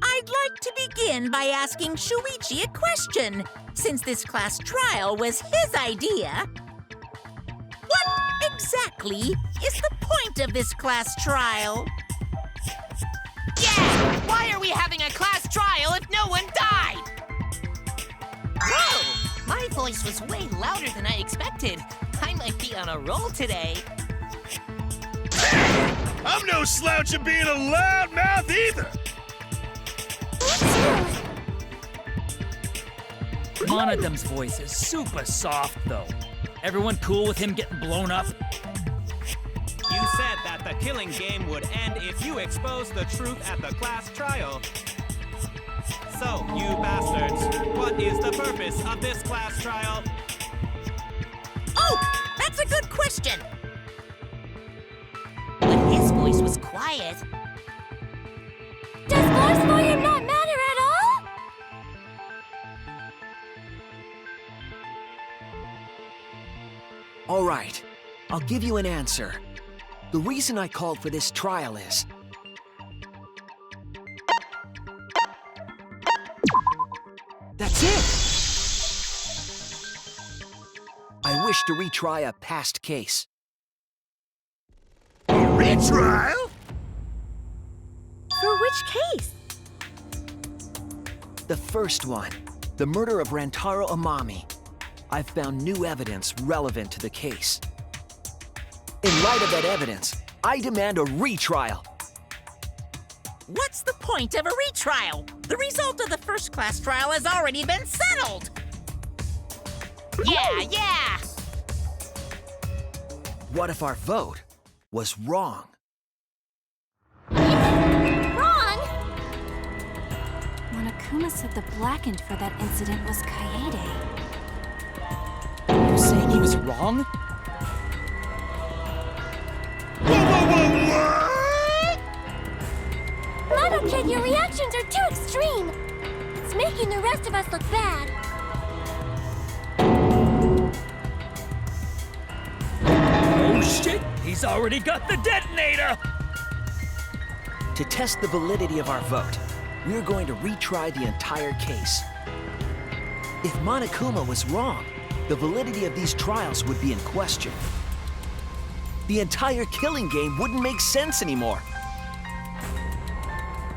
I'd like to begin by asking Shuichi a question, since this class trial was his idea. What exactly is the point of this class trial? Yeah! Why are we having a class trial if no one died? Whoa! My voice was way louder than I expected. I might be on a roll today. I'm no slouch at being a loudmouth either! Monodem's voice is super soft, though. Everyone cool with him getting blown up? You said that the killing game would end if you exposed the truth at the class trial. So, you bastards, what is the purpose of this class trial? Oh, that's a good question. But his voice was quiet. Does Lars volume not matter at all? All right, I'll give you an answer. The reason I called for this trial is... That's it! I wish to retry a past case. Retrial? For which case? The first one, the murder of Rantaro Amami. I've found new evidence relevant to the case. In light of that evidence, I demand a retrial. What's the point of a retrial? The result of the first class trial has already been settled. Yeah! What if our vote was wrong? Wrong! Monokuma said the blackened for that incident was Kaede. You're saying he was wrong? Mono Kid, your reactions are too extreme. It's making the rest of us look bad. Oh shit! He's already got the detonator! To test the validity of our vote, we're going to retry the entire case. If Monokuma was wrong, the validity of these trials would be in question. The entire killing game wouldn't make sense anymore.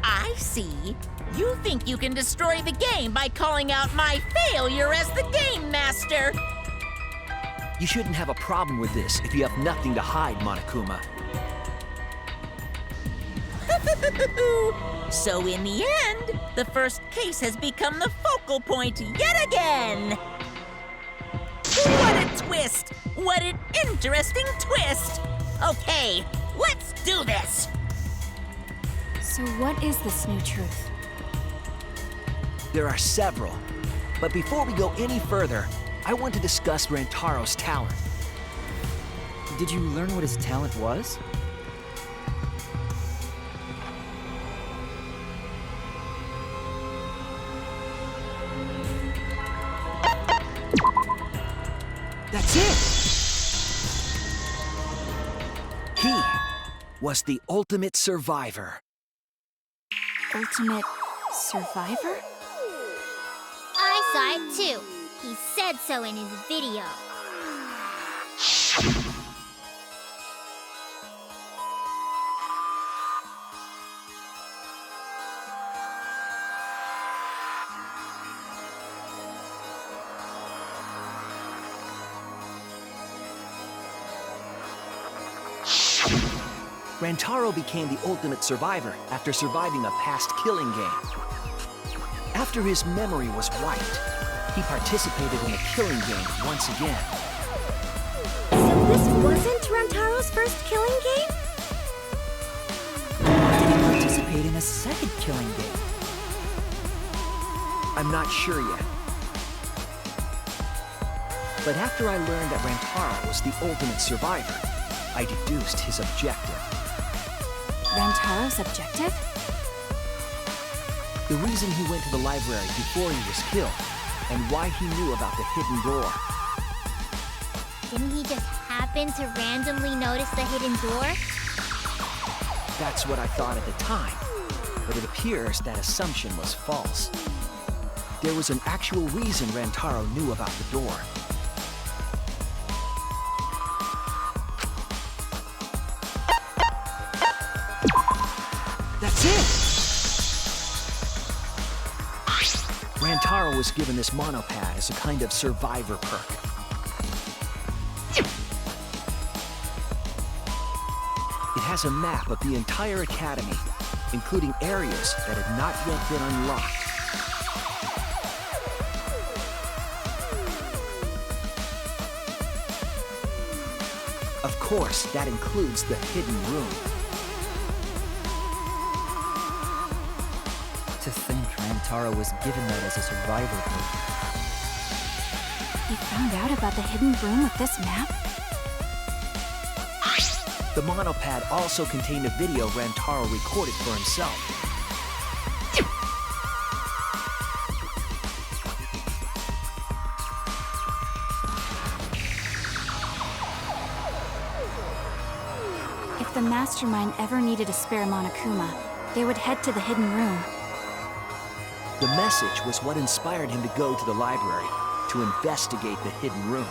I see. You think you can destroy the game by calling out my failure as the game master. You shouldn't have a problem with this if you have nothing to hide, Monokuma. So in the end, the first case has become the focal point yet again. What a twist! What an interesting twist! Okay, let's do this! So what is this new truth? There are several. But before we go any further, I want to discuss Rantaro's talent. Did you learn what his talent was? That's it! He was the ultimate survivor. Ultimate survivor? I saw it too. He said so in his video. Rantaro became the ultimate survivor after surviving a past killing game. After his memory was wiped, he participated in the killing game once again. So this wasn't Rantaro's Rantaro's first killing game? Why did he participate in a second killing game? I'm not sure yet. But after I learned that Rantaro was the ultimate survivor, I deduced his objective. Rantaro's objective? The reason he went to the library before he was killed, and why he knew about the hidden door. Didn't he just happen to randomly notice the hidden door? That's what I thought at the time, but it appears that assumption was false. There was an actual reason Rantaro knew about the door. That's it! Rantaro was given this monopad as a kind of survivor perk. It has a map of the entire academy, including areas that had not yet been unlocked. Of course, that includes the hidden room. To think Rantaro was given that as a survivor perk. He found out about the hidden room with this map? The monopad also contained a video Rantaro recorded for himself. If the Mastermind ever needed a spare Monokuma, they would head to the hidden room. The message was what inspired him to go to the library to investigate the hidden room.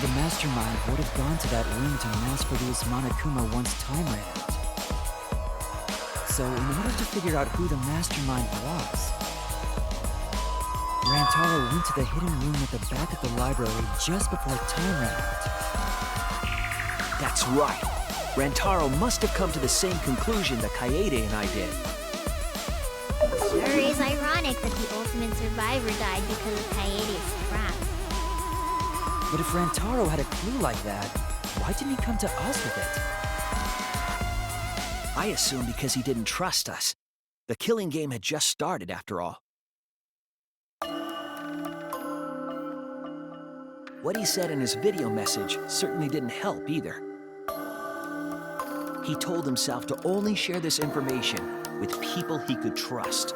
The Mastermind would have gone to that room to mass produce Monokuma once time ran out. So, in order to figure out who the Mastermind was, Rantaro went to the hidden room at the back of the library just before time ran out. That's right. Rantaro must have come to the same conclusion that Kaede and I did. Sure is ironic that the ultimate survivor died because of Kaede's trap. But if Rantaro had a clue like that, why didn't he come to us with it? I assume because he didn't trust us. The killing game had just started, after all. What he said in his video message certainly didn't help either. He told himself to only share this information with people he could trust.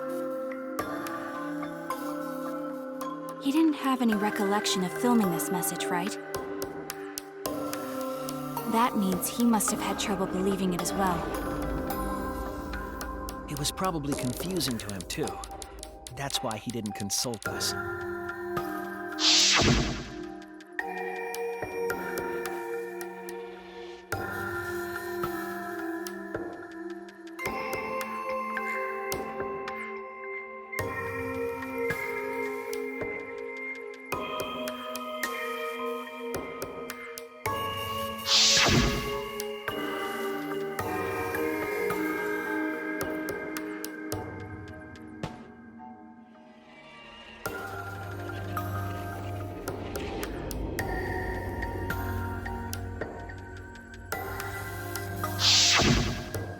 He didn't have any recollection of filming this message, right? That means he must have had trouble believing it as well. It was probably confusing to him, too. That's why he didn't consult us.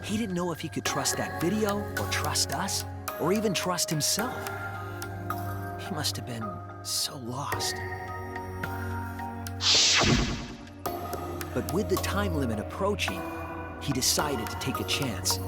He didn't know if he could trust that video, or trust us, or even trust himself. He must have been so lost. But with the time limit approaching, he decided to take a chance.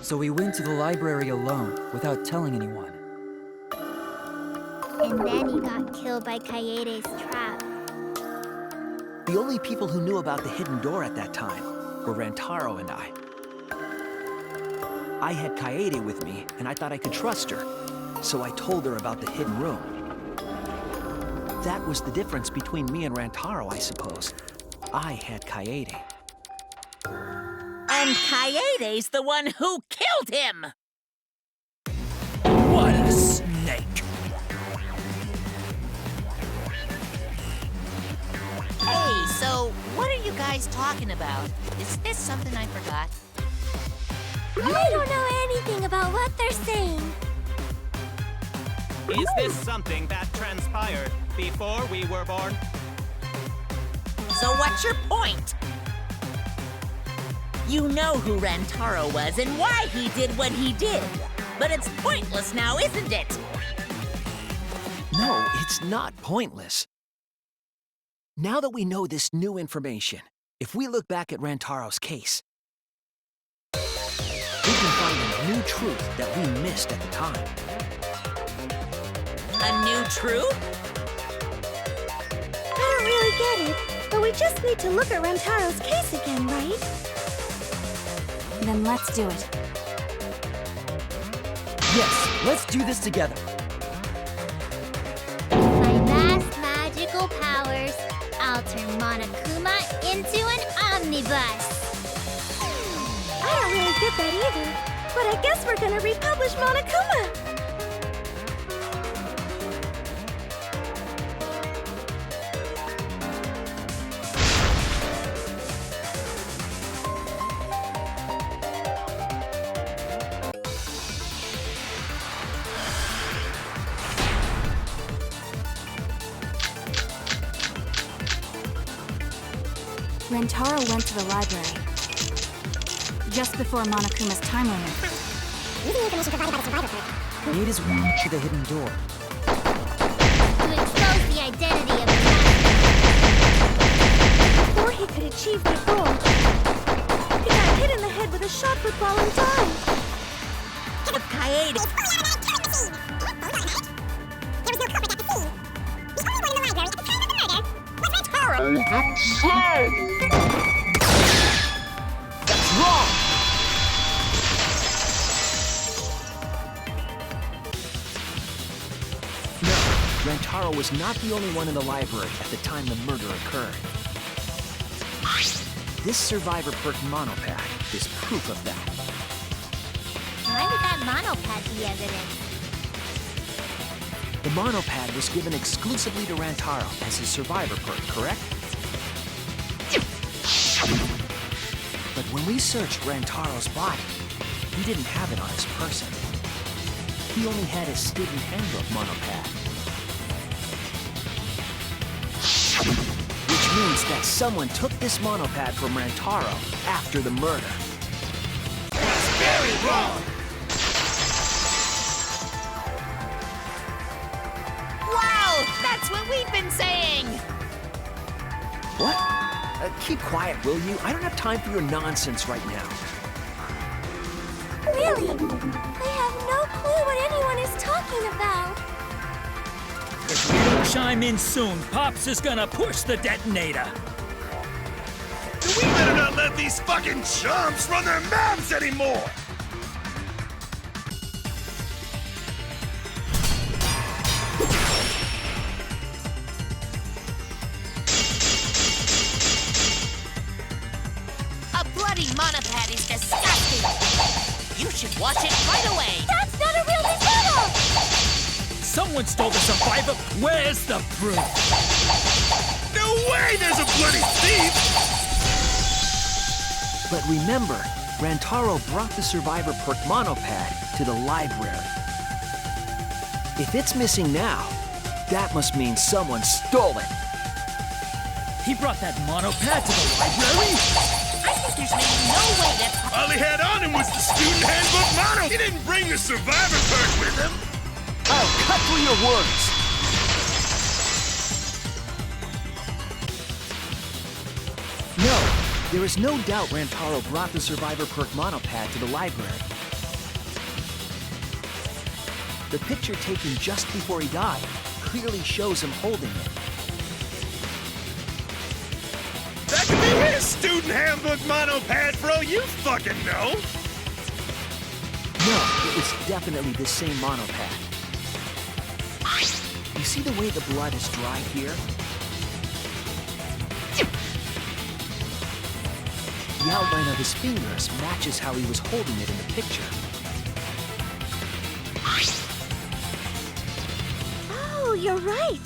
So we went to the library alone, without telling anyone. And then he got killed by Kaede's trap. The only people who knew about the hidden door at that time were Rantaro and I. I had Kaede with me, and I thought I could trust her, so I told her about the hidden room. That was the difference between me and Rantaro, I suppose. I had Kaede. And Kaede's the one who killed him! What a snake! Hey, so what are you guys talking about? Is this something I forgot? I don't know anything about what they're saying. Is this something that transpired before we were born? So what's your point? You know who Rantaro was and why he did what he did. But it's pointless now, isn't it? No, it's not pointless. Now that we know this new information, if we look back at Rantaro's case, we can find a new truth that we missed at the time. A new truth? I don't really get it, but we just need to look at Rantaro's case again, right? Then let's do it. Yes, let's do this together. With my vast magical powers, I'll turn Monokuma into an omnibus. I don't really get that either, but I guess we're gonna republish Monokuma. Rantaro went to the library. Just before Monokuma's time limit. Using information provided by the survivor card. Made his way to the hidden door. To expose the identity of the master. Before he could achieve that goal, he got hit in the head with a shot football and died. But Kaede... There was no culprit at the scene. The only one in the library at the time of the murder was Rantaro. That's wrong! No, Rantaro was not the only one in the library at the time the murder occurred. This survivor perk monopad is proof of that. Why would that monopad be evidence? The monopad was given exclusively to Rantaro as his survivor perk, correct? But when we searched Rantaro's body, he didn't have it on his person. He only had his student handbook monopad. Which means that someone took this monopad from Rantaro after the murder. That's very wrong! Wow! That's what we've been saying! What? Keep quiet, will you? I don't have time for your nonsense right now. Really? I have no clue what anyone is talking about. If we don't chime in soon, Pops is gonna push the detonator. We better not let these fucking chumps run their mouths anymore! A bloody monopad is disgusting! You should watch it right away! That's not a real medal! Someone stole the survivor. Where's the proof? No way there's a bloody thief! But remember, Rantaro brought the survivor perk monopad to the library. If it's missing now, that must mean someone stole it. He brought that monopad to the library? I think there's maybe no way that... All he had on him was the student handbook mono! He didn't bring the survivor perk with him! I'll cut through your words! No, there is no doubt Rantaro brought the survivor perk monopad to the library. The picture taken just before he died clearly shows him holding it. That could be his student handbook monopad, bro. You fucking know. No, it was definitely the same monopad. You see the way the blood is dry here? The outline of his fingers matches how he was holding it in the picture. Oh, you're right.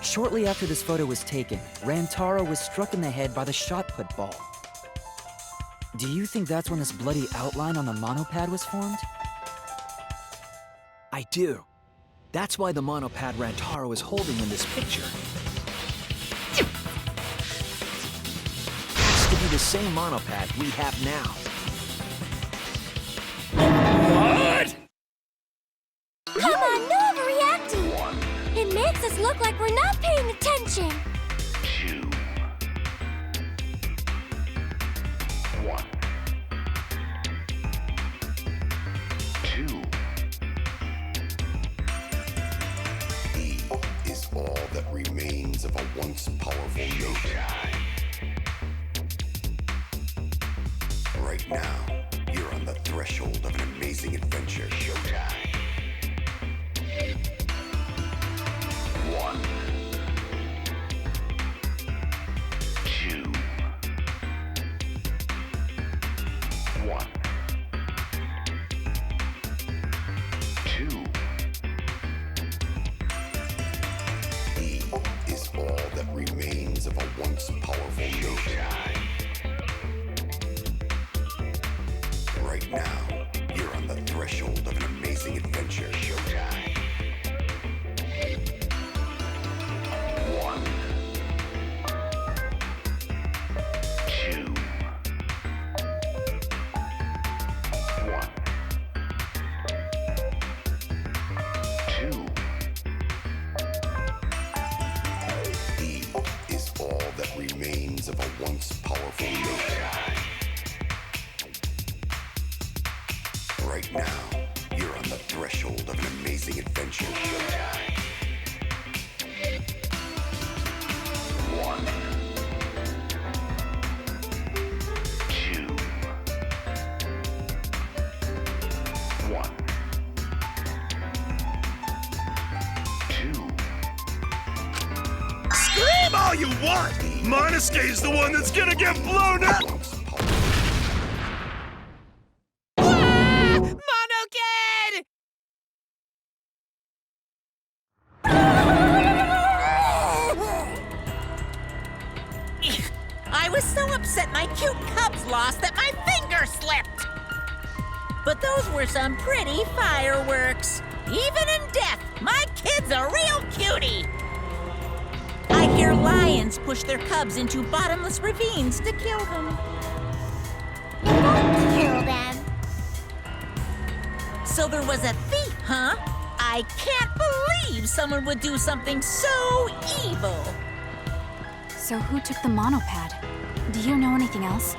Shortly after this photo was taken, Rantaro was struck in the head by the shot put ball. Do you think that's when this bloody outline on the monopad was formed? I do. That's why the monopad Rantaro is holding in this picture has to be the same monopad we have now. What? Come on, no overreacting. It makes us look like we're not paying attention. 2, 1, 2. E is all that remains of a once powerful nation. Right now, you're on the threshold of an amazing adventure. Showtime. 1, 2, 1, 2. E is all that remains of a once powerful nation. Right now, you're on the threshold of an amazing adventure. Showtime. 1, 2, 1, 2. E is all that remains of a once powerful nation. Right now, you're on the threshold of an amazing adventure. Showtime. 1, 2, 1, 2. Scream all you want! Monosuke's the one that's gonna get blown up! Monokid! I was so upset my cute cubs lost that my finger slipped. But those were some pretty fireworks. Even in death, my kid's a real cutie. I hear lions push their cubs into bottomless ravines to kill them. Don't kill them. So there was a thief, huh? I can't believe someone would do something so evil. So who took the monopad? Do you know anything else?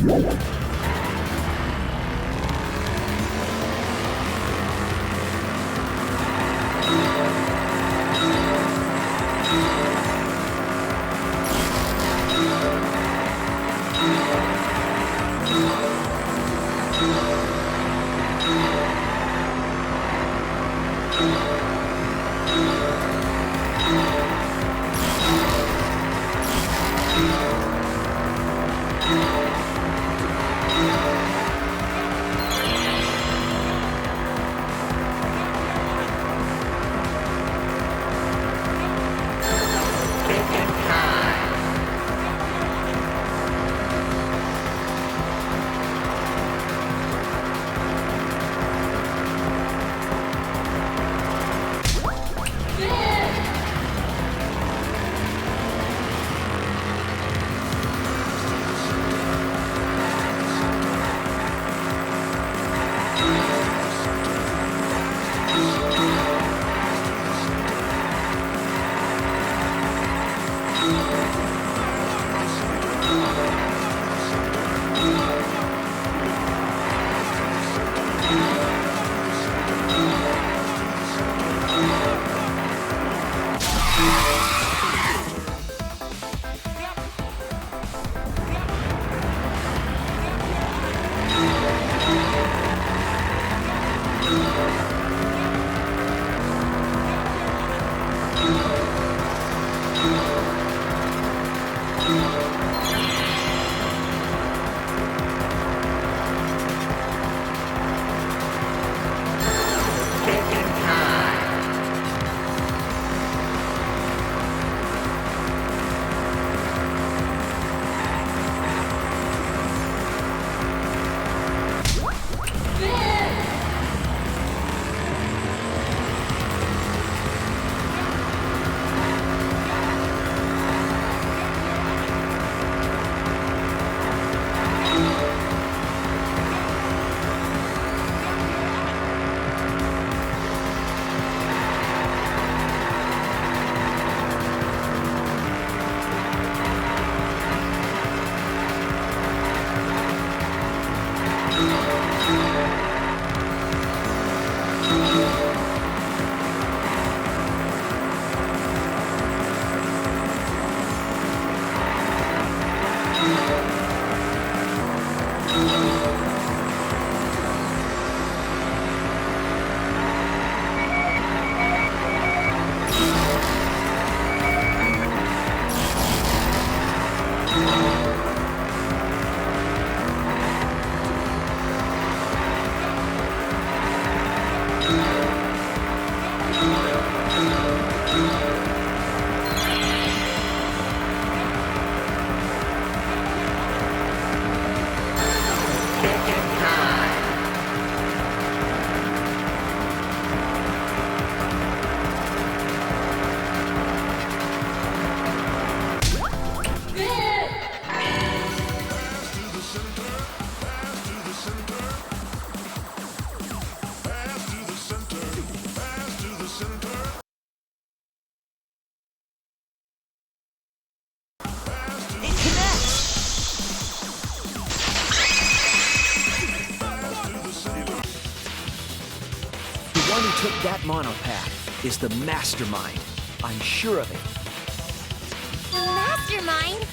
The one who took that monopath is the mastermind. I'm sure of it. The mastermind?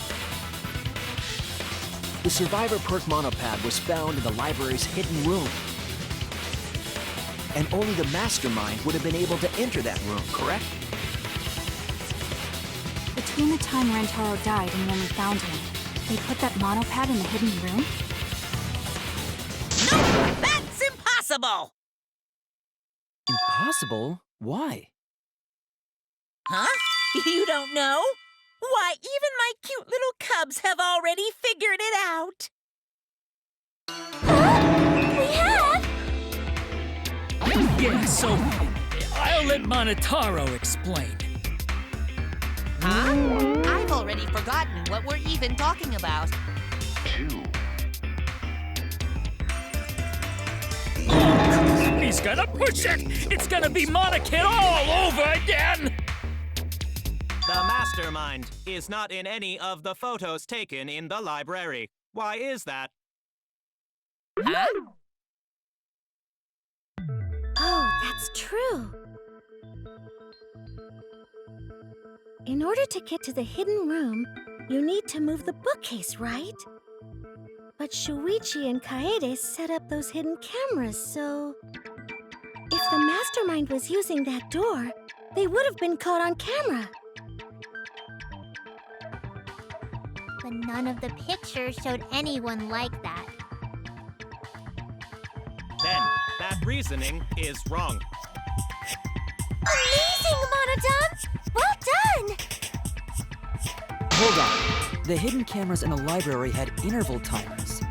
The Survivor Perk monopad was found in the library's hidden room. And only the mastermind would have been able to enter that room, correct? Between the time Rentaro died and when we found him, they put that monopad in the hidden room? No, that's impossible! Impossible? Why? Huh? You don't know? Why, even my cute little cubs have already figured it out. We have? Yeah, so I'll let Monotaro explain. Huh? I've already forgotten what we're even talking about. He's gonna push it! It's gonna be Monokid all over again! The mastermind is not in any of the photos taken in the library. Why is that? Huh? Oh, that's true. In order to get to the hidden room, you need to move the bookcase, right? But Shuichi and Kaede set up those hidden cameras, so... If the mastermind was using that door, they would have been caught on camera. But none of the pictures showed anyone like that. Then, that reasoning is wrong. Amazing, Monodon! Well done! Hold on. The hidden cameras in the library had interval timers.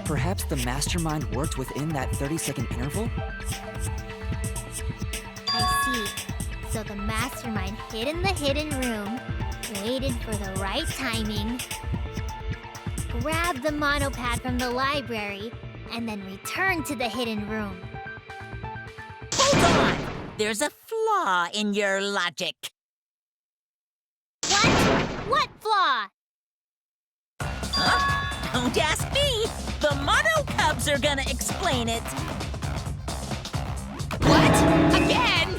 Perhaps the mastermind worked within that 30-second interval? I see. So the mastermind hid in the hidden room, waited for the right timing, grabbed the monopad from the library, and then returned to the hidden room. Hold on! There's a flaw in your logic. What? What flaw? Huh? Don't ask me! The Mono Cubs are gonna explain it! What? Again?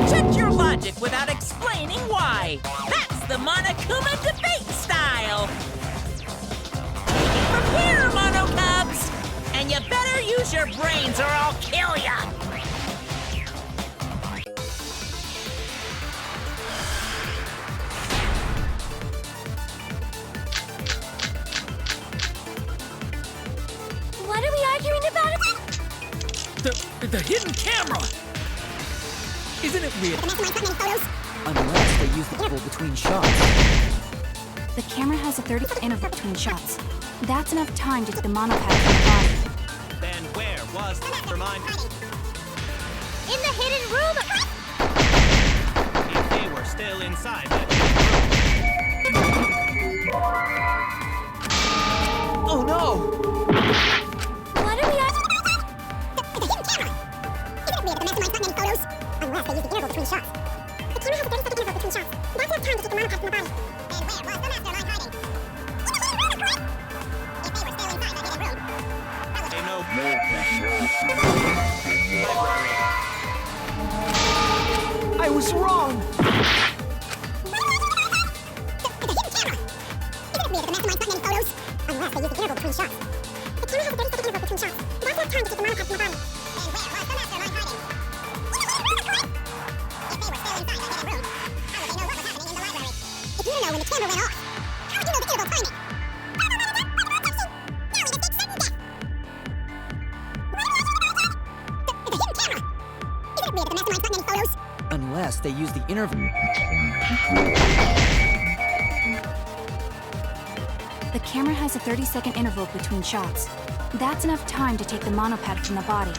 Check your logic without explaining why! That's the Monokuma debate style! Take it from here, Mono Cubs! And you better use your brains or I'll kill ya! What are we arguing about? The hidden camera! Isn't it weird? Unless they use the interval between shots. The camera has a 30-second interval between shots. That's enough time to take the monopad from the body. Then where was the mastermind? In the hidden room! If they were still inside that hidden room. Oh no! What are we arguing? Unless they use the interval between shots. The camera has a 30-second interval between shots. That's enough time to get the monopad from the body. And where was the mastermind hiding? If they were still inside the hidden room. They know I was wrong! The hidden camera! Isn't it weird that the mastermind's not in any photos? Unless they use the interval between shots. The camera has a 30-second interval between shots. That's enough time to get the monopad from the body. And where was the mastermind hiding? If they were still inside the hidden room, how would they know what was happening in the library? If you don't know when the camera went off, how would you know the interval timing? Now we just take sudden death. The hidden camera! Isn't it weird that the mastermind's not in any photos? Unless they use the interval. The camera has a 30-second interval between shots. That's enough time to take the monopad from the body.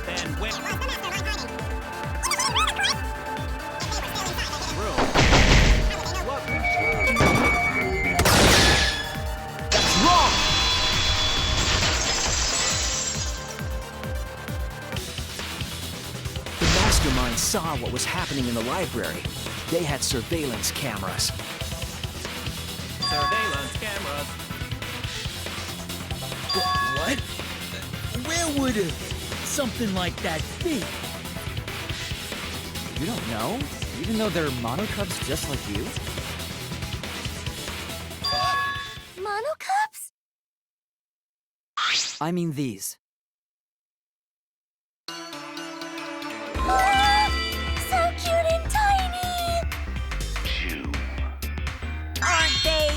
Then where Where was the mastermind hiding? If they were still inside the hidden room, room? how would they know? That's wrong! The mastermind saw what was happening in the library. They had surveillance cameras. Surveillance cameras. What? Where would something like that be? You don't know? Even though they're monocubs just like you? Monocubs? I mean these. So cute and tiny! Aren't they?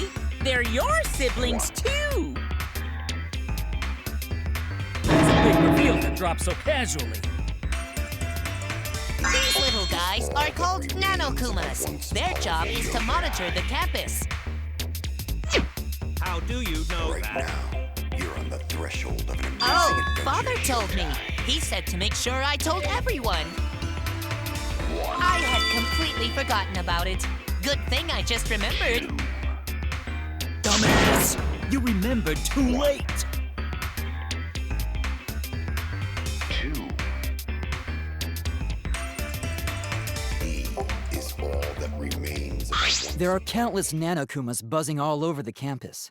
They're your siblings, too! It's a big reveal to drop so casually. These little guys are called Nanokumas. Their job is to monitor the campus. How do you know Right that? now, you're on the threshold of an amazing Oh, adventure. Father told me. He said to make sure I told everyone. I had completely forgotten about it. Good thing I just remembered. Dumbass! You remembered too late! 2. E is all that remains of a once There are countless nanokumas buzzing all over the campus.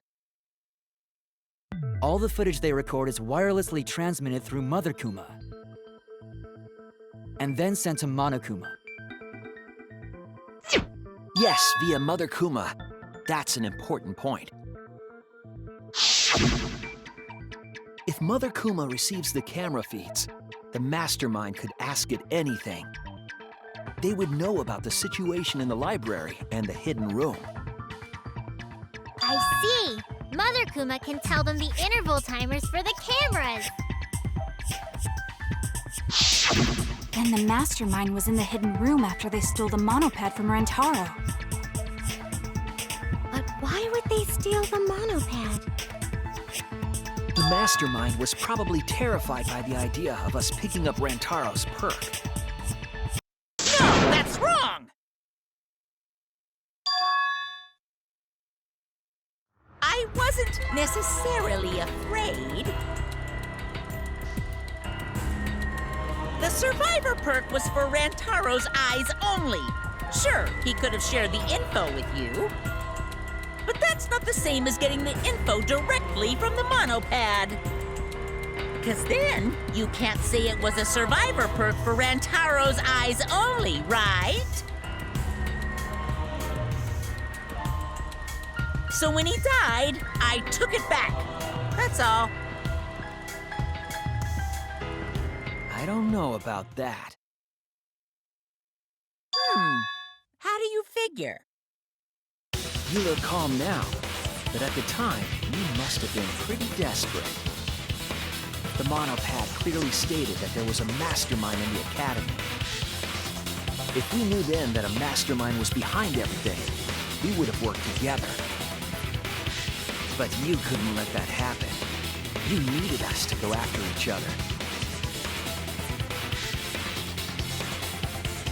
All the footage they record is wirelessly transmitted through Mother Kuma, and then sent to Monokuma. Yes, via Mother Kuma. That's an important point. If Mother Kuma receives the camera feeds, the mastermind could ask it anything. They would know about the situation in the library and the hidden room. I see! Mother Kuma can tell them the interval timers for the cameras! Then the mastermind was in the hidden room after they stole the monopad from Rantaro. But why would they steal the monopad? The mastermind was probably terrified by the idea of us picking up Rantaro's perk. No, that's wrong! I wasn't necessarily afraid. The survivor perk was for Rantaro's eyes only. Sure, he could have shared the info with you. But that's not the same as getting the info directly from the monopad. Because then, you can't say it was a survivor perk for Rantaro's eyes only, right? So when he died, I took it back. That's all. I don't know about that. How do you figure? You look calm now, but at the time, you must have been pretty desperate. The monopad clearly stated that there was a mastermind in the academy. If we knew then that a mastermind was behind everything, we would have worked together. But you couldn't let that happen. You needed us to go after each other.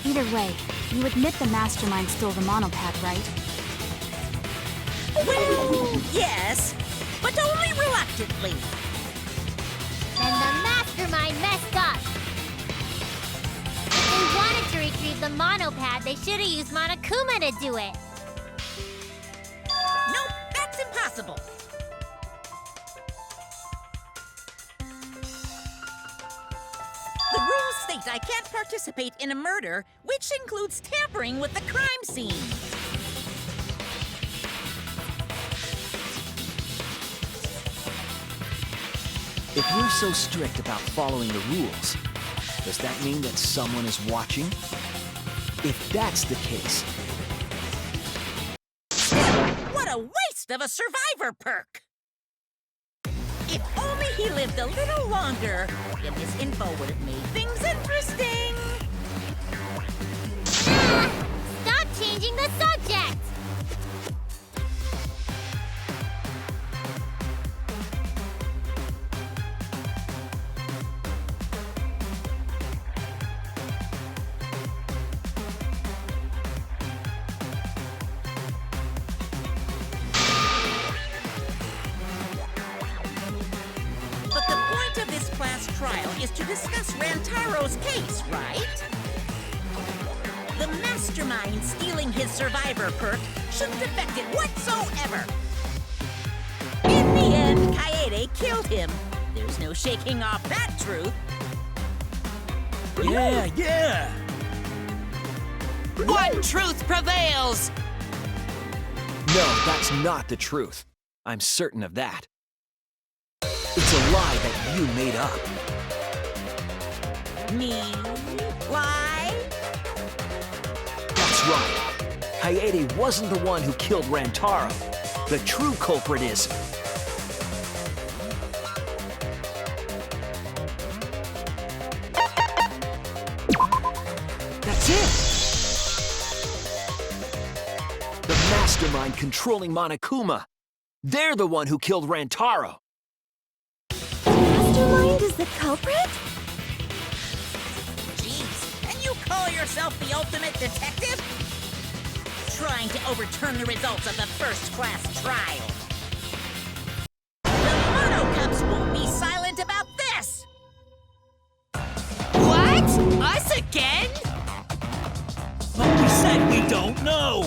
Either way, you admit the mastermind stole the monopad, right? Well, yes, but only reluctantly. Then the mastermind messed up! If they wanted to retrieve the monopad, they should have used Monokuma to do it! Nope, that's impossible. The rules state I can't participate in a murder, which includes tampering with the crime scene. If you're so strict about following the rules, does that mean that someone is watching? If that's the case... What a waste of a survivor perk! If only he lived a little longer, then his info would have made things interesting. Ah! Stop changing the subject! But the point of this class trial is to discuss Rantaro's case, right? The mastermind stealing his survivor perk shouldn't affect it whatsoever. In the end, Kaede killed him. There's no shaking off that truth. Yeah! One truth prevails! No, that's not the truth. I'm certain of that. It's a lie that you made up. Me? Lie? That's right. Kaede wasn't the one who killed Rantaro. The true culprit is... That's it! The mastermind controlling Monokuma. They're the one who killed Rantaro. Mastermind is the culprit? Jeez, and you call yourself the ultimate detective? Trying to overturn the results of the first class trial. Again? But we said we don't know!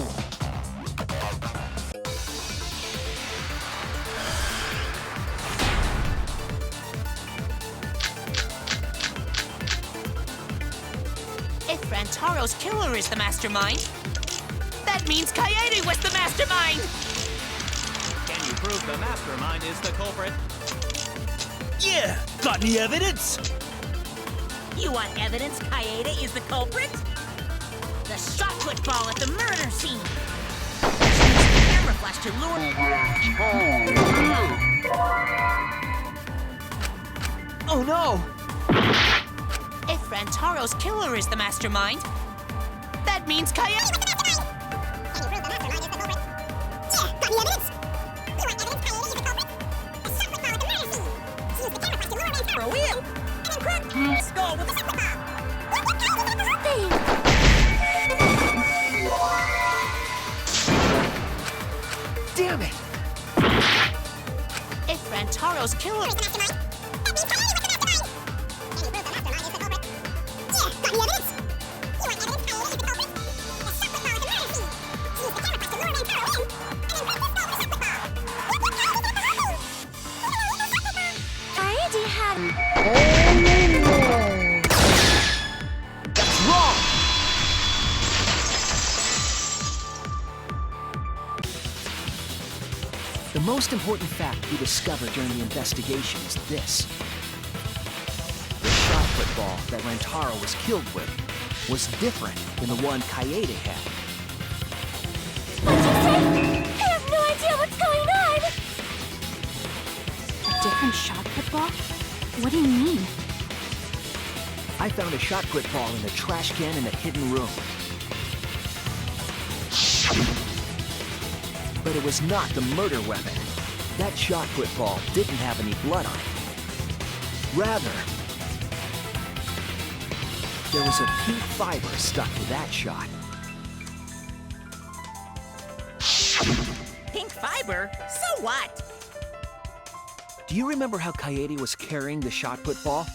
If Rantaro's killer is the mastermind, that means Kaede was the mastermind! Can you prove the mastermind is the culprit? Yeah! Got any evidence? You want evidence Kaede is the culprit? The shot put ball at the murder scene. She used the camera flash to lure. Oh no! If Rantaro's killer is the mastermind, that means Kaede... For a wheel. Skull with the Damn it! If Rantaro's killer... Kaede had... That's wrong! The most important fact we discovered during the investigation is this. The shot put ball that Rantaro was killed with was different than the one Kaede had. What'd you say? I have no idea what's going on! A different shot put ball? What do you mean? I found a shot put ball in a trash can in a hidden room. But it was not the murder weapon. That shot put ball didn't have any blood on it. Rather, there was a pink fiber stuck to that shot. pink fiber? So what? Do you remember how Kaede was carrying the shot put ball?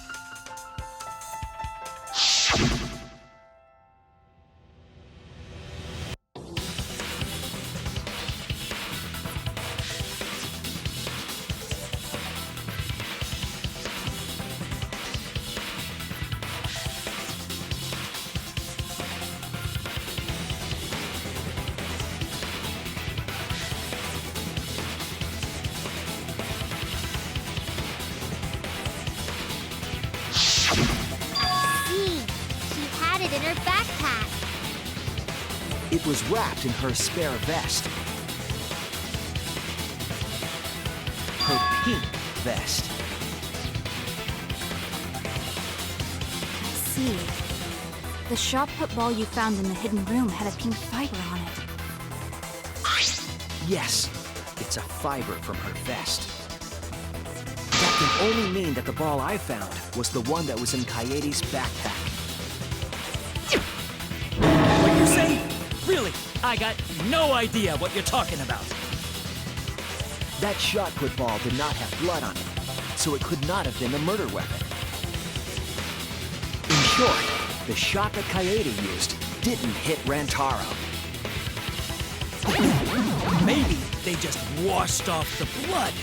In her backpack. It was wrapped in her spare vest. Her pink vest. I see. The shot put ball you found in the hidden room had a pink fiber on it. Yes, it's a fiber from her vest. That can only mean that the ball I found was the one that was in Kaede's backpack. What you say? Really? I got no idea what you're talking about. That shot put ball did not have blood on it, so it could not have been a murder weapon. In short, the shot that Kaede used didn't hit Rantaro. Maybe they just washed off the blood.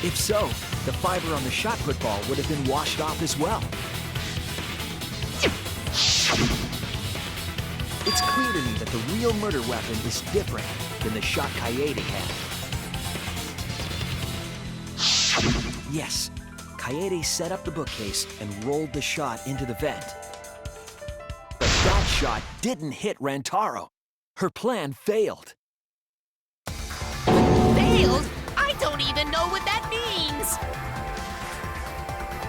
If so, the fiber on the shot put ball would have been washed off as well. It's clear to me that the real murder weapon is different than the shot Kaede had. Yes, Kaede set up the bookcase and rolled the shot into the vent. But that shot didn't hit Rantaro. Her plan failed. Failed? I don't even know what that means!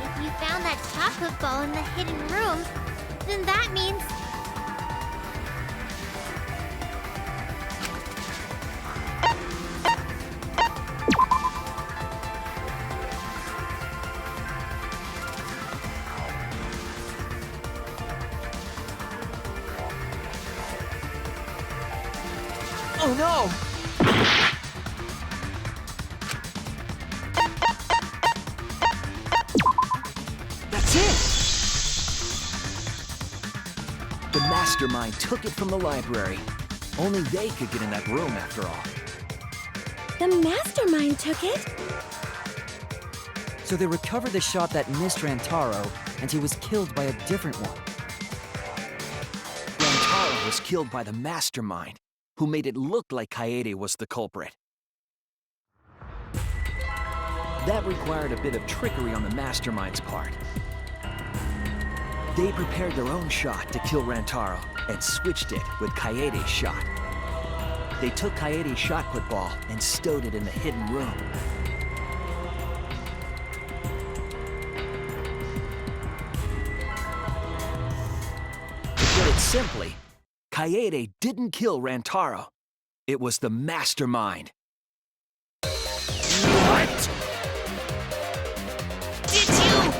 If you found that chocolate ball in the hidden room, then that means... Oh no! That's it! mastermind took it from the library. Only they could get in that room after all. The mastermind took it? So they recovered the shot that missed Rantaro, and he was killed by a different one. Rantaro was killed by the mastermind, who made it look like Kaede was the culprit. That required a bit of trickery on the mastermind's part. They prepared their own shot to kill Rantaro and switched it with Kaede's shot. They took Kaede's shot put ball and stowed it in the hidden room. To put it simply, Kaede didn't kill Rantaro. It was the mastermind. What? Did you?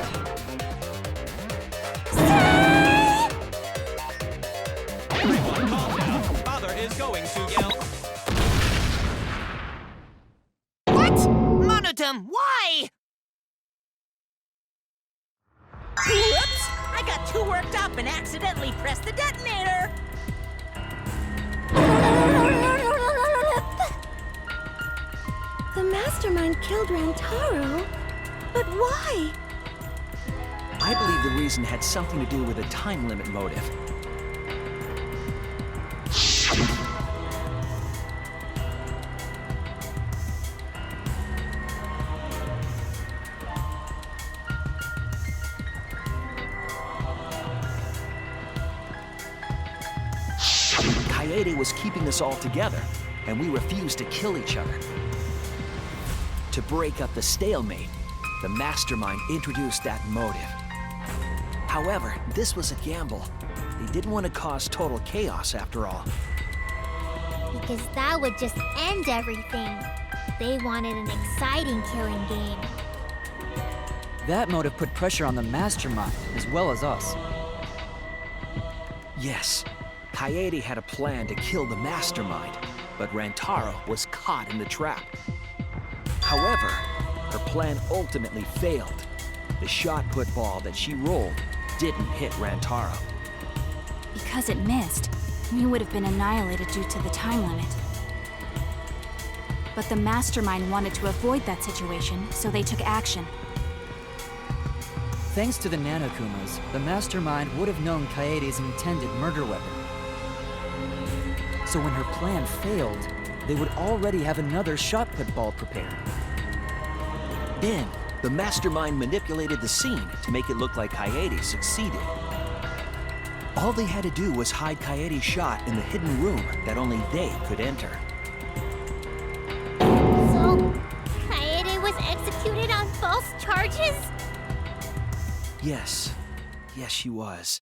Everyone calm down. Father is going to yell. What? Monodum, why? Whoops! I got too worked up and accidentally pressed the detonator! The mastermind killed Rantaro? But why? I believe the reason had something to do with a time limit motive. Kaede was keeping us all together, and we refused to kill each other. To break up the stalemate, the mastermind introduced that motive. However, this was a gamble. They didn't want to cause total chaos after all. Because that would just end everything. They wanted an exciting killing game. That motive put pressure on the mastermind, as well as us. Yes, Kaede had a plan to kill the mastermind, but Rantaro was caught in the trap. However, her plan ultimately failed. The shot put ball that she rolled didn't hit Rantaro. Because it missed, he would have been annihilated due to the time limit. But the mastermind wanted to avoid that situation, so they took action. Thanks to the Nanokumas, the mastermind would have known Kaede's intended murder weapon. So when her plan failed, they would already have another shot put ball prepared. Then, the mastermind manipulated the scene to make it look like Kaede succeeded. All they had to do was hide Kaede's shot in the hidden room that only they could enter. So, Kaede was executed on false charges? Yes, she was.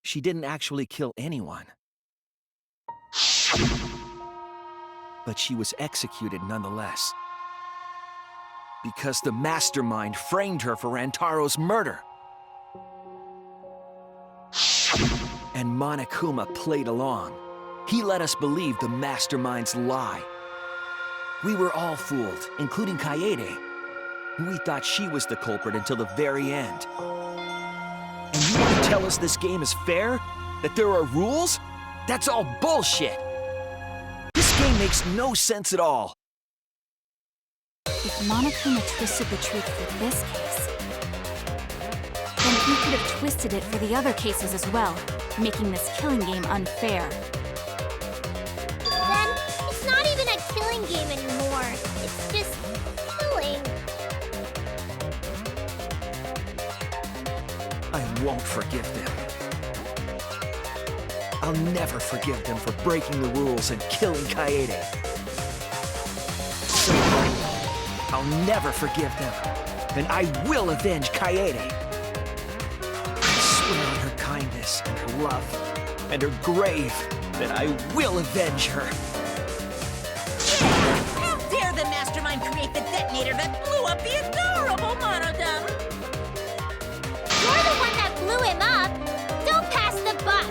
She didn't actually kill anyone. But she was executed nonetheless. Because the mastermind framed her for Rantaro's murder. And Monokuma played along. He let us believe the mastermind's lie. We were all fooled, including Kaede. We thought she was the culprit until the very end. And you want to tell us this game is fair? That there are rules? That's all bullshit! This game makes no sense at all. If Monokuma twisted the truth for this case, then he could have twisted it for the other cases as well, making this killing game unfair. Then, it's not even a killing game anymore. It's just killing. I won't forgive them. I'll never forgive them for breaking the rules and killing Kaede. So, I'll never forgive them, and I will avenge Kaede. I swear on her kindness and her love and her grave that I will avenge her. Yeah! How dare the mastermind create the detonator that blew up the adorable Monodum! You're the one that blew him up. Don't pass the buck.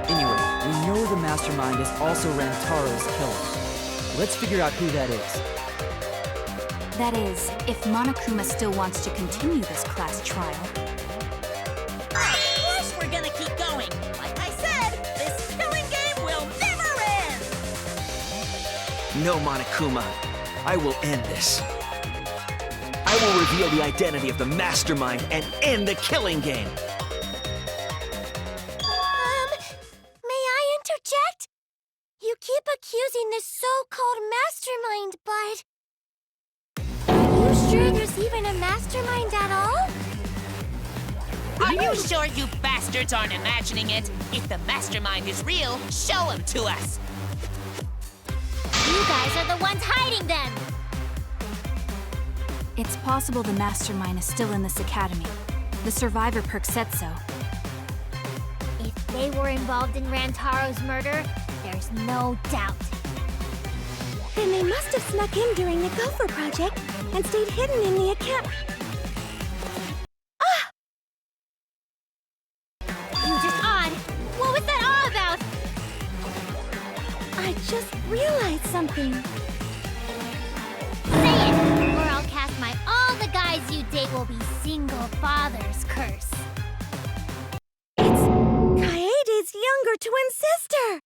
Anyway, we know the mastermind is also Rantaro's killer. Let's figure out who that is. That is, if Monokuma still wants to continue this class trial. Of course we're gonna keep going! No, Monokuma. I will end this. I will reveal the identity of the mastermind and end the killing game. May I interject? You keep accusing this so-called mastermind, but... Are you sure there's even a mastermind at all? Are you sure you bastards aren't imagining it? If the mastermind is real, show him to us. You guys are the ones hiding them! It's possible the mastermind is still in this academy. The survivor perk said so. If they were involved in Rantaro's murder, there's no doubt. Then they must have snuck in during the Gopher Project and stayed hidden in the academy. You just odd. What was that all about? I just realized something. Say it, or I'll cast all the guys you date will be single fathers curse. It's Kaede's younger twin sister!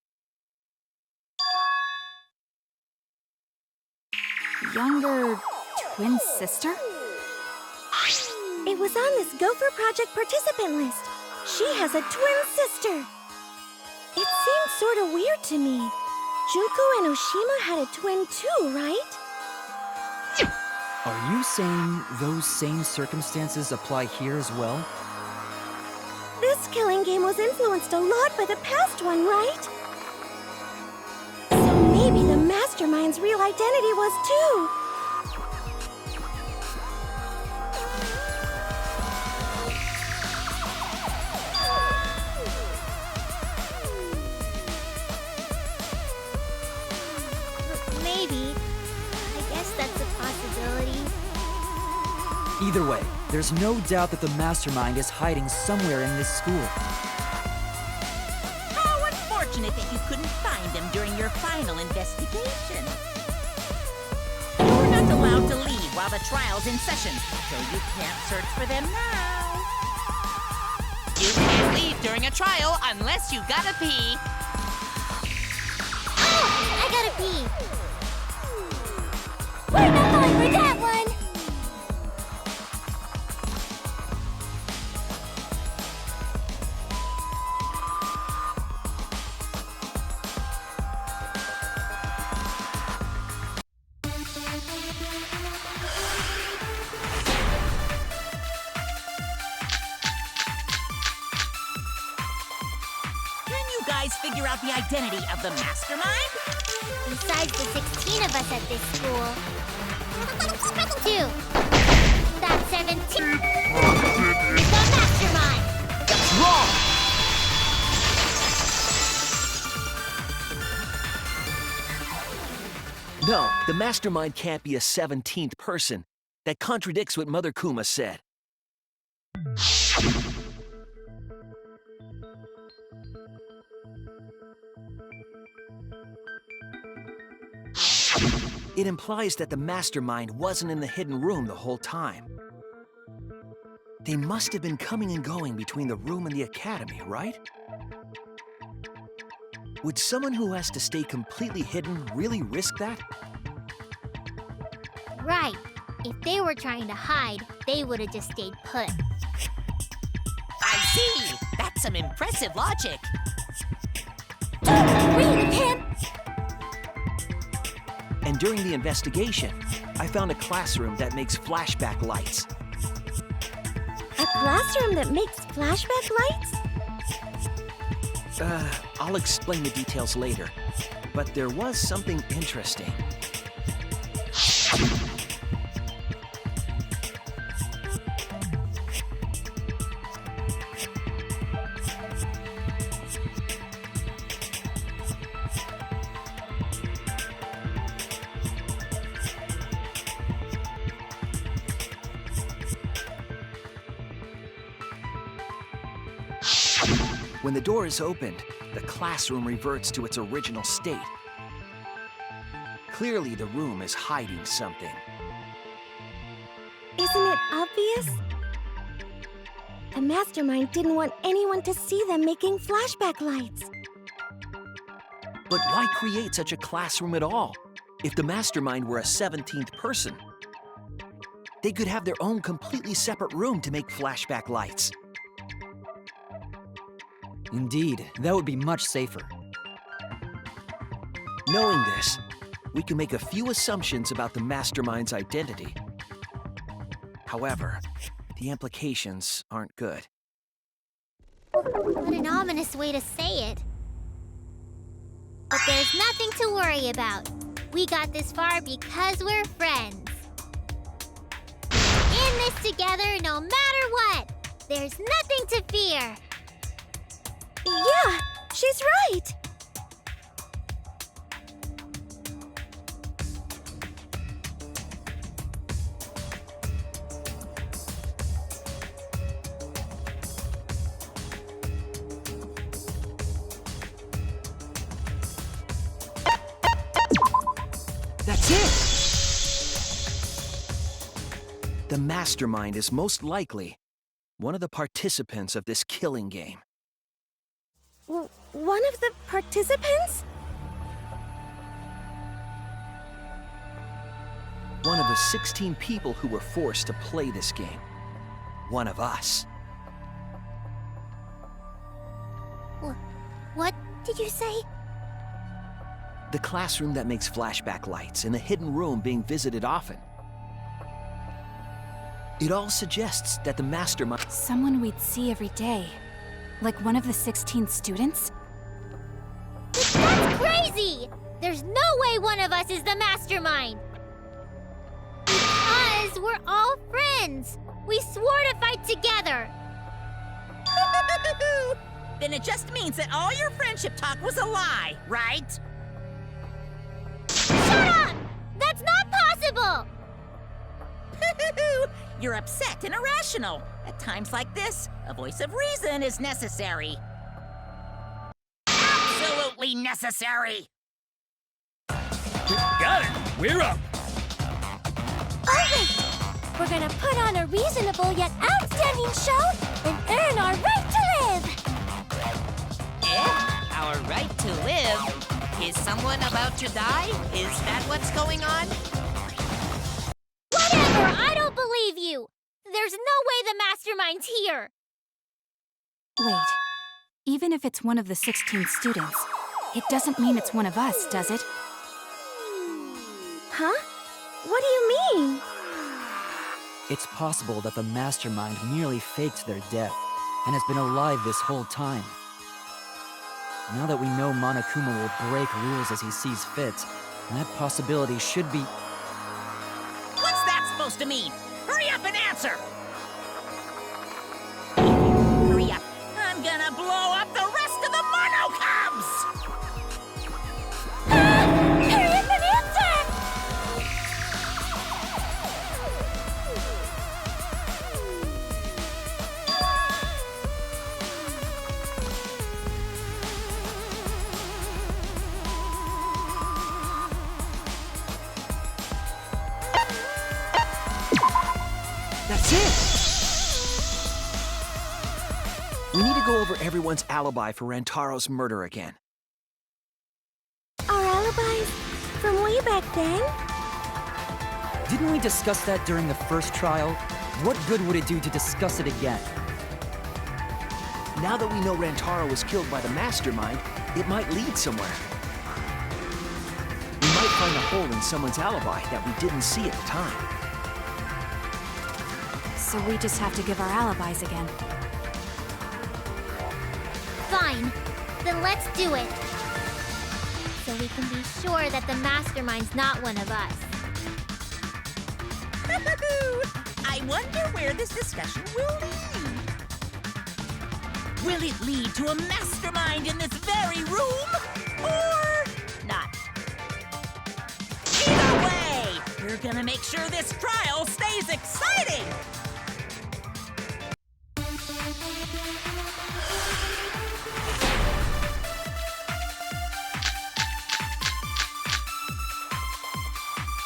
Younger twin sister? It was on this Gopher Project participant list. She has a twin sister. It seemed sort of weird to me. Junko and Oshima had a twin too, right? Are you saying those same circumstances apply here as well? This killing game was influenced a lot by the past one, right? So maybe the mastermind's real identity was too. Maybe. I guess that's a possibility. Either way, there's no doubt that the mastermind is hiding somewhere in this school. How unfortunate that you couldn't find them during your final investigation. You're not allowed to leave while the trial's in session, so you can't search for them now. You can't leave during a trial unless you gotta pee. Oh, I gotta pee. We're not going for that one. Can you guys figure out the identity of the mastermind? Besides the 16 of us at this school. 2. That's 17. The mastermind! That's wrong! No, the mastermind can't be a 17th person. That contradicts what Mother Kuma said. It implies that the mastermind wasn't in the hidden room the whole time. They must have been coming and going between the room and the academy, right? Would someone who has to stay completely hidden really risk that? Right. If they were trying to hide, they would have just stayed put. I see. That's some impressive logic. Read him! And during the investigation, I found a classroom that makes flashback lights. A classroom that makes flashback lights? I'll explain the details later. But there was something interesting. When the door is opened, the classroom reverts to its original state. Clearly, the room is hiding something. Isn't it obvious? The mastermind didn't want anyone to see them making flashback lights. But why create such a classroom at all? If the mastermind were a 17th person, they could have their own completely separate room to make flashback lights. Indeed, that would be much safer. Knowing this, we can make a few assumptions about the mastermind's identity. However, the implications aren't good. What an ominous way to say it. But there's nothing to worry about. We got this far because we're friends. In this together no matter what. There's nothing to fear. Yeah, she's right. That's it! The mastermind is most likely one of the participants of this killing game. One of the participants? One of the 16 people who were forced to play this game. One of us. What did you say? The classroom that makes flashback lights and the hidden room being visited often. It all suggests that the mastermind... Someone we'd see every day. Like one of the 16 students? That's crazy! There's no way one of us is the mastermind! Because we're all friends! We swore to fight together! Then it just means that all your friendship talk was a lie, right? Shut up! That's not possible! You're upset and irrational. At times like this, a voice of reason is necessary. Absolutely necessary! Got it! We're up! Okay, we're gonna put on a reasonable yet outstanding show and earn our right to live! Our right to live? Is someone about to die? Is that what's going on? Whatever! I don't believe you! There's no way the mastermind's here! Wait. Even if it's one of the 16 students, it doesn't mean it's one of us, does it? Huh? What do you mean? It's possible that the mastermind merely faked their death and has been alive this whole time. Now that we know Monokuma will break rules as he sees fit, that possibility should be... What's that supposed to mean? Hurry up and answer! Hurry up. I'm gonna blow up the rest of the Mono Cubs! Hurry up and answer! That's it! We need to go over everyone's alibi for Rantaro's murder again. Our alibis from way back then? Didn't we discuss that during the first trial? What good would it do to discuss it again? Now that we know Rantaro was killed by the mastermind, it might lead somewhere. We might find a hole in someone's alibi that we didn't see at the time. So we just have to give our alibis again. Fine. Then let's do it. So we can be sure that the mastermind's not one of us. I wonder where this discussion will lead. Will it lead to a mastermind in this very room? Or not? Either way, we're gonna make sure this trial stays exciting!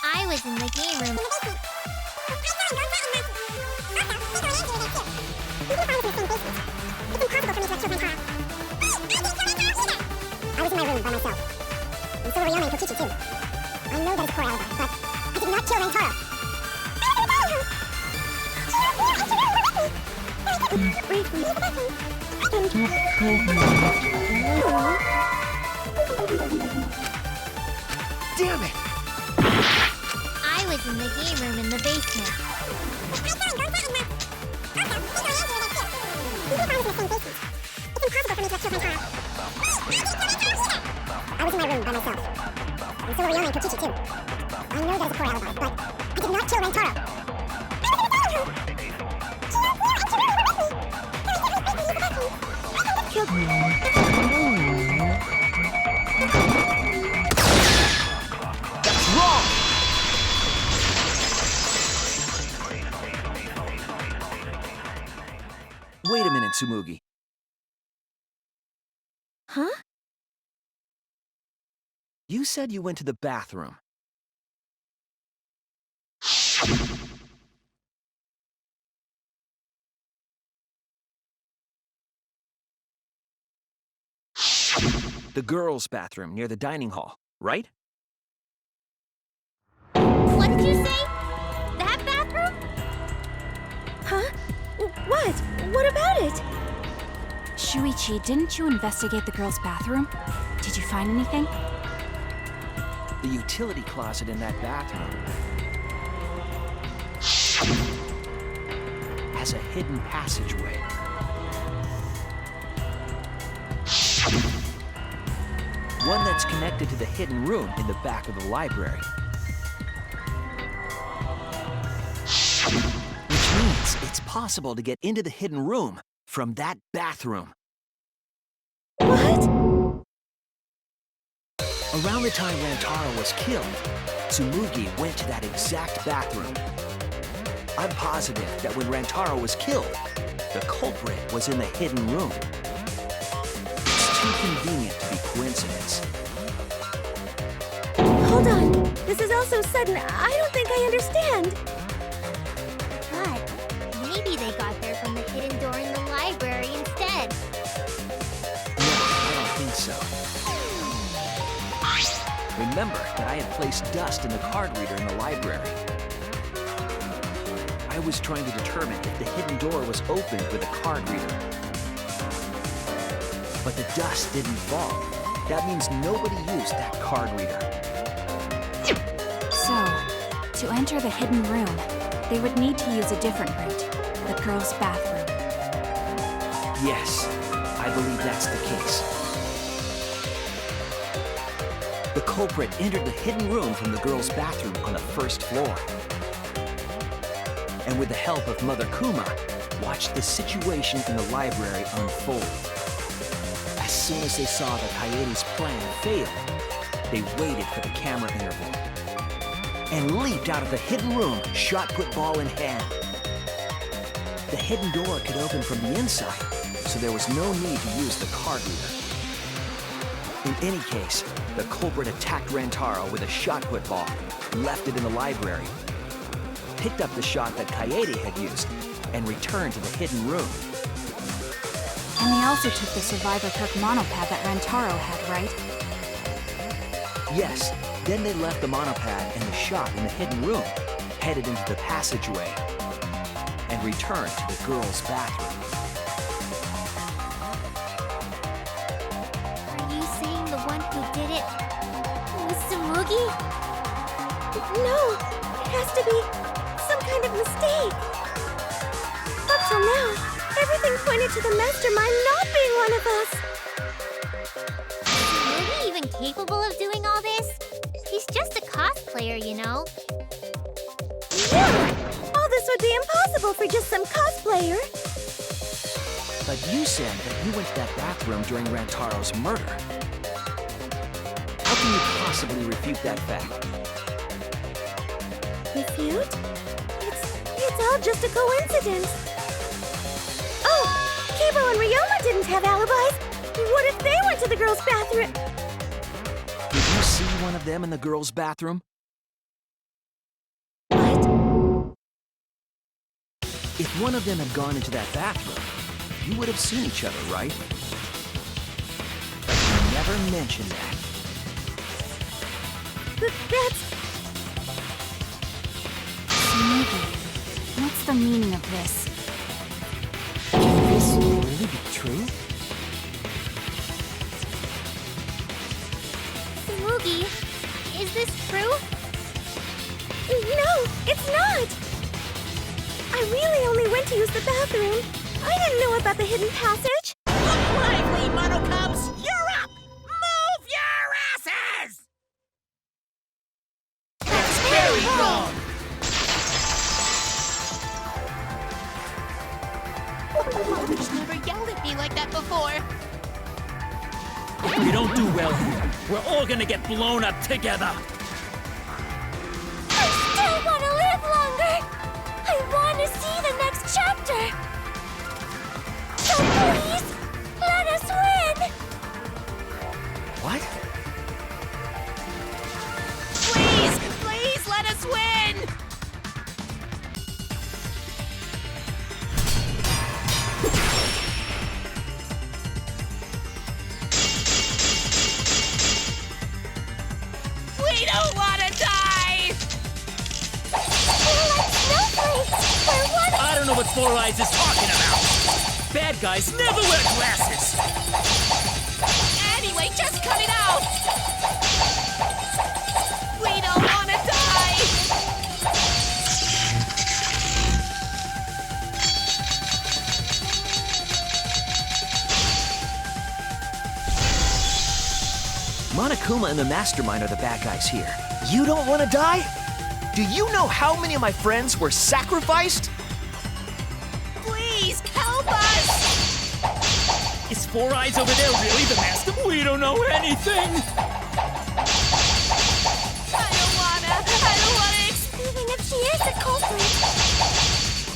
I was in the game room. I was in my room by myself. And so were Yame and Kokichi too. I know that it's briefly. Damn it! I was in the game room in the basement. I was in my room by myself. And so were Leon and Kokichi too. I know there's a poor alibi, but I did not kill Rentaro. That's wrong! Wait a minute, Tsumugi. Huh? You said you went to the bathroom. The girls' bathroom near the dining hall, right? What did you say? That bathroom? Huh? What? What about it? Shuichi, didn't you investigate the girls' bathroom? Did you find anything? The utility closet in that bathroom has a hidden passageway. One that's connected to the hidden room in the back of the library. Which means it's possible to get into the hidden room from that bathroom. What? Around the time Rantaro was killed, Tsumugi went to that exact bathroom. I'm positive that when Rantaro was killed, the culprit was in the hidden room. It's too convenient to be coincidence. Hold on. This is all so sudden. I don't think I understand. But maybe they got there from the hidden door in the library instead. No, I don't think so. Remember that I had placed dust in the card reader in the library. I was trying to determine if the hidden door was opened with a card reader. But the dust didn't fall. That means nobody used that card reader. So, to enter the hidden room, they would need to use a different route, the girls' bathroom. Yes, I believe that's the case. The culprit entered the hidden room from the girls' bathroom on the first floor. And with the help of Mother Kuma, watched the situation in the library unfold. As soon as they saw that Kaede's plan failed, they waited for the camera interval and leaped out of the hidden room, shot put ball in hand. The hidden door could open from the inside, so there was no need to use the card reader. In any case, the culprit attacked Rantaro with a shot put ball, left it in the library, picked up the shot that Kaede had used, and returned to the hidden room. And they also took the Survivor Perk monopad that Rantaro had, right? Yes, then they left the monopad and the shot in the hidden room, headed into the passageway, and returned to the girls' bathroom. Are you saying the one who did it was Tsumugi? No, it has to be some kind of mistake. Up till now, everything pointed to the mastermind not being one of us. Is Tsumugi even capable of doing all this? He's just a cosplayer, you know. Yeah, all this would be impossible for just some cosplayer. But you said that you went to that bathroom during Rantaro's murder. How can you possibly refute that fact? Refute? It's all just a coincidence. Oh, Kibo and Ryoma didn't have alibis. What if they went to the girls' bathroom? Did you see one of them in the girls' bathroom? What? If one of them had gone into that bathroom, you would have seen each other, right? But you never mentioned that. That's... Tsumugi, what's the meaning of this? Can this really be true? Smoogie, is this true? No, it's not! I really only went to use the bathroom. I didn't know about the hidden passage. Look lively, Monocubs! You're up! Move your asses! That's very wrong! He's never yelled at me like that before. If we don't do well here, we're all gonna get blown up together! I still want to live longer! I want to see the next chapter! So please, let us win! What? Please let us win! We don't want to die! We're like snowflakes! We're one I don't know what Four Eyes is talking about! Bad guys never wear glasses! Anyway, just cut it out! We don't want to die! Monokuma and the Mastermind are the bad guys here. You don't want to die? Do you know how many of my friends were sacrificed? Please, help us! Is Four Eyes over there really the master? We don't know anything! I don't wanna Even if she is a culprit,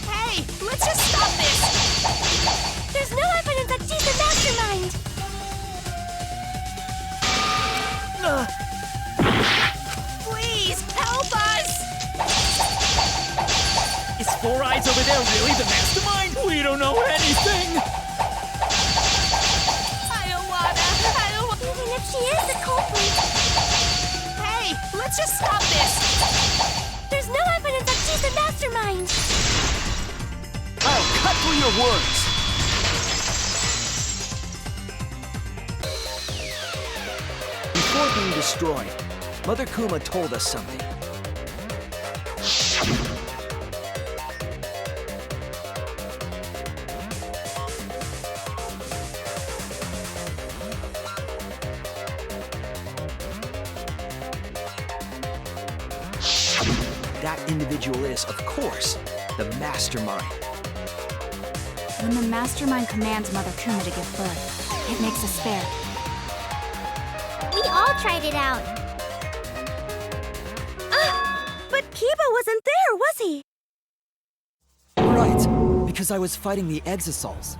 Hey, let's just stop this! there's no evidence that she's the mastermind! Please, help us! Is Four Eyes over there really the mastermind? We don't know anything! I don't wanna. Even if she is a culprit, Hey, let's just stop this! there's no evidence that she's the mastermind! I'll cut through your words. Before being destroyed, Mother Kuma told us something. That individual is, of course, the Mastermind. When the Mastermind commands Mother Kuma to give birth, it makes a spare. We all tried it out. But Kiba wasn't there, was he? Right, because I was fighting the Exosols.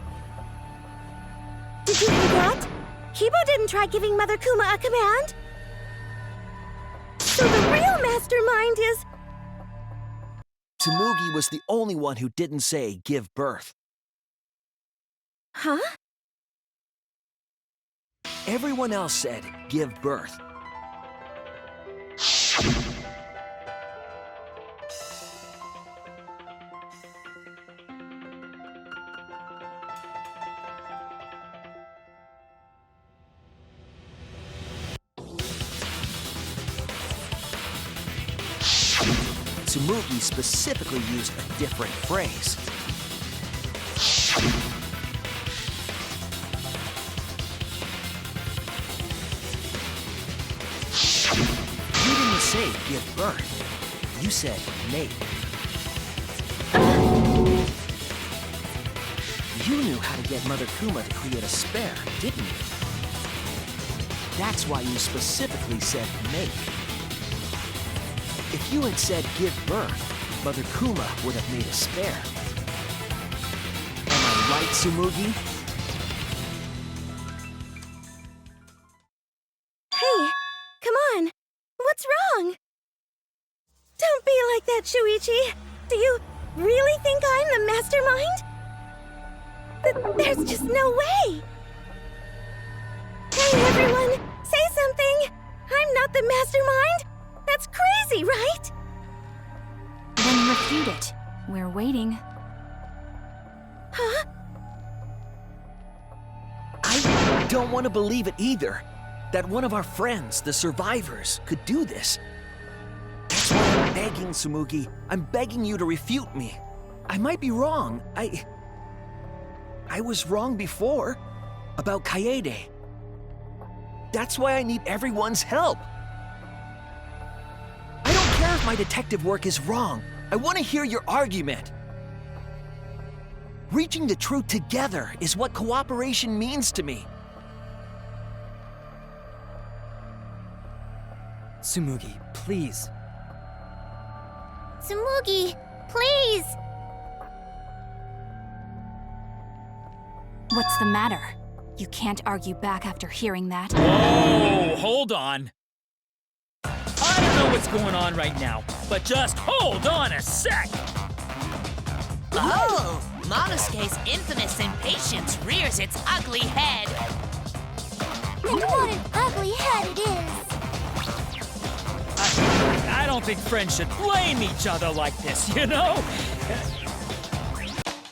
Did you forget? Kiba didn't try giving Mother Kuma a command. So the real mastermind is... Tsumugi was the only one who didn't say give birth. Huh? Everyone else said give birth. Tsumugi specifically used a different phrase. You didn't say give birth. You said make. You knew how to get Mother Kuma to create a spare, didn't you? That's why you specifically said make. If you had said give birth, Mother Kuma would have made a spare. Am I right, Tsumugi? Hey, come on. What's wrong? Don't be like that, Shuichi. Do you really think I'm the mastermind? There's just no way. Hey, everyone, say something. I'm not the mastermind. That's crazy, right? Then refute it. We're waiting. Huh? don't want to believe it either. That one of our friends, the survivors, could do this. That's why I'm begging, Tsumugi. I'm begging you to refute me. I might be wrong. I was wrong before about Kaede. That's why I need everyone's help. I don't care if my detective work is wrong. I want to hear your argument. Reaching the truth together is what cooperation means to me. Tsumugi, please. Tsumugi, please! What's the matter? You can't argue back after hearing that. Whoa, hold on. I don't know what's going on right now, but just hold on a sec. Oh, Monosuke's infamous impatience rears its ugly head. And what an ugly head it is! I don't think friends should blame each other like this, you know?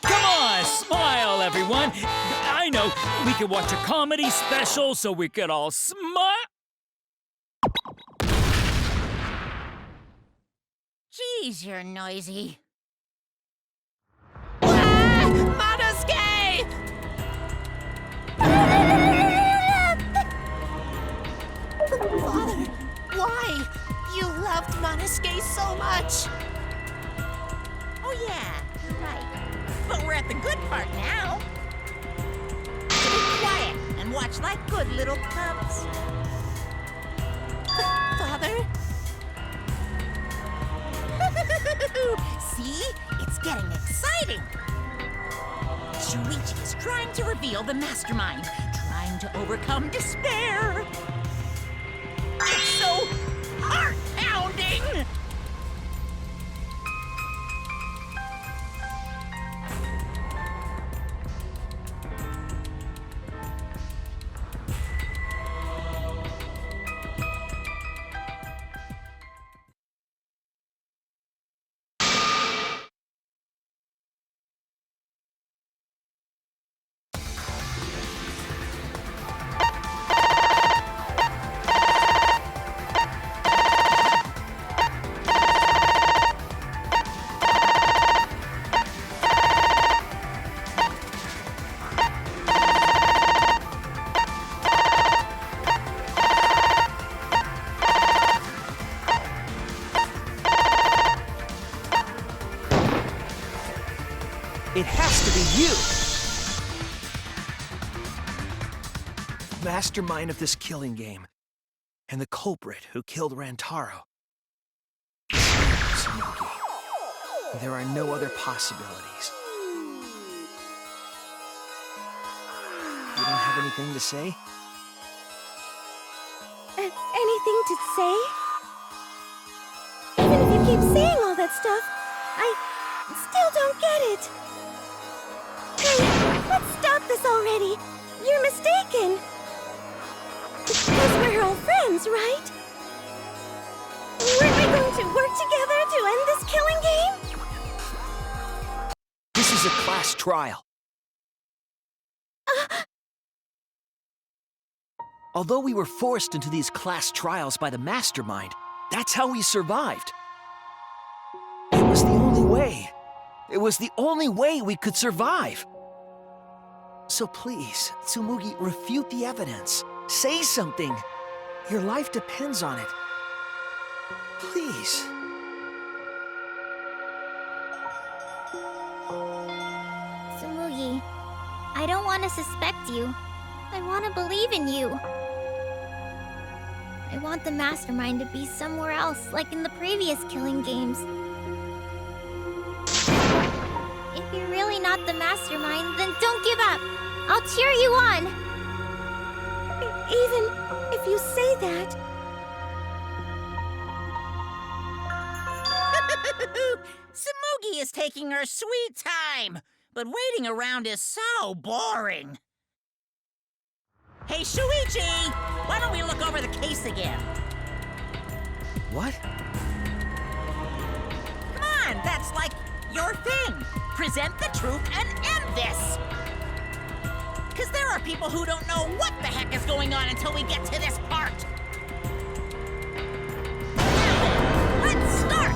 Come on, smile, everyone. I know, we could watch a comedy special so we could all smile. Geez, you're noisy. Monosuke! Father, why? You loved Monosuke so much. Oh yeah, you're right. But we're at the good part now. So be quiet and watch like good little cubs. Father? See? It's getting exciting. Shuichi is trying to reveal the mastermind, trying to overcome despair. It's so heart-pounding! It has to be you! Mastermind of this killing game, and the culprit who killed Rantaro. Tsumugi, there are no other possibilities. You don't have anything to say? Anything to say? Even if you keep saying all that stuff, I still don't get it. Hey, let's stop this already. You're mistaken. Because we're all friends, right? Weren't we going to work together to end this killing game? This is a class trial. Although we were forced into these class trials by the mastermind, that's how we survived. It was the only way. It was the only way we could survive. So please, Tsumugi, refute the evidence. Say something. Your life depends on it. Please. Tsumugi, I don't want to suspect you. I want to believe in you. I want the mastermind to be somewhere else, like in the previous killing games. If you're really not the mastermind, then don't give up. I'll cheer you on. Even if you say that... Tsumugi is taking her sweet time, but waiting around is so boring. Hey, Shuichi! Why don't we look over the case again? What? Come on, that's like your thing. Present the truth and end this. because there are people who don't know what the heck is going on until we get to this part. Now, let's start.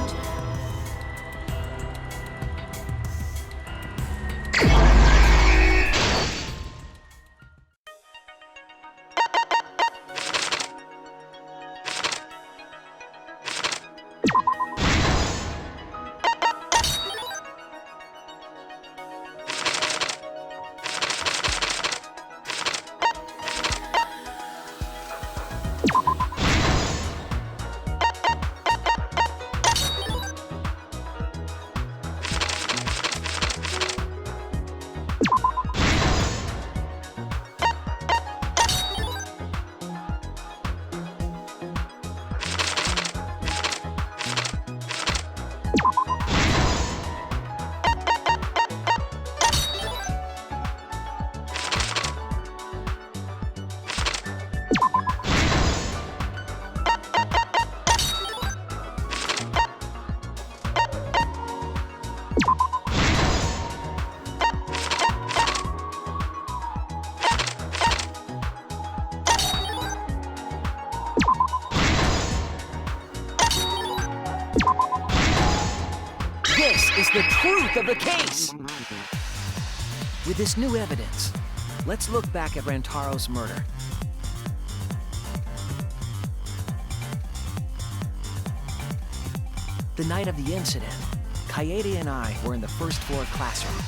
This is the truth of the case! With this new evidence, let's look back at Rantaro's murder. The night of the incident, Kaede and I were in the first floor classroom.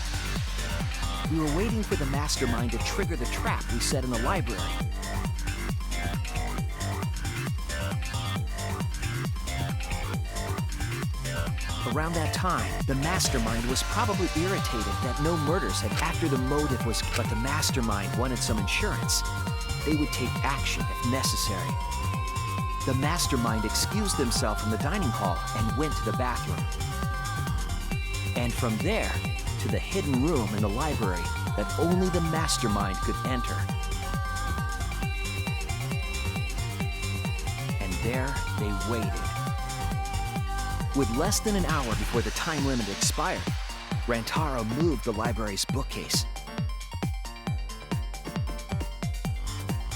We were waiting for the mastermind to trigger the trap we set in the library. Around that time, the mastermind was probably irritated that no murders had after the motive was, but the mastermind wanted some insurance. They would take action if necessary. The mastermind excused themselves from the dining hall and went to the bathroom. And from there, to the hidden room in the library that only the mastermind could enter. And there they waited. With less than an hour before the time limit expired, Rantaro moved the library's bookcase,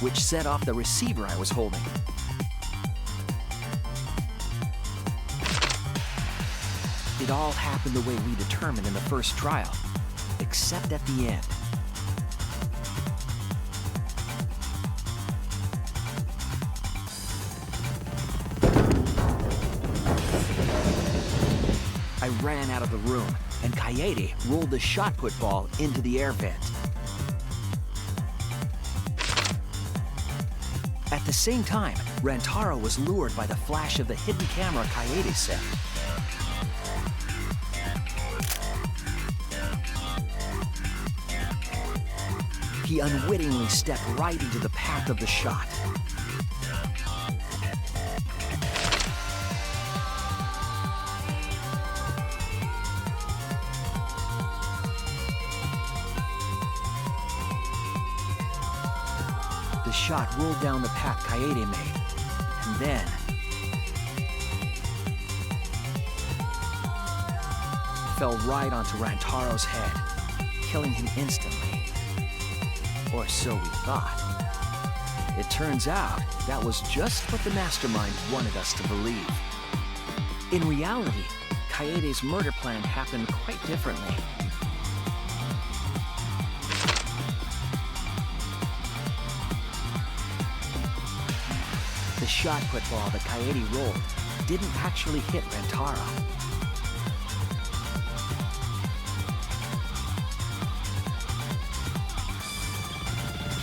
which set off the receiver I was holding. It all happened the way we determined in the first trial, except at the end. I ran out of the room, and Kaede rolled the shot put ball into the air vent. At the same time, Rantaro was lured by the flash of the hidden camera Kaede set. He unwittingly stepped right into the path of the shot. The shot rolled down the path Kaede made, and then fell right onto Rantaro's head, killing him instantly. Or so we thought. It turns out that was just what the mastermind wanted us to believe. In reality, Kaede's murder plan happened quite differently. The shot put ball that Kaede rolled didn't actually hit Rantaro.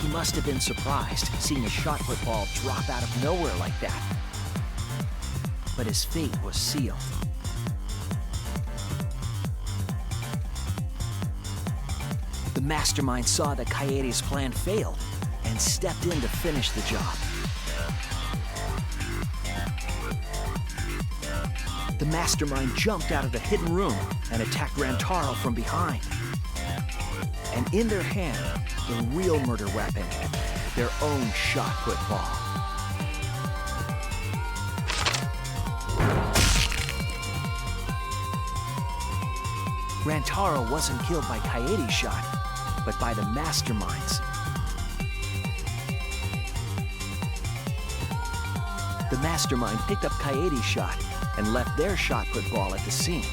He must have been surprised seeing a shot put ball drop out of nowhere like that. But his fate was sealed. The mastermind saw that Kaede's plan failed and stepped in to finish the job. The mastermind jumped out of the hidden room and attacked Rantaro from behind. And in their hand, the real murder weapon, their own shot-put ball. Rantaro wasn't killed by Kaede's shot, but by the mastermind's. The mastermind picked up Kaede's shot and left their shot put ball at the scene.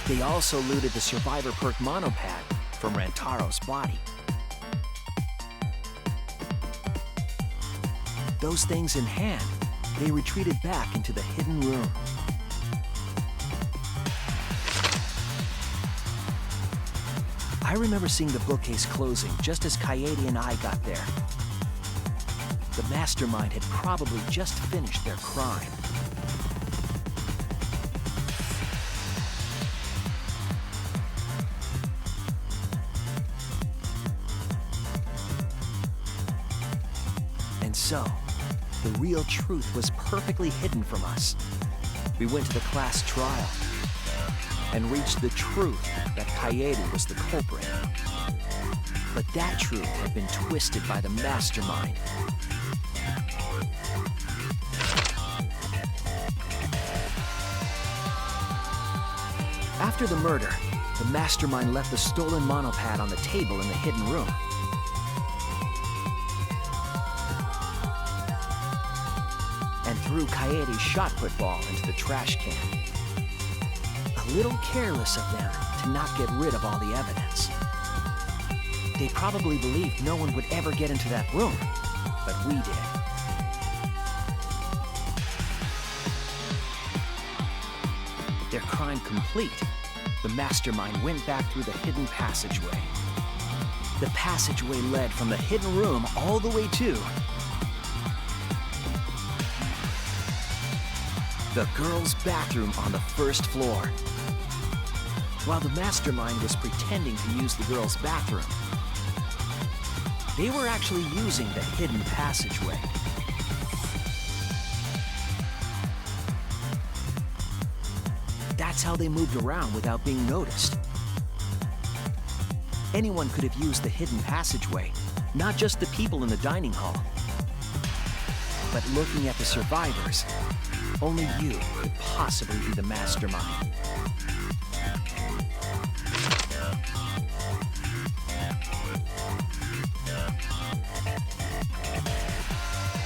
They also looted the Survivor Perk monopad from Rantaro's body. Those things in hand, they retreated back into the hidden room. I remember seeing the bookcase closing just as Kaede and I got there. The mastermind had probably just finished their crime. And so, the real truth was perfectly hidden from us. We went to the class trial and reached the truth that Kaede was the culprit. But that truth had been twisted by the mastermind. After the murder, the mastermind left the stolen monopad on the table in the hidden room. And threw Kaede's shot put ball into the trash can. A little careless of them to not get rid of all the evidence. They probably believed no one would ever get into that room, but we did. Their crime complete, the mastermind went back through the hidden passageway. The passageway led from the hidden room all the way to the girls' bathroom on the first floor. While the mastermind was pretending to use the girls' bathroom, they were actually using the hidden passageway. That's how they moved around without being noticed. Anyone could have used the hidden passageway, not just the people in the dining hall. But looking at the survivors, only you could possibly be the mastermind.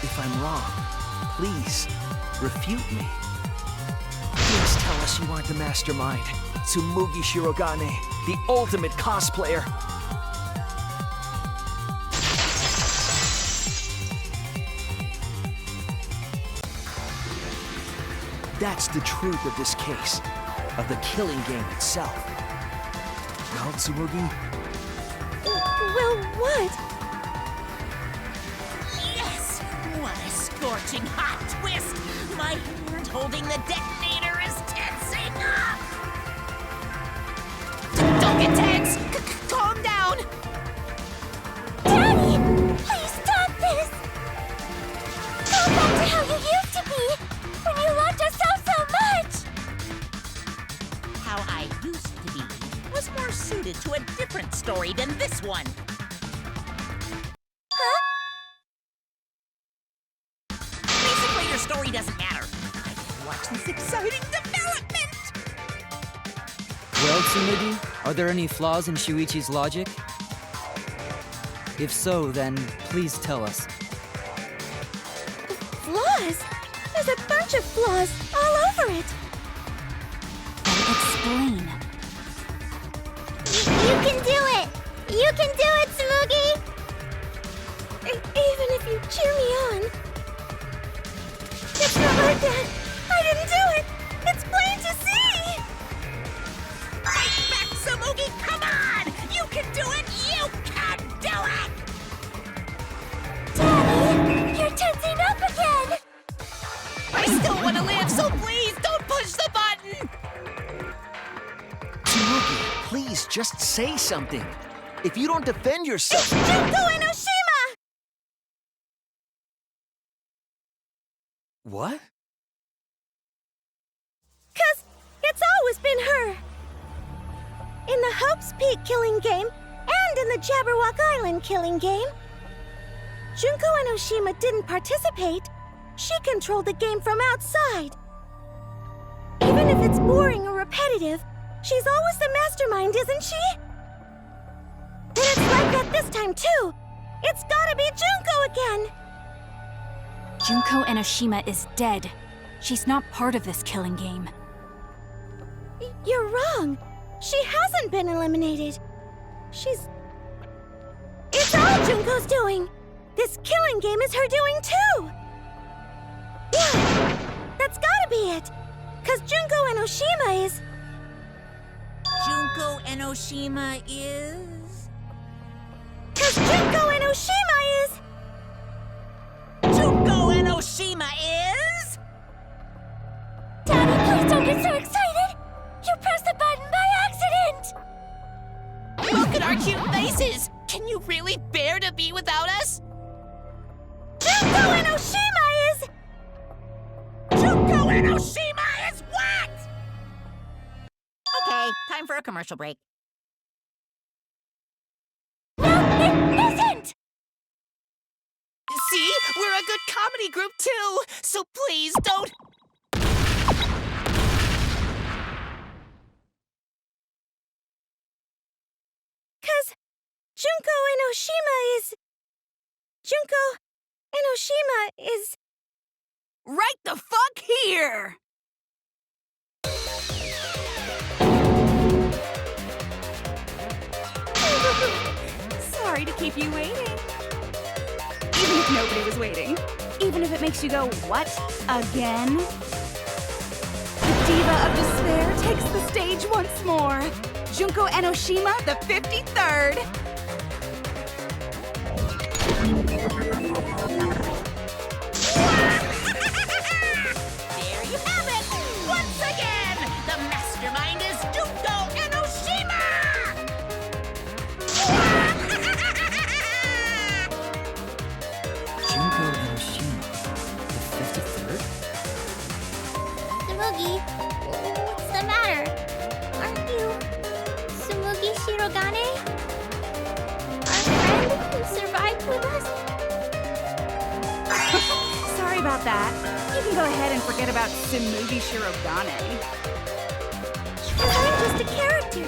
If I'm wrong, please, refute me. Please tell us you aren't the mastermind. Tsumugi Shirogane, the ultimate cosplayer. That's the truth of this case, of the killing game itself. Well, Tsumugi? Well, what? Yes! What a scorching hot twist! My hand holding the detonator is tensing up! Don't get tense! Calm down! Daddy! Please stop this! Go back to how you used to be! When you loved us so much! How I used to be was more suited to a different story than this one. Huh? Basically, your story doesn't matter. I can watch this exciting development! Well, Tsumugi, are there any flaws in Shuichi's logic? If so, then please tell us. Flaws? There's a bunch of flaws all over it. Explain. You can do it! You can do it, Tsumugi! Even if you cheer me on. It's not like that. I didn't do it. It's plain to see. Fight back, Tsumugi! Come on! You can do it! You can do it! Daddy, you're tensing up again! I still want to live, so please don't push the button! Tsumugi, please just say something. If you don't defend yourself... Junko Enoshima! What? 'Cause it's always been her. In the Hope's Peak killing game and in the Jabberwock Island killing game. Junko Enoshima didn't participate. She controlled the game from outside. Even if it's boring or repetitive, she's always the mastermind, isn't she? And it's like that this time too. It's gotta be Junko again! Junko Enoshima is dead. She's not part of this killing game. You're wrong. She hasn't been eliminated. It's all Junko's doing! This killing game is her doing too! Yeah, that's gotta be it! 'Cause Junko Enoshima is... Junko Enoshima is... 'Cause Junko Enoshima is... Junko Enoshima is... Daddy, please don't get so excited! You pressed the button by accident! Look at our cute faces! Can you really bear to be without us? Junko Enoshima is... Junko Enoshima is what? Okay, time for a commercial break. No, it isn't! See? We're a good comedy group too! So please don't... 'Cause Junko Enoshima is... Junko Enoshima is... Right the fuck here! Sorry to keep you waiting. Even if nobody was waiting. Even if it makes you go, what? Again? The Diva of Despair takes the stage once more. Junko Enoshima, the 53rd. There you have it! Once again, the mastermind is Junko Enoshima! Junko Enoshima, the 53rd? Tsumugi, what's the matter? Aren't you Tsumugi Shirogane? Our friend who survived with us? Sorry about that. You can go ahead and forget about Tsumugi Shirogane. I'm just a character.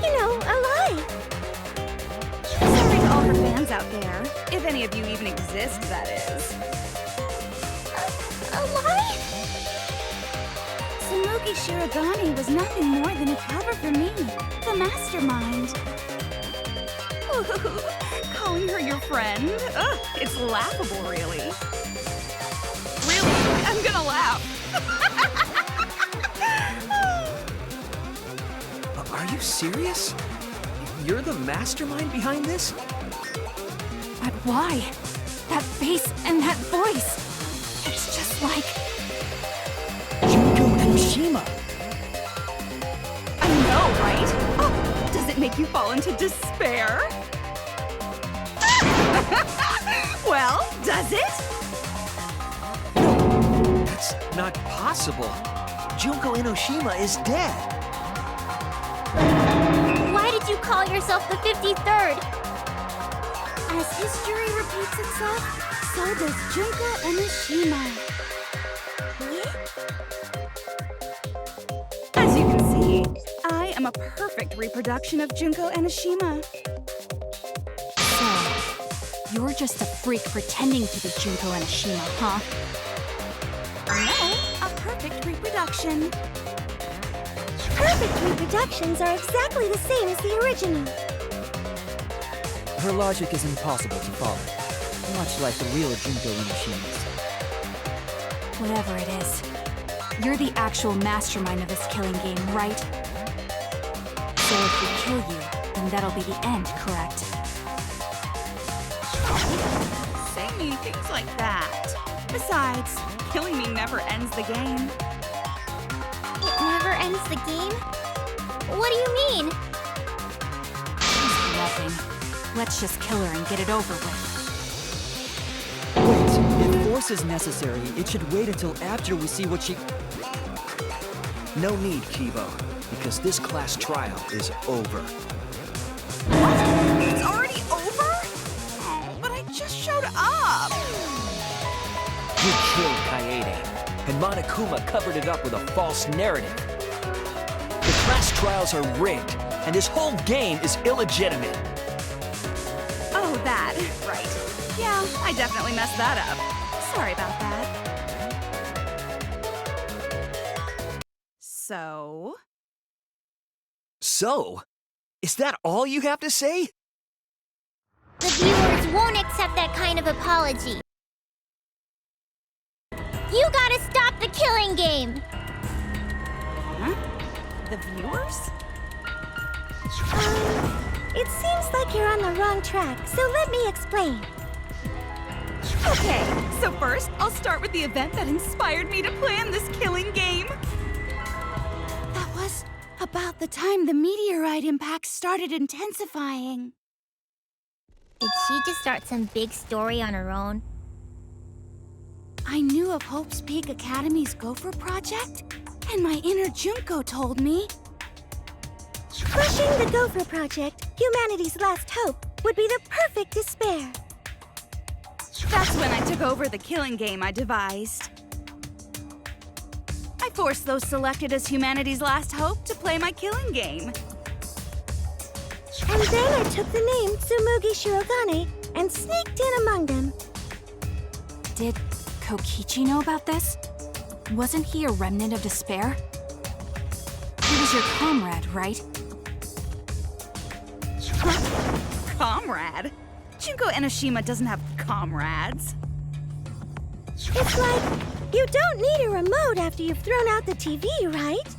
You know, a lie. Sorry to all her fans out there. If any of you even exist, that is. A lie? Tsumugi Shirogane was nothing more than a cover for me, the mastermind. Ooh, calling her your friend? Ugh, it's laughable, really. Really? I'm gonna laugh. Are you serious? You're the mastermind behind this? But why? That face and that voice. It's just like... Junko Enoshima. I know, right? Oh, does it make you fall into despair? Well, does it? No, that's not possible. Junko Enoshima is dead. Why did you call yourself the 53rd? As history repeats itself, so does Junko Enoshima. As you can see, I am a perfect reproduction of Junko Enoshima. So, you're just a freak pretending to be Junko Enoshima, huh? No, a perfect reproduction. Perfect reproductions are exactly the same as the original. Her logic is impossible to follow, much like the real Junko Enoshima's. Whatever it is, you're the actual mastermind of this killing game, right? So if we kill you, then that'll be the end, correct? Say mean things like that. Besides, killing me never ends the game. It never ends the game? What do you mean? She's bluffing. Let's just kill her and get it over with. Wait, if force is necessary, it should wait until after we see what she... No need, Kibo, because this class trial is over. What? It's already over? Oh, but I just showed up. You killed Kaede, and Monokuma covered it up with a false narrative. The class trials are rigged, and this whole game is illegitimate. Oh, that, right. Yeah, I definitely messed that up. Sorry about that. So? So? Is that all you have to say? The viewers won't accept that kind of apology. You gotta stop the killing game! Huh? The viewers? It seems like you're on the wrong track, so let me explain. Okay, so first, I'll start with the event that inspired me to plan this killing game. That was about the time the meteorite impact started intensifying. Did she just start some big story on her own? I knew of Hope's Peak Academy's Gopher Project, and my inner Junko told me. Crushing the Gopher Project, humanity's last hope, would be the perfect despair. That's when I took over the killing game I devised. I forced those selected as humanity's last hope to play my killing game. And then I took the name Tsumugi Shirogane and sneaked in among them. Did Kokichi know about this? Wasn't he a remnant of despair? He was your comrade, right? Comrade? Junko Enoshima doesn't have comrades. It's like, you don't need a remote after you've thrown out the TV, right?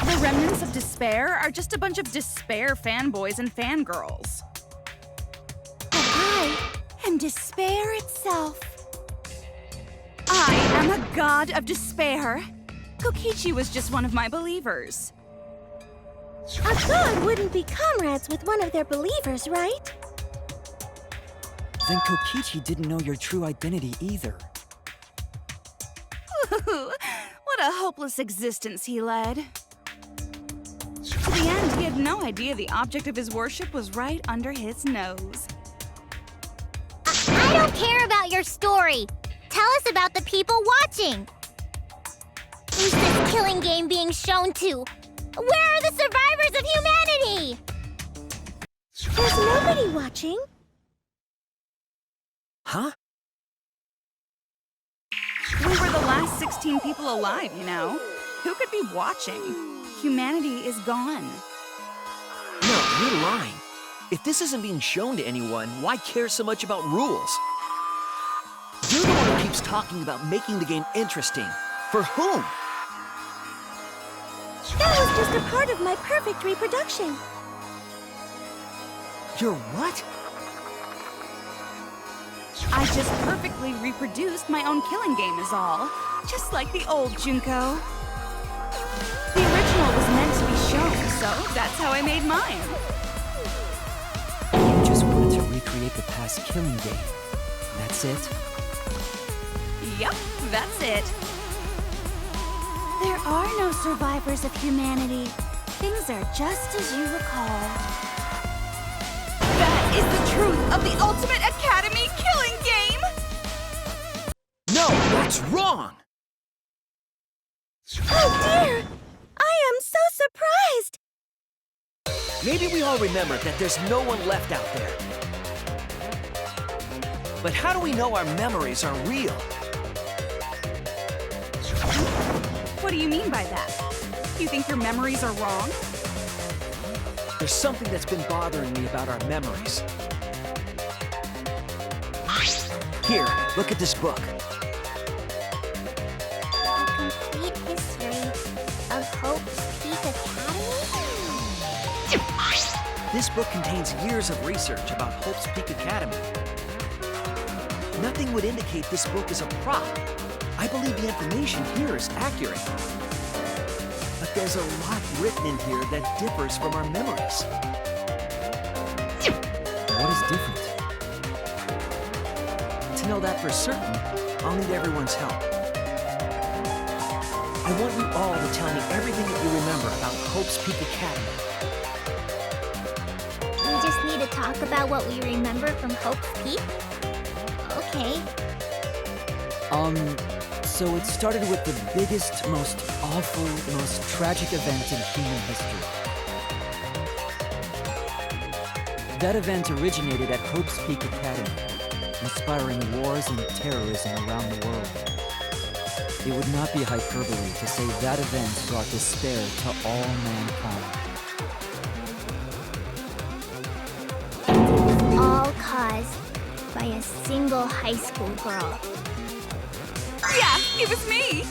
The remnants of despair are just a bunch of despair fanboys and fangirls. But I am despair itself. I am a god of despair. Kokichi was just one of my believers. A god wouldn't be comrades with one of their believers, right? Then Kokichi didn't know your true identity either. What a hopeless existence he led. To the end, he had no idea the object of his worship was right under his nose. I don't care about your story. Tell us about the people watching. Who's this killing game being shown to? Where are the survivors of humanity? There's nobody watching. Huh? We were the last 16 people alive, you know. Who could be watching? Humanity is gone. No, you're lying. If this isn't being shown to anyone, why care so much about rules? You're the one who keeps talking about making the game interesting. For whom? That was just a part of my perfect reproduction. Your what? I just perfectly reproduced my own killing game is all. Just like the old Junko. The original was meant to be shown, so that's how I made mine. You just wanted to recreate the past killing game. That's it? Yep, that's it. There are no survivors of humanity. Things are just as you recall. That is the truth of the Ultimate Academy killing game! No, that's wrong! Oh dear! I am so surprised! Maybe we all remember that there's no one left out there. But how do we know our memories are real? What do you mean by that? You think your memories are wrong? There's something that's been bothering me about our memories. Here, look at this book. A complete history of Hope's Peak Academy? This book contains years of research about Hope's Peak Academy. Nothing would indicate this book is a prop. I believe the information here is accurate. But there's a lot written in here that differs from our memories. What is different? To know that for certain, I'll need everyone's help. I want you all to tell me everything that you remember about Hope's Peak Academy. We just need to talk about what we remember from Hope's Peak? Okay. So it started with the biggest, most awful, most tragic event in human history. That event originated at Hope's Peak Academy, inspiring wars and terrorism around the world. It would not be hyperbole to say that event brought despair to all mankind. All caused by a single high school girl. Yeah, it was me!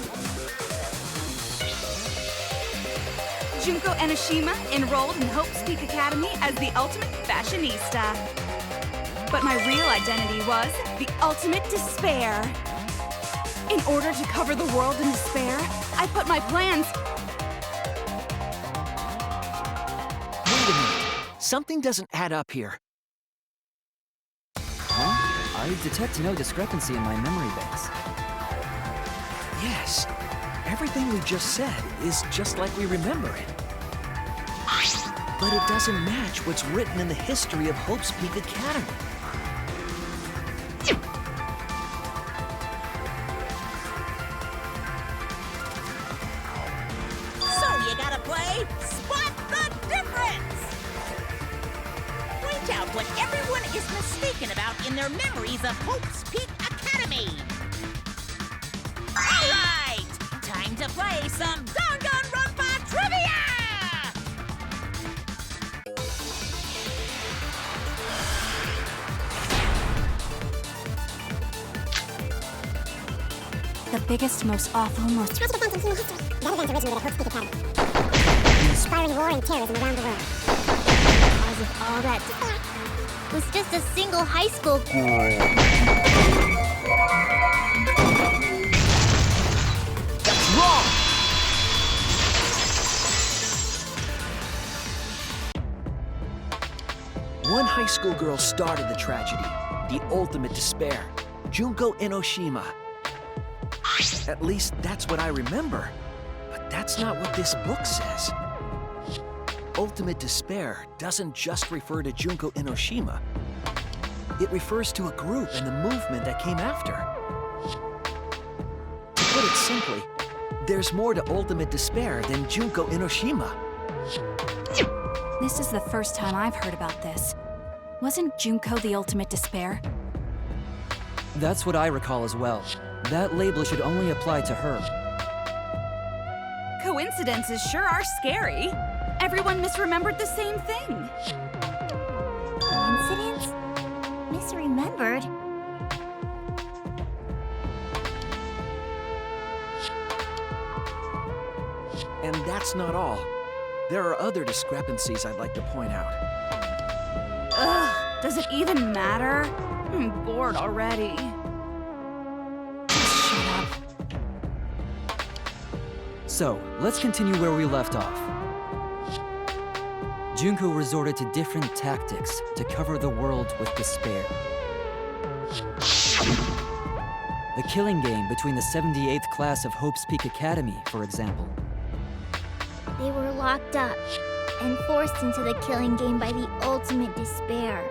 Junko Enoshima enrolled in Hope's Peak Academy as the ultimate fashionista. But my real identity was the ultimate despair. In order to cover the world in despair, I put my plans... Wait a minute. Something doesn't add up here. Huh? I detect no discrepancy in my memory banks. Yes. Everything we just said is just like we remember it. But it doesn't match what's written in the history of Hope's Peak Academy. So you gotta play Spot the Difference! Point out what everyone is mistaken about in their memories of Hope's Peak Academy. All right! Time to play some Danganronpa trivia! The biggest, most awful, most Tragic event in human history. That event originated at Hope's Peak Academy, inspiring war and terrorism around the world. Because of all that despair, was just a single high school That's wrong! One high school girl started the tragedy, the ultimate despair, Junko Enoshima. At least that's what I remember. But that's not what this book says. Ultimate despair doesn't just refer to Junko Enoshima. It refers to a group and the movement that came after. To put it simply, there's more to ultimate despair than Junko Enoshima. This is the first time I've heard about this. Wasn't Junko the ultimate despair? That's what I recall as well. That label should only apply to her. Coincidences sure are scary. Everyone misremembered the same thing. coincidence? Misremembered? And that's not all. There are other discrepancies I'd like to point out. Ugh, does it even matter? I'm bored already. Just shut up. So, let's continue where we left off. Junko resorted to different tactics to cover the world with despair. The killing game between the 78th class of Hope's Peak Academy, for example. They were locked up and forced into the killing game by the ultimate despair.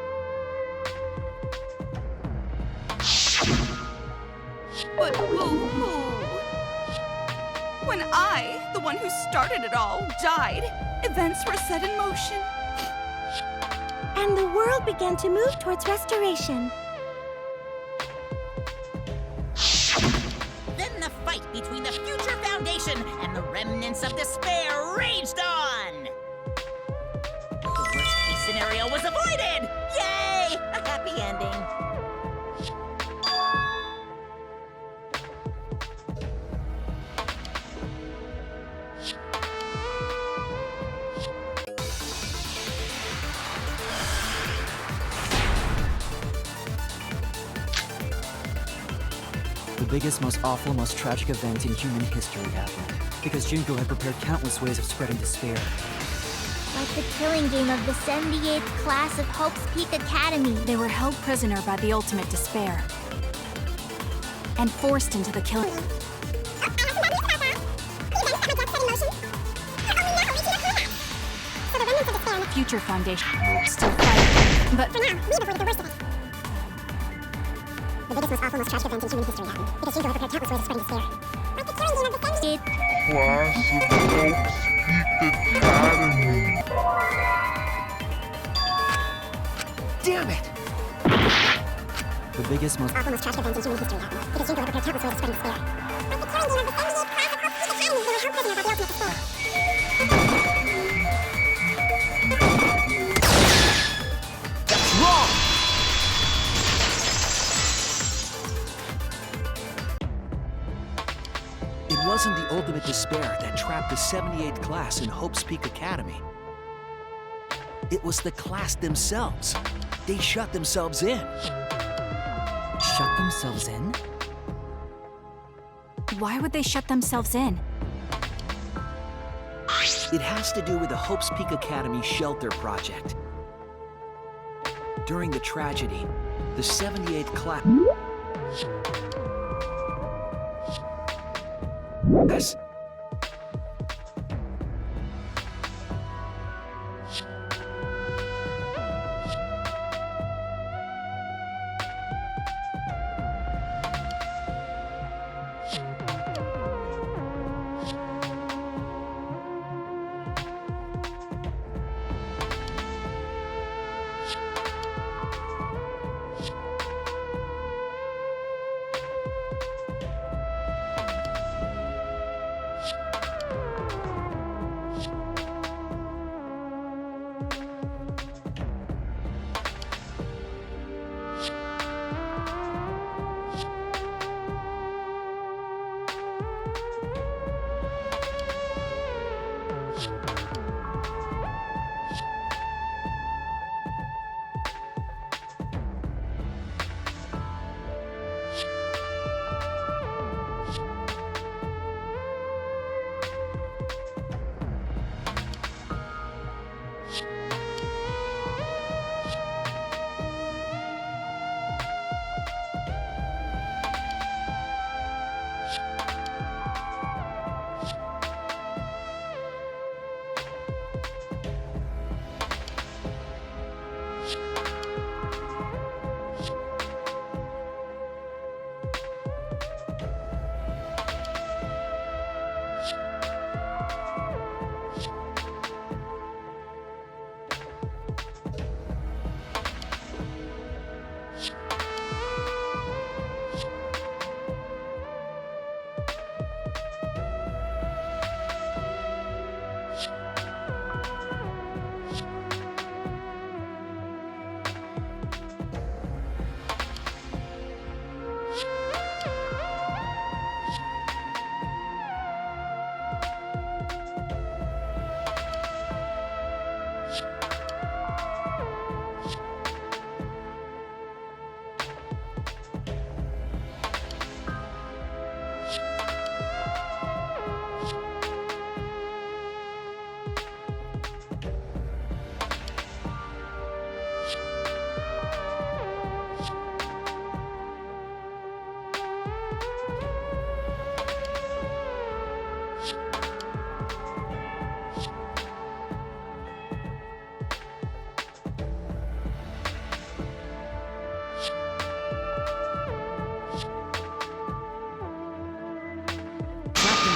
But boo-hoo! When I, the one who started it all, died, events were set in motion. And the world began to move towards restoration. Then the fight between the Future Foundation and the remnants of despair raged on! The worst-case scenario was avoided! Yay! A happy ending. The biggest, most awful, most tragic event in human history happened, because Junko had prepared countless ways of spreading despair. Like the killing game of the 78th class of Hope's Peak Academy. They were held prisoner by the ultimate despair and forced into the killing. Future Foundation still fighting, but For now, we avoided the worst of it. The biggest, most awful, most tragic event in human history happened, because Junko had prepared countless ways of spreading despair. Like the killing game of the 78th class of Hope's Peak Academy. Damn it! The biggest, most Awful, most tragic event in human history happened because you prepared countless ways of spreading despair. But the killing game of the 78th class of Hope Academy will help prisoner about the ultimate despair. That's wrong! It wasn't the ultimate despair that trapped the 78th class in Hope's Peak Academy. It was the class themselves. They shut themselves in. Shut themselves in? Why would they shut themselves in? It has to do with the Hope's Peak Academy Shelter Project. During the tragedy, the 78th class...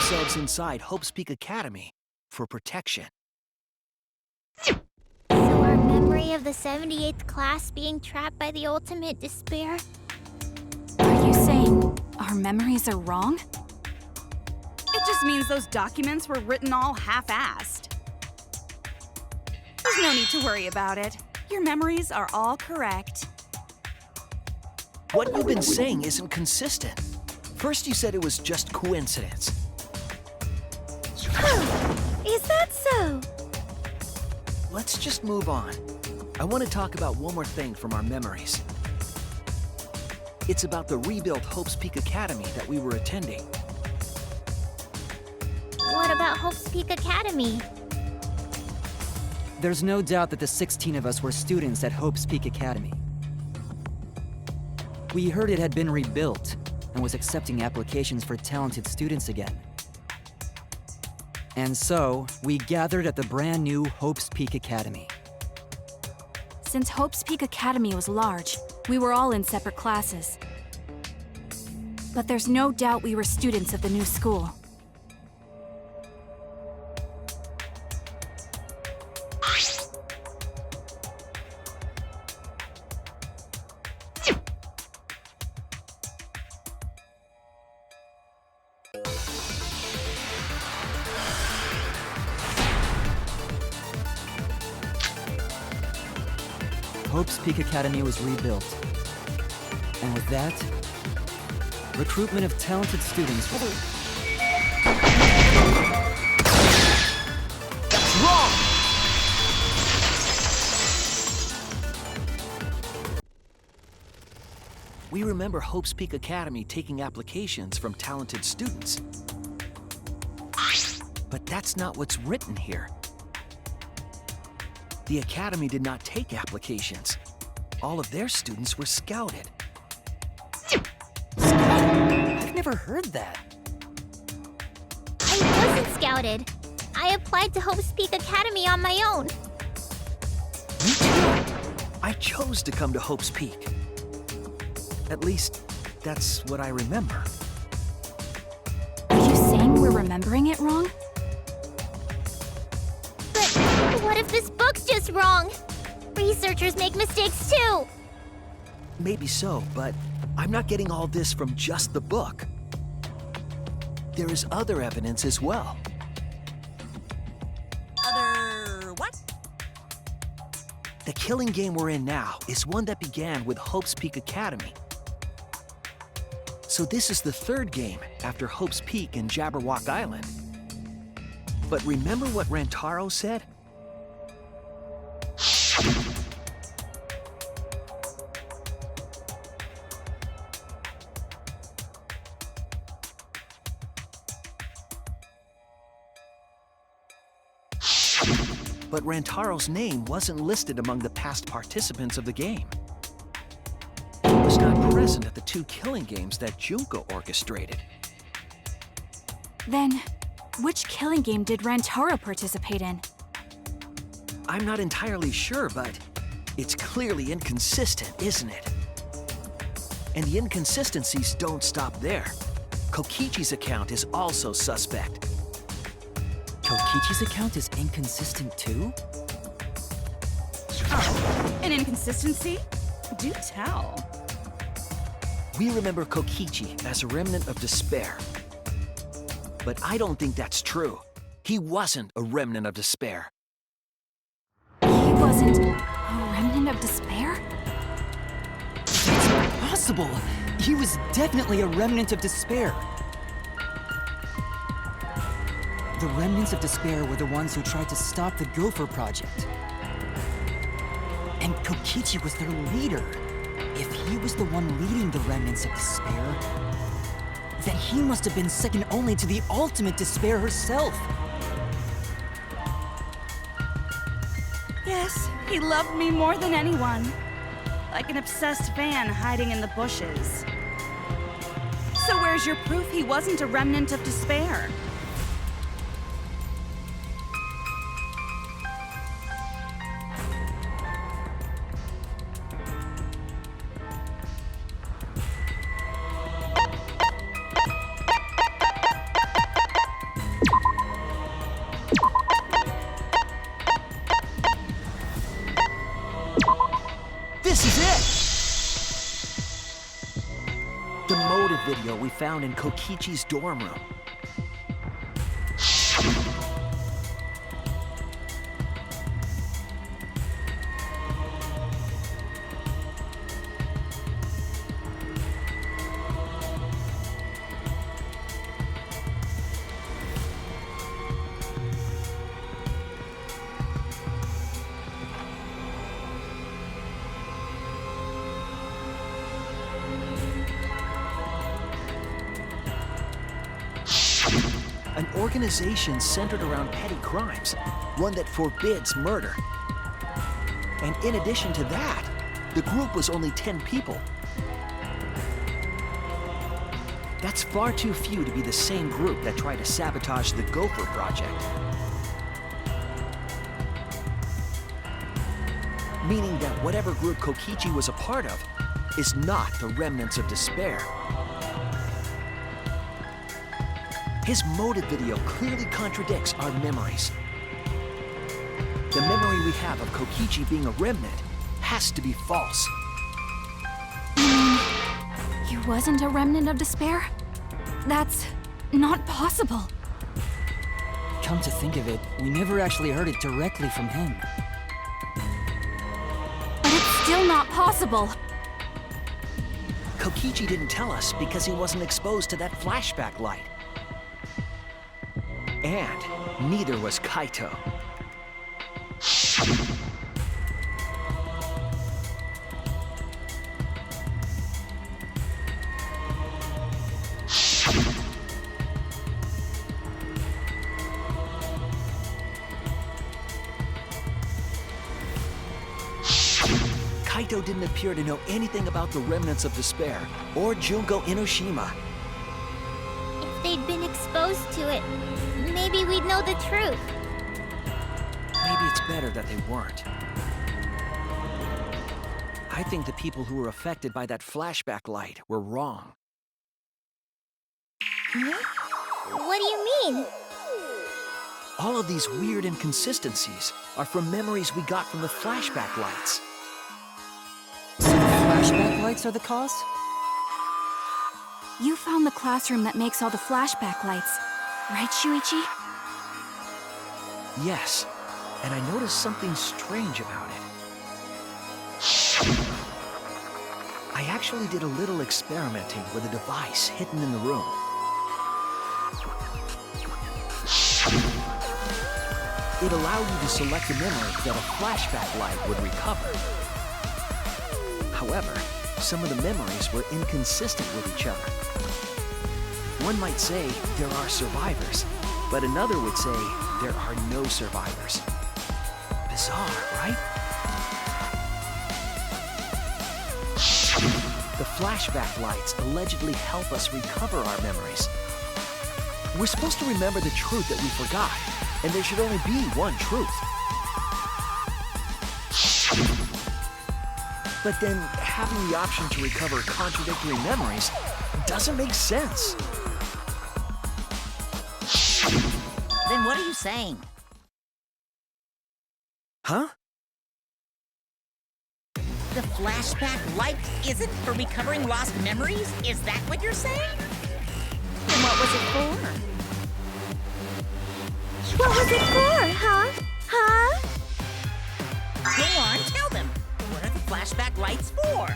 themselves inside Hope's Peak Academy for protection. So our memory of the 78th class being trapped by the ultimate despair? Are you saying our memories are wrong? It just means those documents were written all half-assed. There's no need to worry about it. Your memories are all correct. What you've been saying isn't consistent. First you said it was just coincidence. Is that so? Let's just move on. I want to talk about one more thing from our memories. It's about the rebuilt Hope's Peak Academy that we were attending. What about Hope's Peak Academy? There's no doubt that the 16 of us were students at Hope's Peak Academy. We heard it had been rebuilt and was accepting applications for talented students again. And so, we gathered at the brand new Hope's Peak Academy. Since Hope's Peak Academy was large, we were all in separate classes. But there's no doubt we were students of the new school. Hope's Peak Academy was rebuilt. And with that, recruitment of talented students. That's wrong! We remember Hope's Peak Academy taking applications from talented students. But that's not what's written here. The Academy did not take applications. All of their students were scouted. I've never heard that. I wasn't scouted. I applied to Hope's Peak Academy on my own. Me too. I chose to come to Hope's Peak. At least, that's what I remember. Are you saying we're remembering it wrong? But what if this book's just wrong? Researchers make mistakes too. Maybe so, but I'm not getting all this from just the book. There is other evidence as well. Other what? The killing game we're in now is one that began with Hope's Peak Academy. So this is the third game after Hope's Peak and Jabberwock Island. But remember what Rantaro said? But Rantaro's name wasn't listed among the past participants of the game. He was not present at the 2 killing games that Junko orchestrated. Then, which killing game did Rantaro participate in? I'm not entirely sure, but it's clearly inconsistent, isn't it? And the inconsistencies don't stop there. Kokichi's account is also suspect. Kokichi's account is inconsistent too? Oh, an inconsistency? Do tell. We remember Kokichi as a remnant of despair. But I don't think that's true. He wasn't a remnant of despair. He wasn't a remnant of despair? That's impossible! He was definitely a remnant of despair. The remnants of despair were the ones who tried to stop the Gopher Project. And Kokichi was their leader. If he was the one leading the remnants of despair, then he must have been second only to the ultimate despair herself. Yes, he loved me more than anyone. Like an obsessed fan hiding in the bushes. So where's your proof he wasn't a remnant of despair? This is it! The motive video we found in Kokichi's dorm room. An organization centered around petty crimes, one that forbids murder. And in addition to that, the group was only 10 people. That's far too few to be the same group that tried to sabotage the Gopher Project. Meaning that whatever group Kokichi was a part of is not the remnants of despair. His motive video clearly contradicts our memories. The memory we have of Kokichi being a remnant has to be false. He wasn't a remnant of despair? That's not possible. Come to think of it, we never actually heard it directly from him. But it's still not possible. Kokichi didn't tell us because he wasn't exposed to that flashback light. And neither was Kaito. Kaito didn't appear to know anything about the remnants of despair or Junko Inoshima. If they'd been exposed to it, maybe we'd know the truth. Maybe it's better that they weren't. I think the people who were affected by that flashback light were wrong. What do you mean? All of these weird inconsistencies are from memories we got from the flashback lights. So the flashback lights are the cause? You found the classroom that makes all the flashback lights, right, Shuichi? Yes, and I noticed something strange about it. I actually did a little experimenting with a device hidden in the room. It allowed you to select a memory that a flashback light would recover. However, some of the memories were inconsistent with each other. One might say there are survivors, but another would say there are no survivors. Bizarre, right? The flashback lights allegedly help us recover our memories. We're supposed to remember the truth that we forgot, and there should only be one truth. But then, having the option to recover contradictory memories doesn't make sense. Then what are you saying? Huh? The flashback light isn't for recovering lost memories? Is that what you're saying? Then what was it for? What was it for, huh? Huh? Go on, tell them. What are the flashback lights for?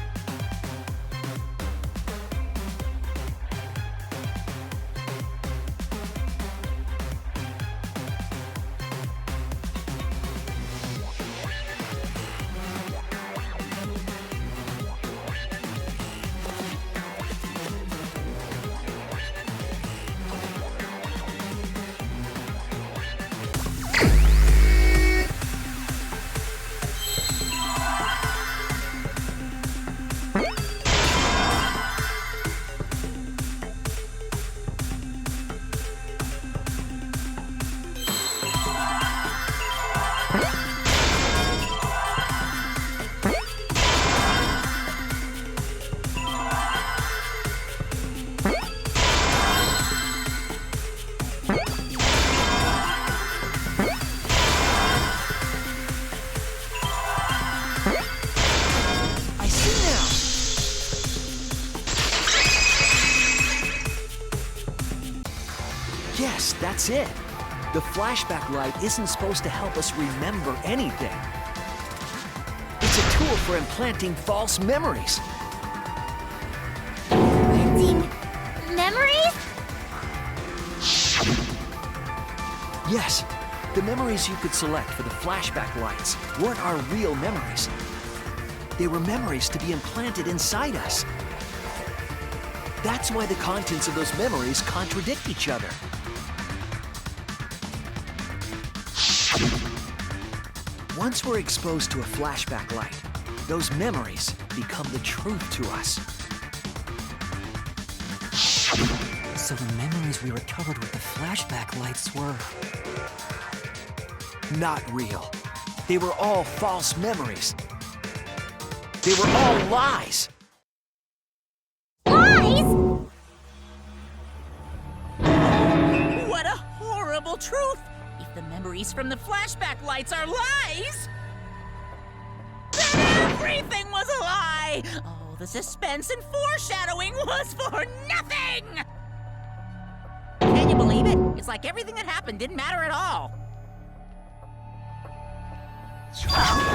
Yes, that's it. The flashback light isn't supposed to help us remember anything. It's a tool for implanting false memories. Implanting memories? Yes, the memories you could select for the flashback lights weren't our real memories. They were memories to be implanted inside us. That's why the contents of those memories contradict each other. Once we're exposed to a flashback light, those memories become the truth to us. So the memories we recovered with the flashback lights were... not real. They were all false memories. They were all lies. Lies? What a horrible truth! If the memories from the flashback lights are lies, then everything was a lie! Oh, the suspense and foreshadowing was for nothing! Can you believe it? It's like everything that happened didn't matter at all.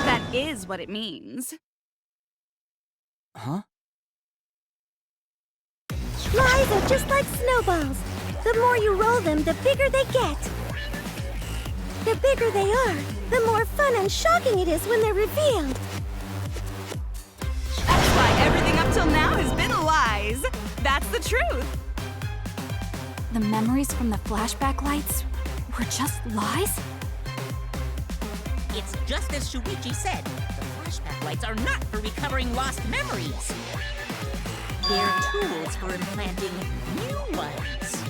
That is what it means. Huh? Lies are just like snowballs. The more you roll them, the bigger they get. The bigger they are, the more fun and shocking it is when they're revealed. That's why everything up till now has been lies. That's the truth. The memories from the flashback lights were just lies? It's just as Shuichi said. The flashback lights are not for recovering lost memories. They're tools for implanting new ones.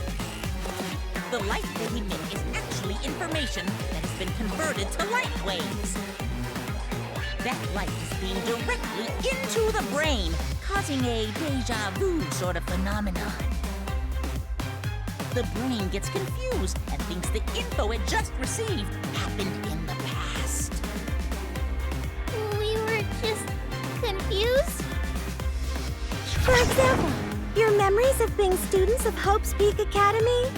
The light they emit is actually information that has been converted to light waves. That light is being directly into the brain, causing a deja vu sort of phenomenon. The brain gets confused and thinks the info it just received happened in the past. We were just confused? For example, your memories of being students of Hope's Peak Academy?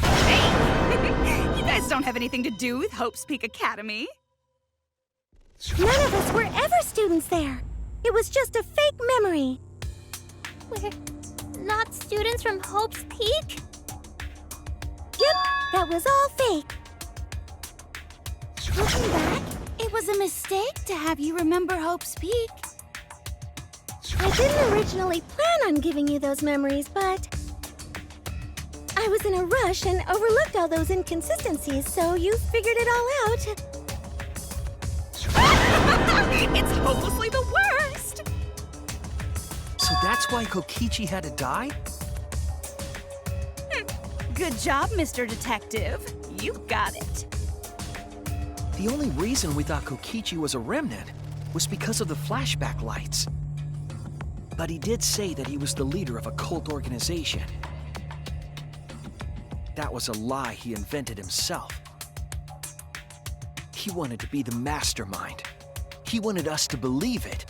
Hey! You guys don't have anything to do with Hope's Peak Academy. None of us were ever students there. It was just a fake memory. We're not students from Hope's Peak? Yep, that was all fake. Looking back, it was a mistake to have you remember Hope's Peak. I didn't originally plan on giving you those memories, but I was in a rush and overlooked all those inconsistencies, so you figured it all out. It's hopelessly the worst! So that's why Kokichi had to die? Good job, Mr. Detective. You got it. The only reason we thought Kokichi was a remnant was because of the flashback lights. But he did say that he was the leader of a cult organization. That was a lie he invented himself. He wanted to be the mastermind. He wanted us to believe it.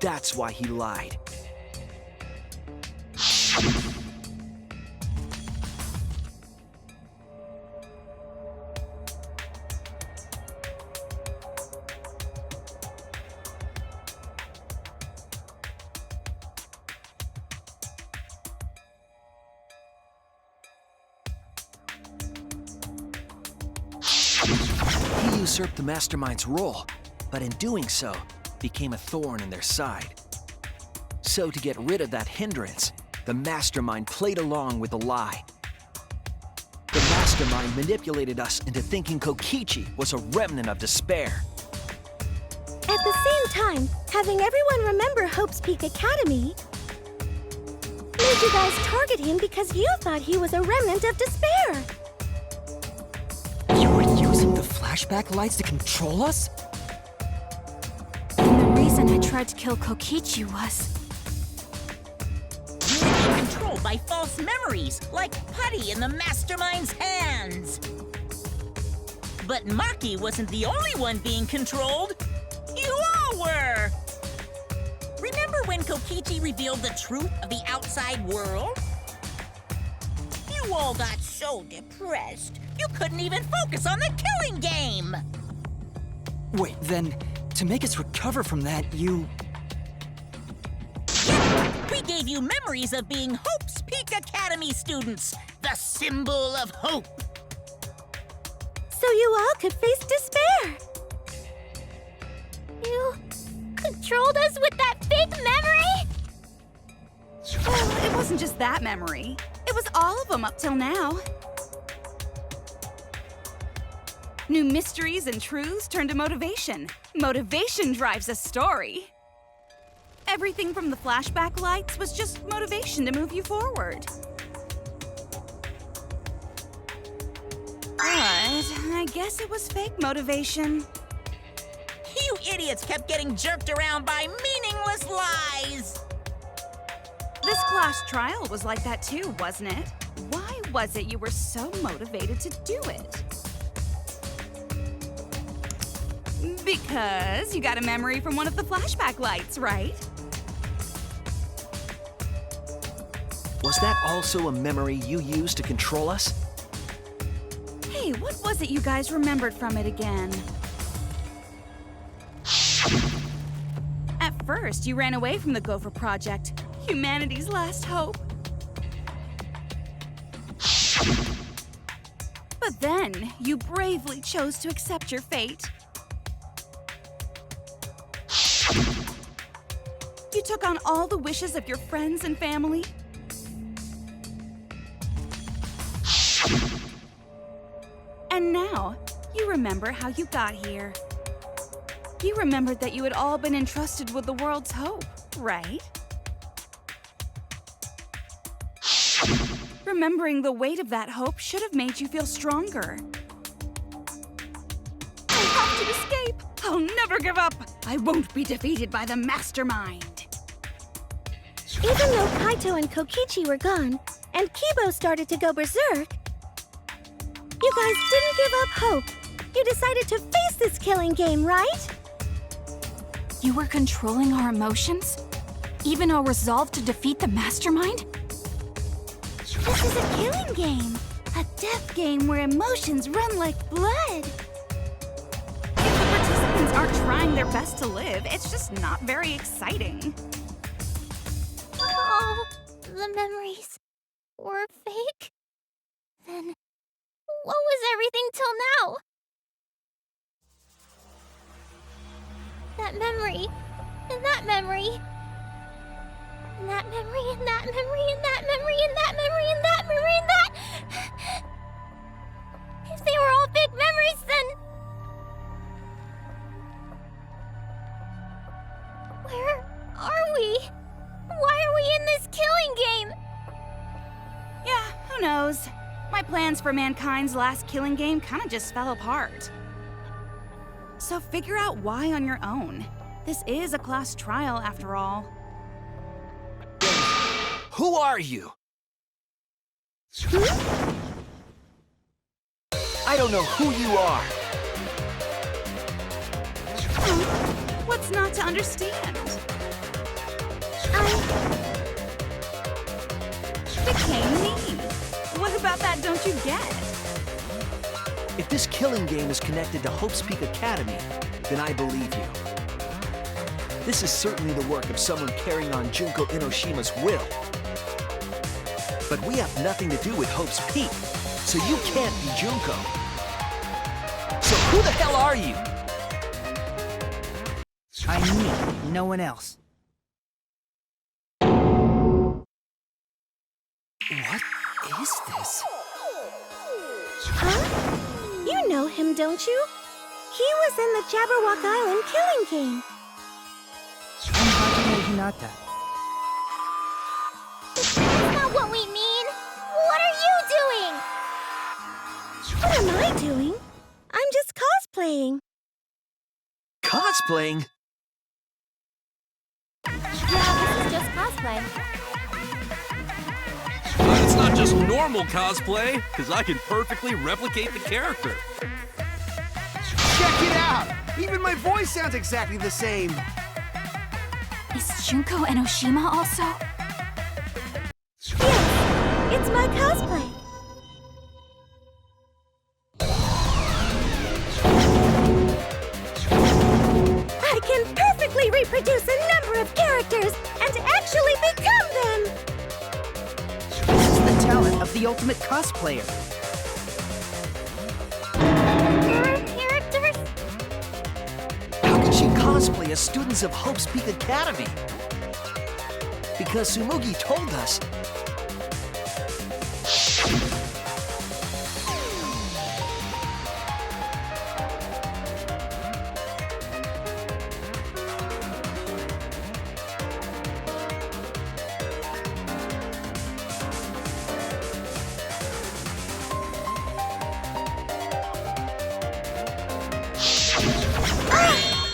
That's why he lied. He usurped the mastermind's role, but in doing so, became a thorn in their side. So to get rid of that hindrance, the mastermind played along with the lie. The mastermind manipulated us into thinking Kokichi was a remnant of despair. At the same time, having everyone remember Hope's Peak Academy made you guys target him because you thought he was a remnant of despair. You were using the flashback lights to control us? And the reason I tried to kill Kokichi was... You were being controlled by false memories, like putty in the mastermind's hands. But Maki wasn't the only one being controlled. You all were! Remember when Kokichi revealed the truth of the outside world? You all got so depressed, you couldn't even focus on the killing game! Wait, then, to make us recover from that, you... Yep, we gave you memories of being Hope's Peak Academy students, the symbol of hope. So you all could face despair. You controlled us with that fake memory? Well, it wasn't just that memory. It was all of them up till now. New mysteries and truths turn to motivation. Motivation drives a story. Everything from the flashback lights was just motivation to move you forward. But I guess it was fake motivation. You idiots kept getting jerked around by meaningless lies! This class trial was like that too, wasn't it? Why was it you were so motivated to do it? Because you got a memory from one of the flashback lights, right? Was that also a memory you used to control us? Hey, what was it you guys remembered from it again? At first, you ran away from the Gopher Project, humanity's last hope. But then, you bravely chose to accept your fate. You took on all the wishes of your friends and family. And now, you remember how you got here. You remembered that you had all been entrusted with the world's hope, right? Remembering the weight of that hope should have made you feel stronger. I have to escape! I'll never give up! I won't be defeated by the Mastermind! Even though Kaito and Kokichi were gone, and Kibo started to go berserk, you guys didn't give up hope. You decided to face this killing game, right? You were controlling our emotions? Even our resolve to defeat the Mastermind? This is a killing game. A death game where emotions run like blood. If the participants aren't trying their best to live, it's just not very exciting. Oh, the memories were fake? Then what was everything till now? That memory, and that memory, and that memory, and that memory, and that memory, and that memory, and that memory, and that... If they were all fake memories, then... Where are we? Why are we in this killing game? Yeah, who knows? My plans for mankind's last killing game kinda just fell apart. So figure out why on your own. This is a class trial, after all. Who are you? I don't know who you are. What's not to understand? Became me. What about that don't you get? If this killing game is connected to Hope's Peak Academy, then I believe you. This is certainly the work of someone carrying on Junko Inoshima's will. But we have nothing to do with Hope's Peak, so you can't be Junko. So who the hell are you? I'm me, no one else. What is this? Huh? You know him, don't you? He was in the Jabberwock Island killing game. I'm Hajime Hinata. That's not what we mean! What are you doing? What am I doing? I'm just cosplaying. Cosplaying? Yeah, this is just cosplay. But it's not just normal cosplay, because I can perfectly replicate the character. Check it out! Even my voice sounds exactly the same. Is Junko Enoshima also? Yes, it's my cosplay. I can perfectly reproduce a number of characters and actually become them! This is the talent of the ultimate cosplayer. Characters? How can she cosplay as students of Hope's Peak Academy? Because Tsumugi told us.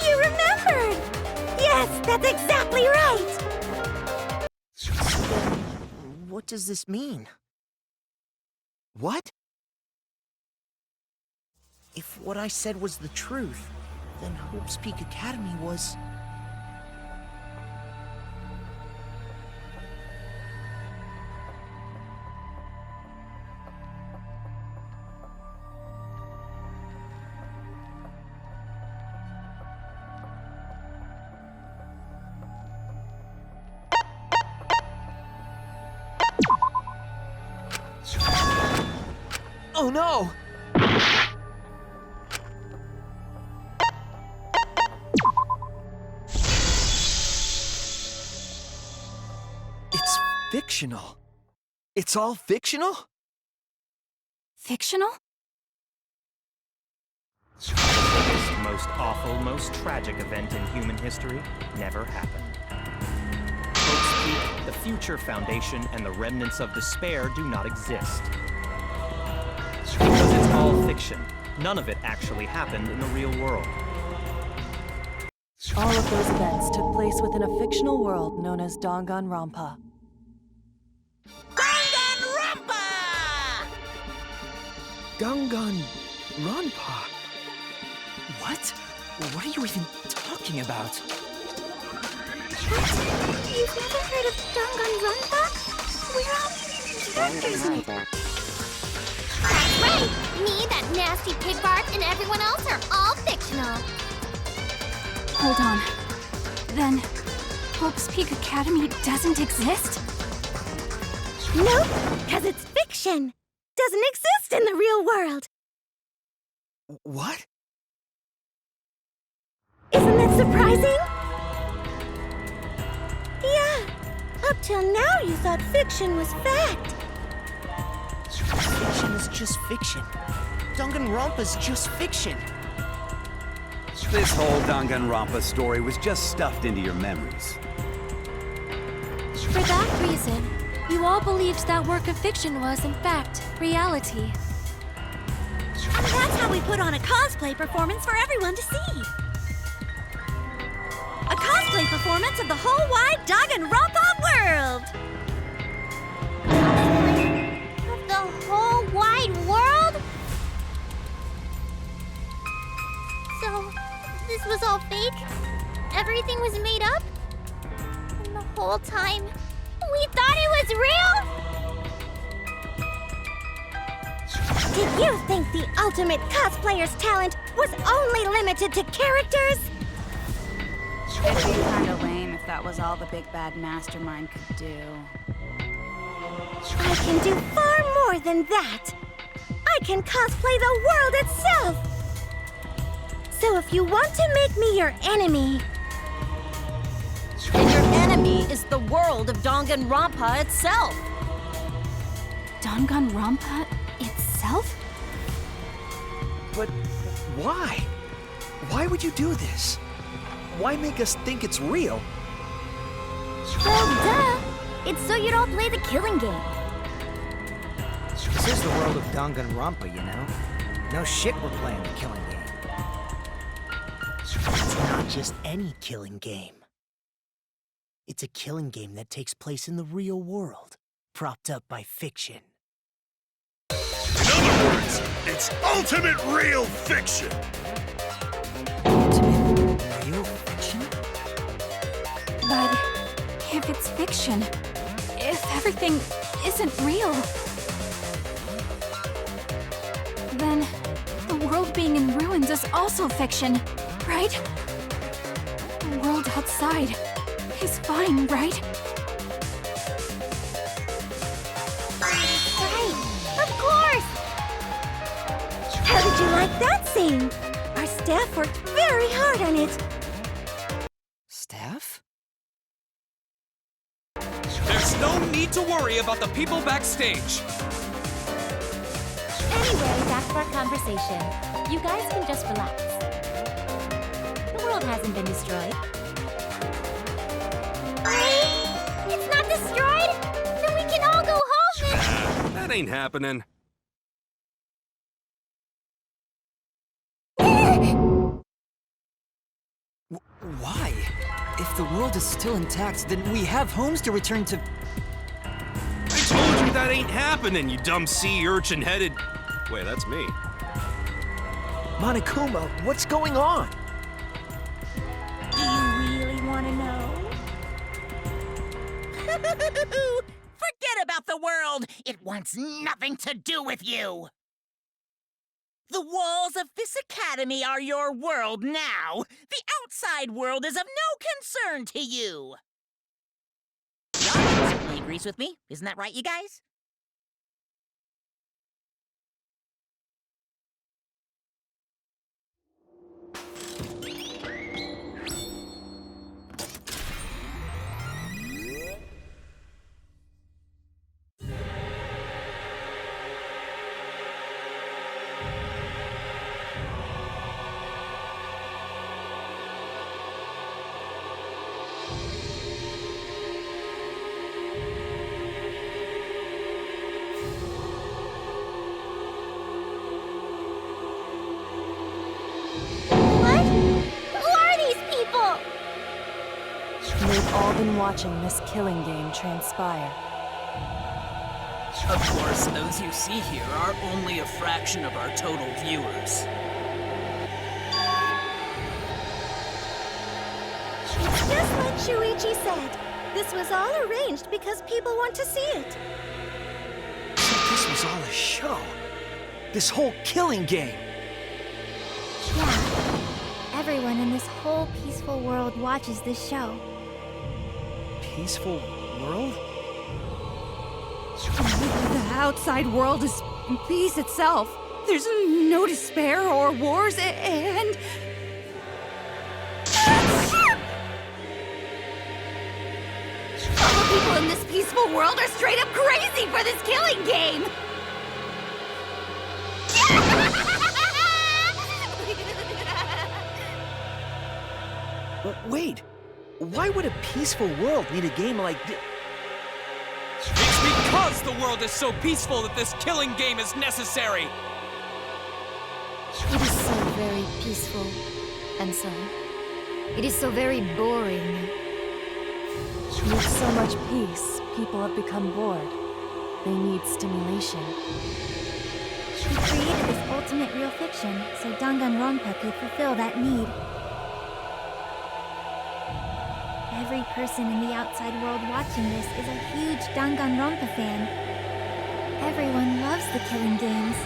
You remembered! Yes, that's exactly right! What does this mean? What? If what I said was the truth, then Hope's Peak Academy was... Oh no! It's fictional. It's all fictional? Fictional? The biggest, most awful, most tragic event in human history never happened. Hope's Peak, the future Foundation, and the remnants of despair do not exist. Because it's all fiction. None of it actually happened in the real world. All of those events took place within a fictional world known as Danganronpa. Danganronpa! Danganronpa? What? What are you even talking about? You've never heard of Danganronpa? We're all characters in it. That's right! Me, that nasty pig Bart, and everyone else are all fictional. Hold on. Then, Hope's Peak Academy doesn't exist? Nope, because it's fiction. Doesn't exist in the real world. What? Isn't that surprising? Yeah, up till now you thought fiction was fact. Fiction is just fiction. Danganronpa's just fiction. This whole Danganronpa story was just stuffed into your memories. For that reason, you all believed that work of fiction was, in fact, reality. And that's how we put on a cosplay performance for everyone to see. A cosplay performance of the whole wide Danganronpa world! Of the whole wide world? So, this was all fake? Everything was made up? And the whole time, we thought it was real? Did you think the ultimate cosplayer's talent was only limited to characters? It'd be kinda lame if that was all the big bad mastermind could do. I can do far more than that. I can cosplay the world itself. So if you want to make me your enemy... And your enemy is the world of Danganronpa itself. Danganronpa itself? But why? Why would you do this? Why make us think it's real? Well, duh! It's so you don't play the killing game. This is the world of Danganronpa, you know? No shit we're playing the killing game. It's not just any killing game. It's a killing game that takes place in the real world, propped up by fiction. In other words, it's ultimate real fiction! Real fiction? But if it's fiction, if everything isn't real, then the world being in ruins is also fiction, right? The world outside is fine, right? Right, of course! How did you like that scene? Our staff worked very hard on it. Staff? There's no need to worry about the people backstage. Anyway, back to our conversation. You guys can just relax. The world hasn't been destroyed. Right? It's not destroyed? Then we can all go home and... That ain't happening. Why? If the world is still intact, then we have homes to return to. I told you that ain't happening, you dumb sea urchin-headed... Wait, that's me. Monokuma, what's going on? Do you really want to know? Forget about the world! It wants nothing to do with you! The walls of this academy are your world now! The outside world is of no concern to you! The audience certainly agrees with me. Isn't that right, you guys? all been watching this killing game transpire. Of course, those you see here are only a fraction of our total viewers. It's just like Shuichi said. This was all arranged because people want to see it. So this was all a show. This whole killing game. Yeah. Everyone in this whole peaceful world watches this show. Peaceful world? The outside world is peace itself. There's no despair or wars, and... All the people in this peaceful world are straight up crazy for this killing game! Wait, why would a peaceful world need a game like this? It's because the world is so peaceful that this killing game is necessary! It is so very peaceful, and so it is so very boring. With so much peace, people have become bored. They need stimulation. We created this ultimate real fiction so Danganronpa could fulfill that need. Every person in the outside world watching this is a huge Danganronpa fan. Everyone loves the killing games.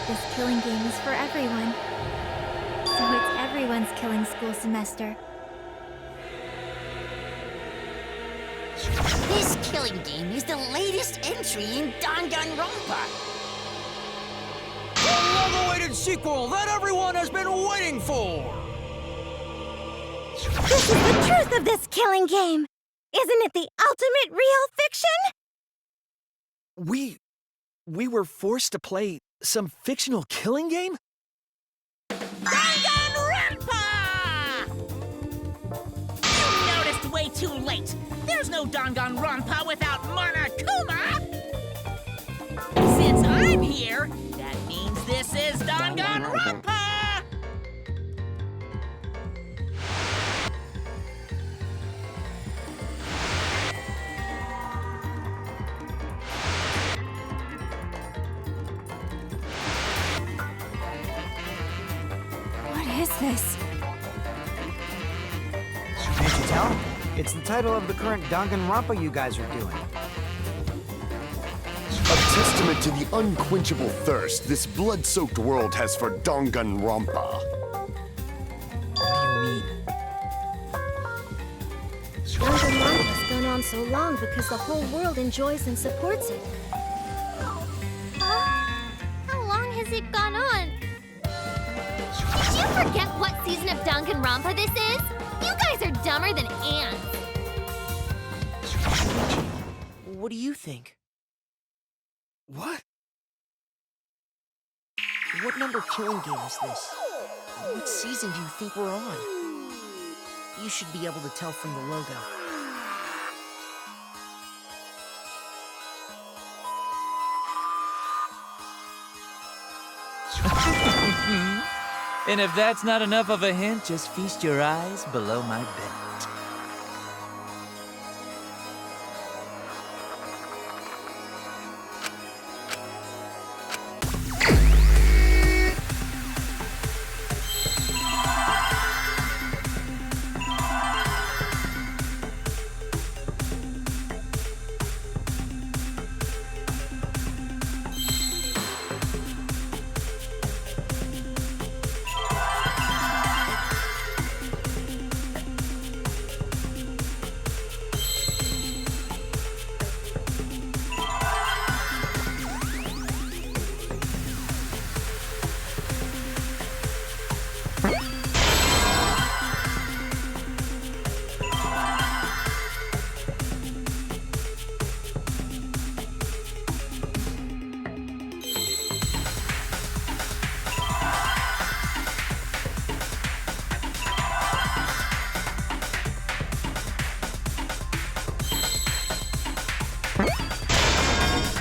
This killing game is for everyone. So it's everyone's killing school semester. This killing game is the latest entry in Danganronpa. The long-awaited sequel that everyone has been waiting for! This is the truth of this killing game! Isn't it the ultimate real fiction? We were forced to play some fictional killing game? Danganronpa! You noticed way too late. There's no Danganronpa without Monokuma! Since I'm here, that means this is Danganronpa! What is this? Can't you tell? It's the title of the current Danganronpa you guys are doing. A testament to the unquenchable thirst this blood-soaked world has for Danganronpa. What do you mean? Danganronpa's gone on so long because the whole world enjoys and supports it. How long has it gone on? Did you forget what season of Danganronpa this is? You guys are dumber than ants. What do you think? What? What number killing game is this? What season do you think we're on? You should be able to tell from the logo. And if that's not enough of a hint, just feast your eyes below my belt.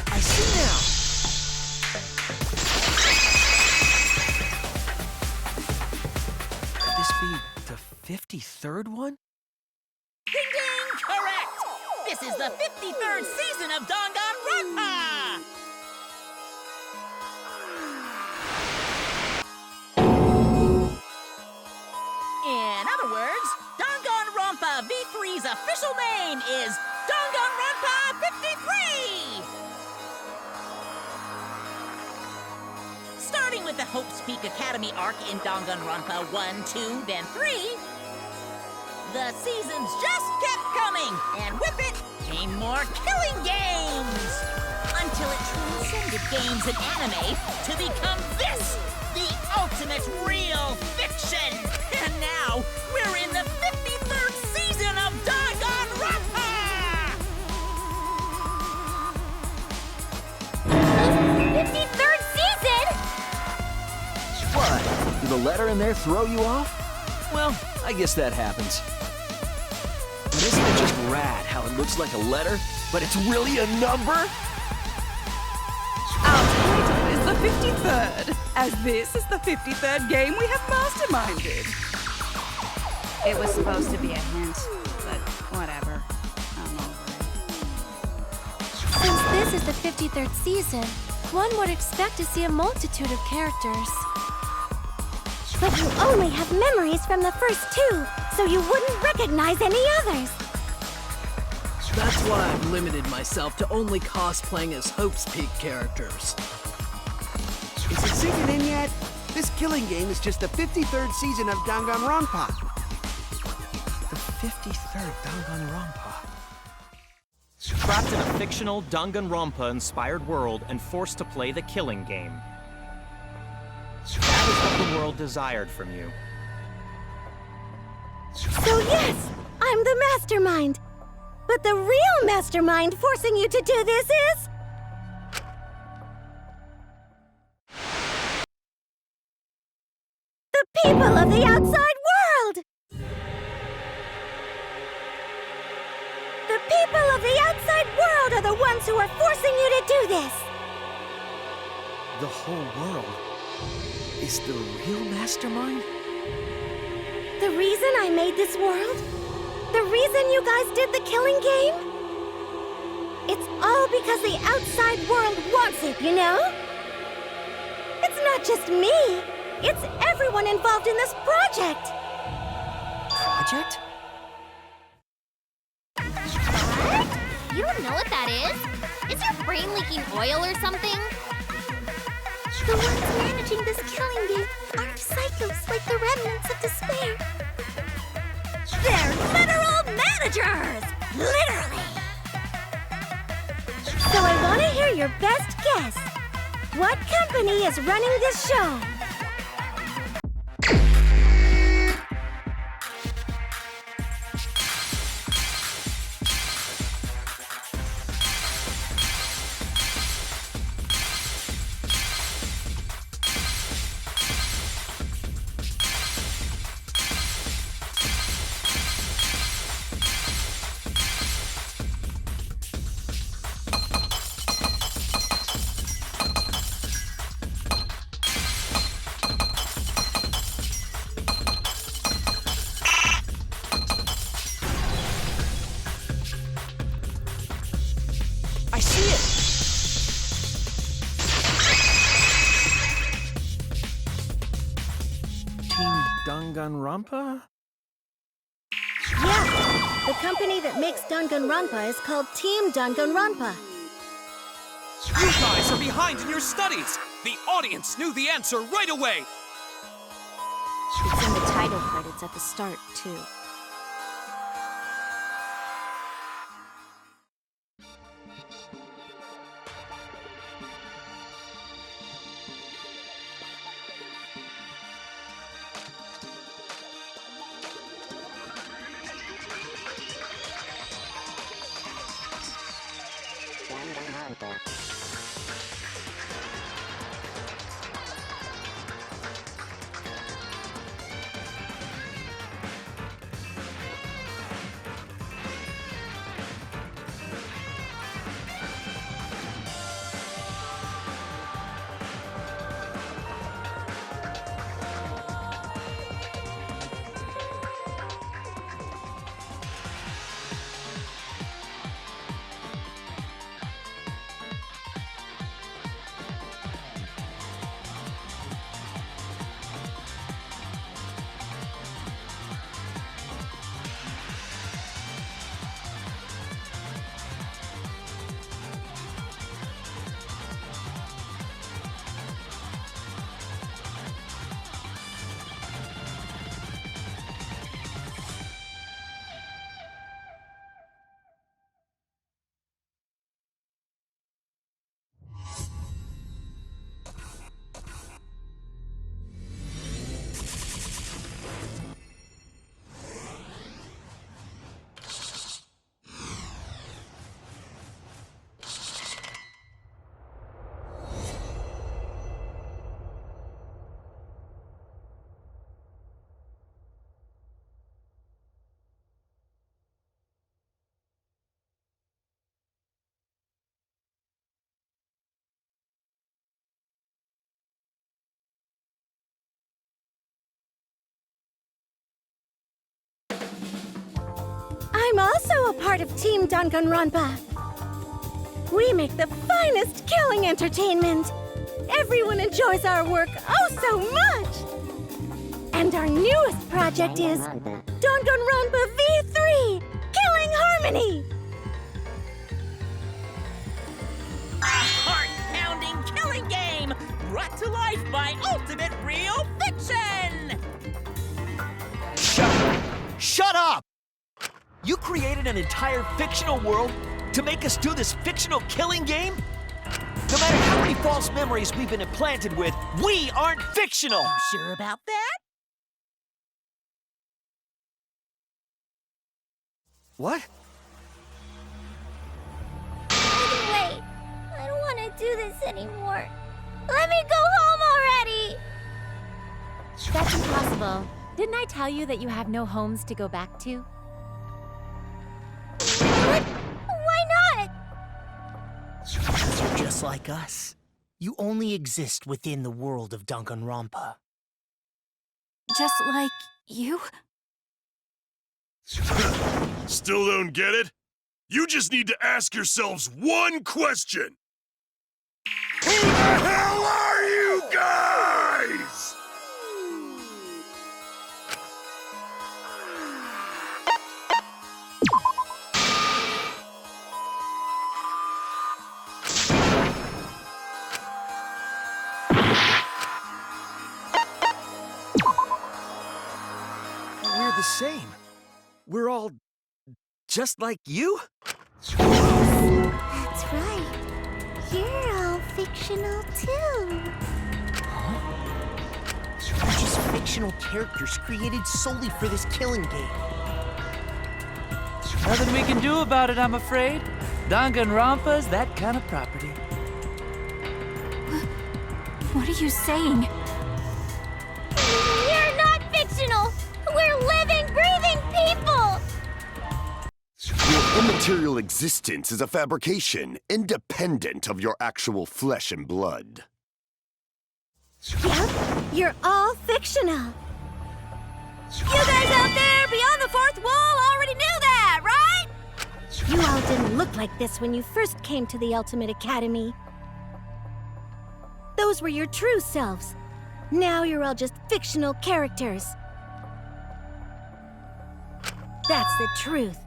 I see now! Could this be the 53rd one? Ding ding! This is the 53rd season of Danganronpa! In other words, Danganronpa V3's official name is Danganronpa 53! Starting with the Hope's Peak Academy arc in Danganronpa 1, 2, then 3, the seasons just kept coming, and with it came more killing games! Until it transcended games and anime to become this, the ultimate real fiction! And now, we're in the 53rd season of Danganronpa! 53rd season? What? Did the letter in there throw you off? Well, I guess that happens. But isn't it just rad how it looks like a letter, but it's really a number? Our title is the 53rd, as this is the 53rd game we have masterminded. It was supposed to be a hint, but whatever. I'm over it. Since this is the 53rd season, one would expect to see a multitude of characters. But you only have memories from the first two, so you wouldn't recognize any others. That's why I've limited myself to only cosplaying as Hope's Peak characters. Is it sinking in yet? This killing game is just the 53rd season of Danganronpa. The 53rd Danganronpa. Trapped in a fictional Danganronpa-inspired world and forced to play the killing game. That is what the world desired from you. So yes, I'm the mastermind. But the real mastermind forcing you to do this is... the people of the outside world! The people of the outside world are the ones who are forcing you to do this! The whole world is the real mastermind? The reason I made this world? The reason you guys did the killing game? It's all because the outside world wants it, you know? It's not just me. It's everyone involved in this project. Project? You don't know what that is? Is your brain leaking oil or something? The ones managing this killing game aren't psychos like the remnants of despair. They're literal managers! Literally! So I want to hear your best guess. What company is running this show? I see it! Team Danganronpa? Yeah, the company that makes Danganronpa is called Team Danganronpa. You guys are behind in your studies! The audience knew the answer right away! It's in the title credits at the start, too. I'm also a part of Team Danganronpa. We make the finest killing entertainment. Everyone enjoys our work oh so much. And our newest project is Danganronpa V3, Killing Harmony. A heart-pounding killing game brought to life by Ultimate Real Fiction! Shut up! You created an entire fictional world to make us do this fictional killing game? No matter how many false memories we've been implanted with, we aren't fictional! You sure about that? What? Wait, I don't want to do this anymore. Let me go home already! That's impossible. Didn't I tell you that you have no homes to go back to? What? Why not? Because you're just like us. You only exist within the world of Danganronpa. Just like you? Still don't get it? You just need to ask yourselves one question. Who the hell are you guys? We're the same. We're all just like you? That's right. You're all fictional too. We're just fictional characters created solely for this killing game. Nothing we can do about it, I'm afraid. Danganronpa's that kind of property. What are you saying? We're not fictional! We're living, breathing people! Your immaterial existence is a fabrication, independent of your actual flesh and blood. Yep, you're all fictional. You guys out there beyond the fourth wall already knew that, right? You all didn't look like this when you first came to the Ultimate Academy. Those were your true selves. Now you're all just fictional characters. That's the truth.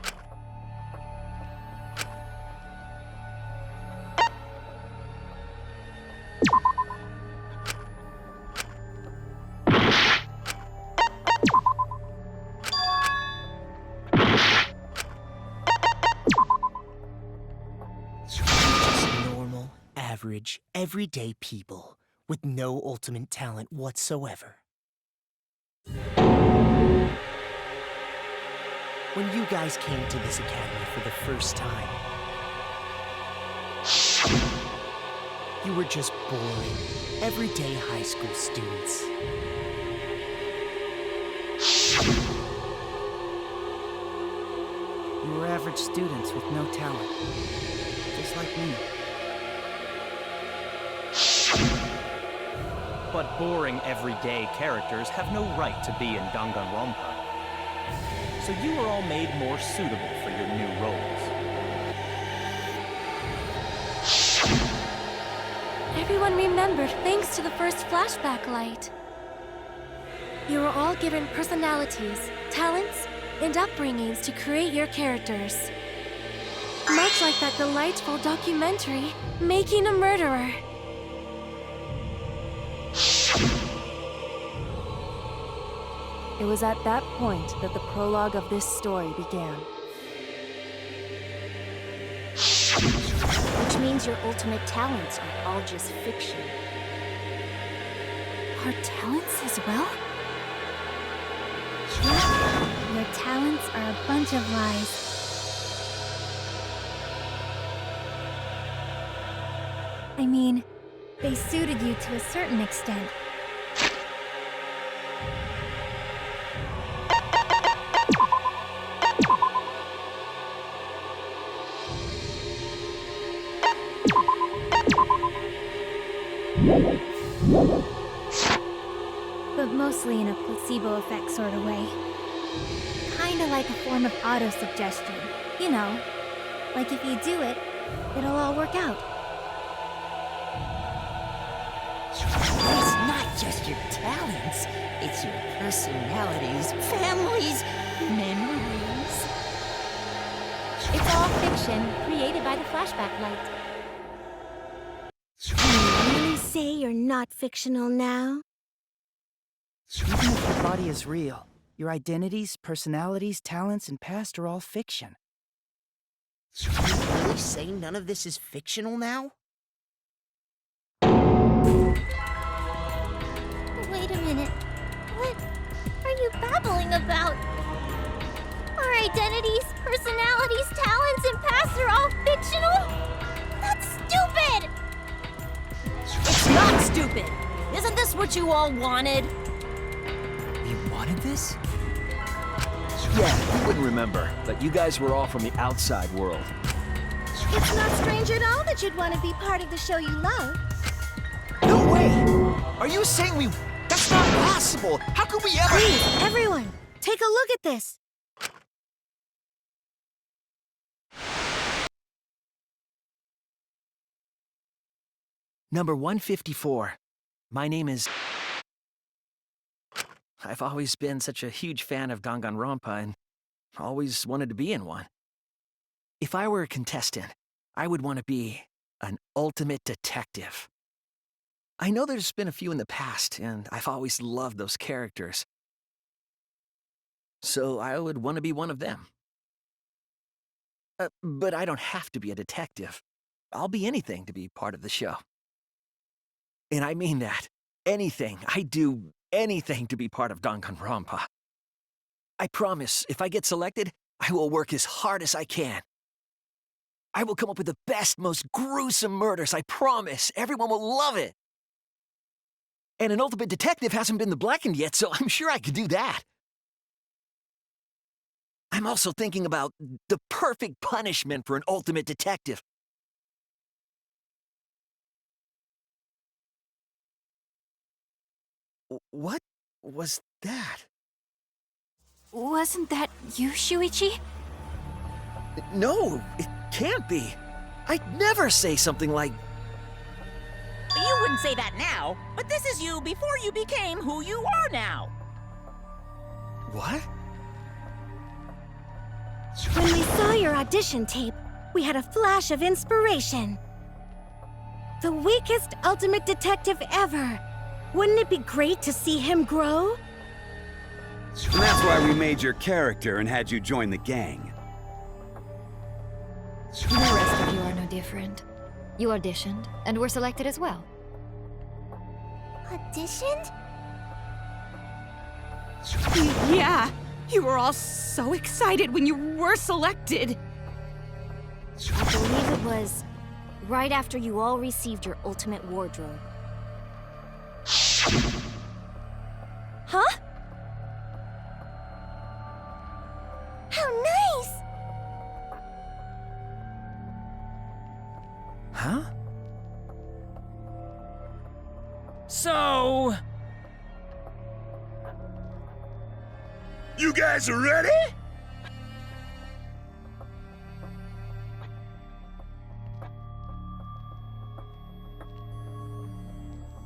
Average, everyday people with no ultimate talent whatsoever. When you guys came to this academy for the first time, you were just boring, everyday high school students. You were average students with no talent. Just like me. But boring everyday characters have no right to be in Danganronpa. So you are all made more suitable for your new roles. Everyone remembered thanks to the first flashback light. You were all given personalities, talents, and upbringings to create your characters. Much like that delightful documentary, Making a Murderer. It was at that point that the prologue of this story began. Which means your ultimate talents are all just fiction. Our talents as well? Yep, your talents are a bunch of lies. I mean, they suited you to a certain extent. But mostly in a placebo effect sort of way. kinda like a form of auto-suggestion. You know, like if you do it, it'll all work out. It's not just your talents, it's your personalities, families, memories. It's all fiction, created by the flashback light. Can you really say you're not fictional now? Even if your body is real, your identities, personalities, talents, and past are all fiction. Can you really say none of this is fictional now? Wait a minute. What are you babbling about? Our identities, personalities, talents, and pasts are all fictional? That's stupid! It's not stupid! Isn't this what you all wanted? You wanted this? Yeah, you wouldn't remember, but you guys were all from the outside world. It's not strange at all that you'd want to be part of the show you love. No way! Are you saying we... That's not possible! How could we ever... Please, everyone, take a look at this. Number 154. My name is... I've always been such a huge fan of Danganronpa and always wanted to be in one. If I were a contestant, I would want to be an ultimate detective. I know there's been a few in the past, and I've always loved those characters. So I would want to be one of them. But I don't have to be a detective. I'll be anything to be part of the show. And I mean that. Anything. I do anything to be part of Danganronpa. I promise, if I get selected, I will work as hard as I can. I will come up with the best, most gruesome murders, I promise. Everyone will love it. And an ultimate detective hasn't been the blackened yet, so I'm sure I could do that. I'm also thinking about the perfect punishment for an ultimate detective. What was that? Wasn't that you, Shuichi? No, it can't be. I'd never say something like... You wouldn't say that now, but this is you before you became who you are now. What? When we saw your audition tape, we had a flash of inspiration. The weakest ultimate detective ever. Wouldn't it be great to see him grow? And that's why we made your character and had you join the gang. The rest of you are no different. You auditioned, and were selected as well. Auditioned? Yeah, you were all so excited when you were selected. I believe it was right after you all received your ultimate wardrobe. Huh? How nice! Huh? So... You guys are ready?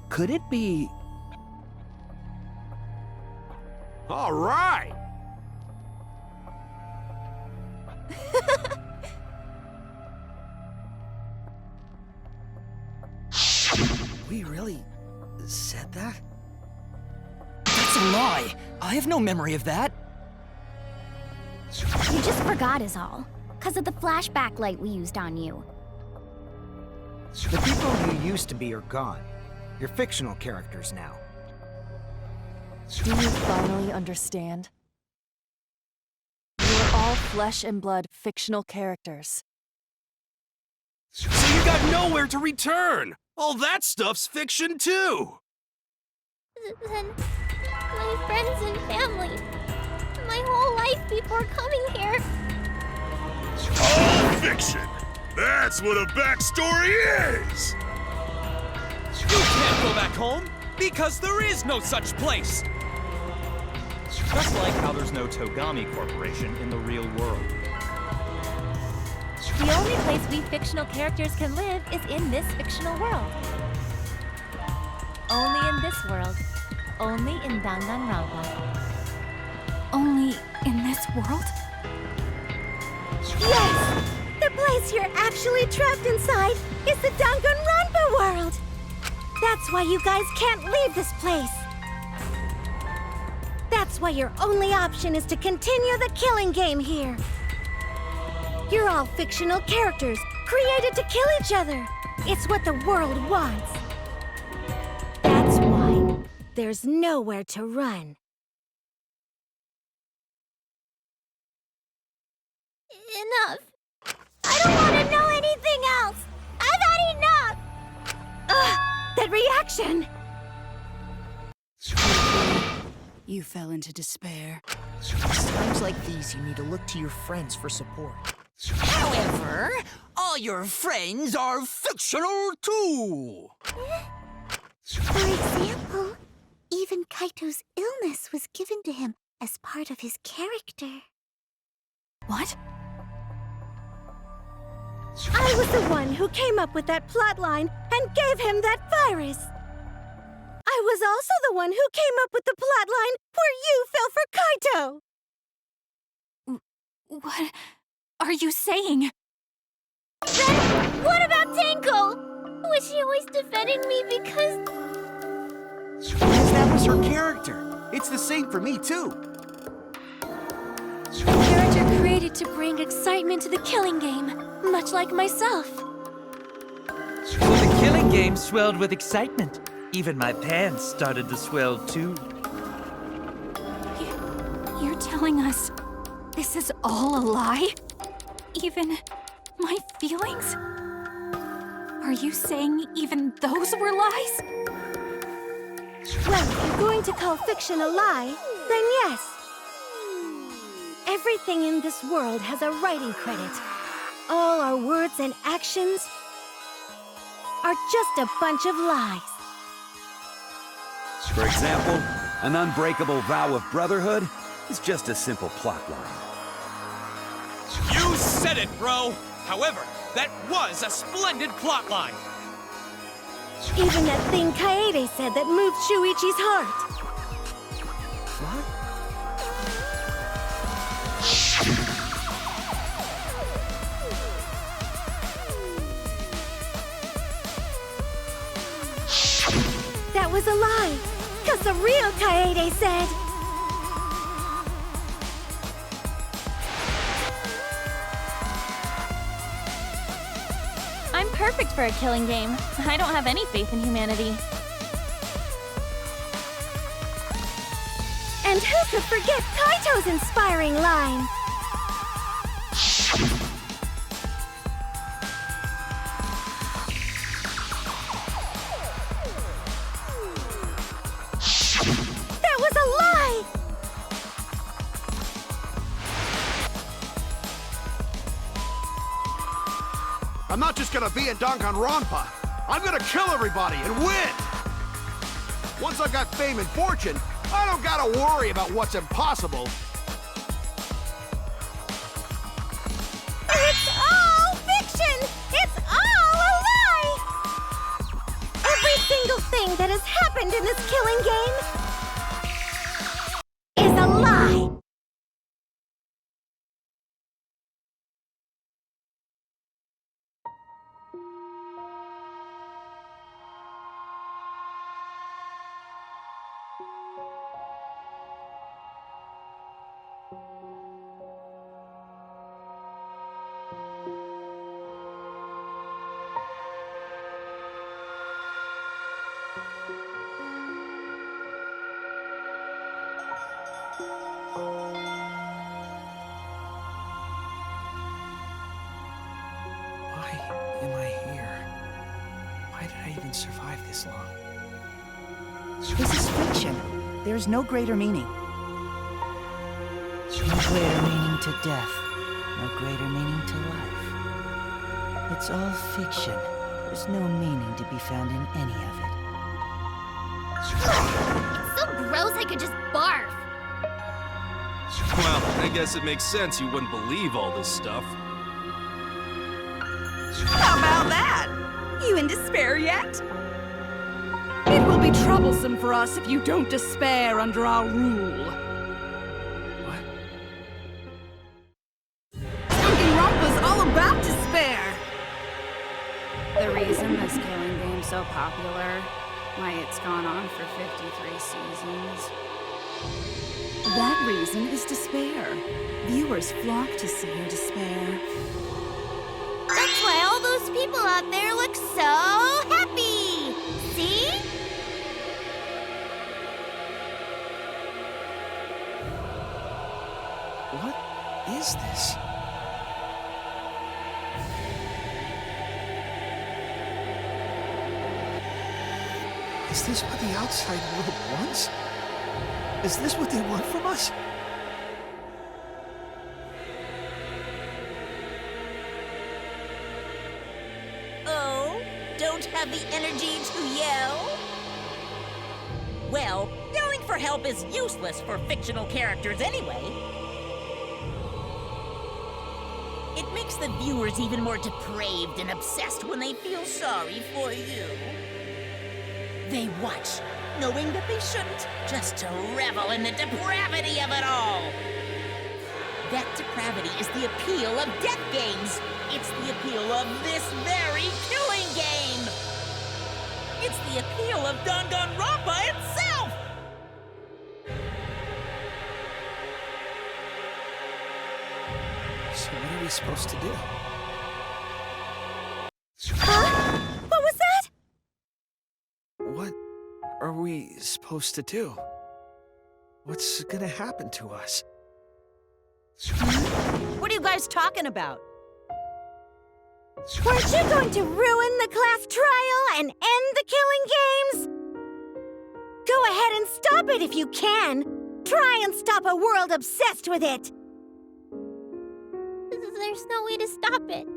Could it be... All right! We really said that? That's a lie! I have no memory of that. You just forgot is all. 'Cause of the flashback light we used on you. The people you used to be are gone. You're fictional characters now. Do you finally understand? You are all flesh and blood fictional characters. So you got nowhere to return! All that stuff's fiction too! Then my friends and family, my whole life before coming here. All fiction! That's what a backstory is! You can't go back home, because there is no such place! Just like how there's no Togami Corporation in the real world. The only place we fictional characters can live is in this fictional world. Only in this world. Only in Danganronpa. Only in this world? Yes! The place you're actually trapped inside is the Danganronpa world! That's why you guys can't leave this place. That's why your only option is to continue the killing game here. You're all fictional characters, created to kill each other. It's what the world wants. That's why there's nowhere to run. Enough. I don't want to know anything else. I've had enough. Ugh, that reaction! You fell into despair. It's times like these you need to look to your friends for support. However, all your friends are fictional too! For example, even Kaito's illness was given to him as part of his character. What? I was the one who came up with that plotline and gave him that virus. I was also the one who came up with the plotline where you fell for Kaito. What are you saying? Then what about Tenko? Was she always defending me because that was her character. It's the same for me, too. A character created to bring excitement to the killing game, much like myself. So the killing game swelled with excitement. Even my pants started to swell too. You're telling us this is all a lie? Even my feelings? Are you saying even those were lies? Well, if you're going to call fiction a lie, then yes. Everything in this world has a writing credit. All our words and actions are just a bunch of lies. For example, an unbreakable vow of brotherhood is just a simple plotline. You said it, bro! However, that was a splendid plotline! Even that thing Kaede said that moved Shuichi's heart. What? That was a lie, because the real Kaede said... I'm perfect for a killing game. I don't have any faith in humanity. And who could forget Kaito's inspiring line? That was a lie! I'm not just gonna be in Danganronpa. I'm gonna kill everybody and win! Once I've got fame and fortune, I don't gotta worry about what's impossible. It's all fiction! It's all a lie! Every single thing that has happened in this killing game is a lie! Why am I here? Why did I even survive this long? This is fiction. There's no greater meaning. No greater meaning to death. No greater meaning to life. It's all fiction. There's no meaning to be found in any of it. It's so gross I could just barf. I guess it makes sense you wouldn't believe all this stuff. How about that? You in despair yet? It will be troublesome for us if you don't despair under our rule. What? Danganronpa's all about despair! The reason this killing game's so popular, why it's gone on for 53 seasons. That reason is despair. Viewers flock to see your despair. That's why all those people out there look so happy! See? What is this? Is this what the outside world wants? Is this what they want from us? Oh, don't have the energy to yell? Well, yelling for help is useless for fictional characters anyway. It makes the viewers even more depraved and obsessed when they feel sorry for you. They watch, knowing that they shouldn't, just to revel in the depravity of it all. That depravity is the appeal of death games. It's the appeal of this very killing game. It's the appeal of Danganronpa itself. So what are we supposed to do? Huh? What was that? What are we supposed to do? What's gonna happen to us? What are you guys talking about? Weren't you going to ruin the class trial and end the killing games? Go ahead and stop it if you can. Try and stop a world obsessed with it. There's no way to stop it.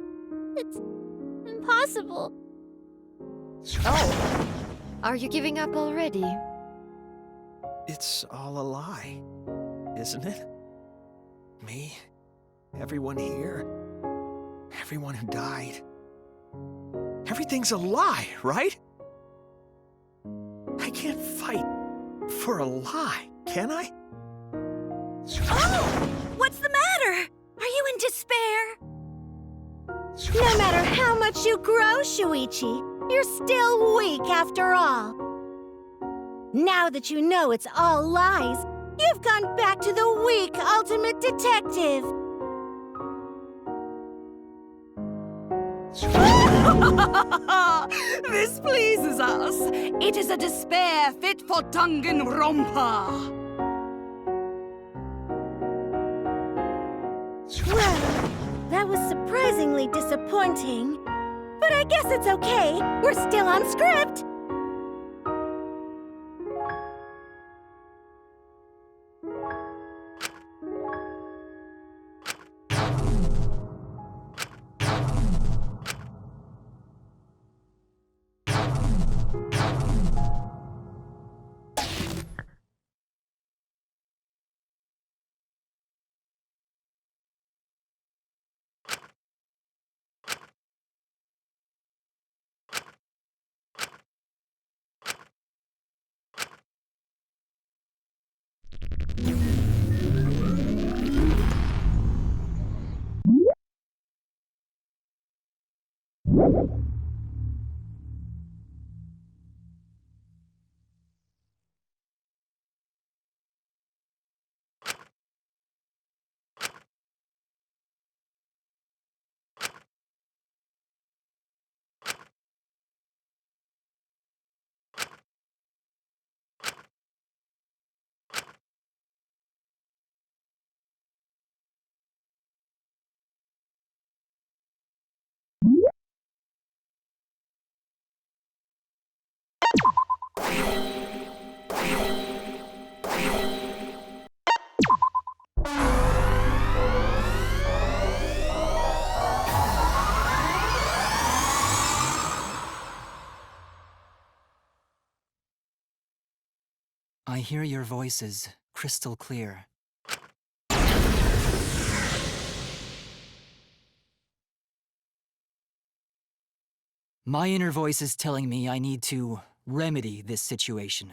It's impossible. Oh. Are you giving up already? It's all a lie, isn't it? Me, everyone here, everyone who died. Everything's a lie, right? I can't fight for a lie, can I? Oh! What's the matter? Are you in despair? No matter how much you grow, Shuichi, you're still weak after all. Now that you know it's all lies, you've gone back to the weak ultimate detective. This pleases us. It is a despair fit for Danganronpa. Well, that was surprisingly disappointing. But I guess it's okay. We're still on script. I hear your voices crystal clear. My inner voice is telling me I need to remedy this situation.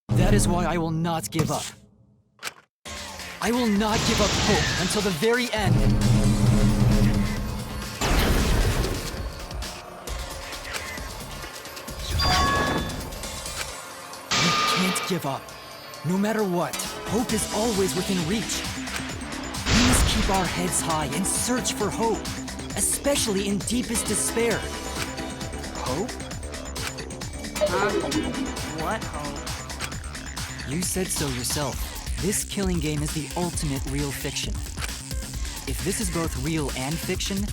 That is why I will not give up. I will not give up hope until the very end. We can't give up. No matter what, hope is always within reach. We must keep our heads high and search for hope, especially in deepest despair. Hope? What hope? You said so yourself. This killing game is the ultimate real fiction. If this is both real and fiction,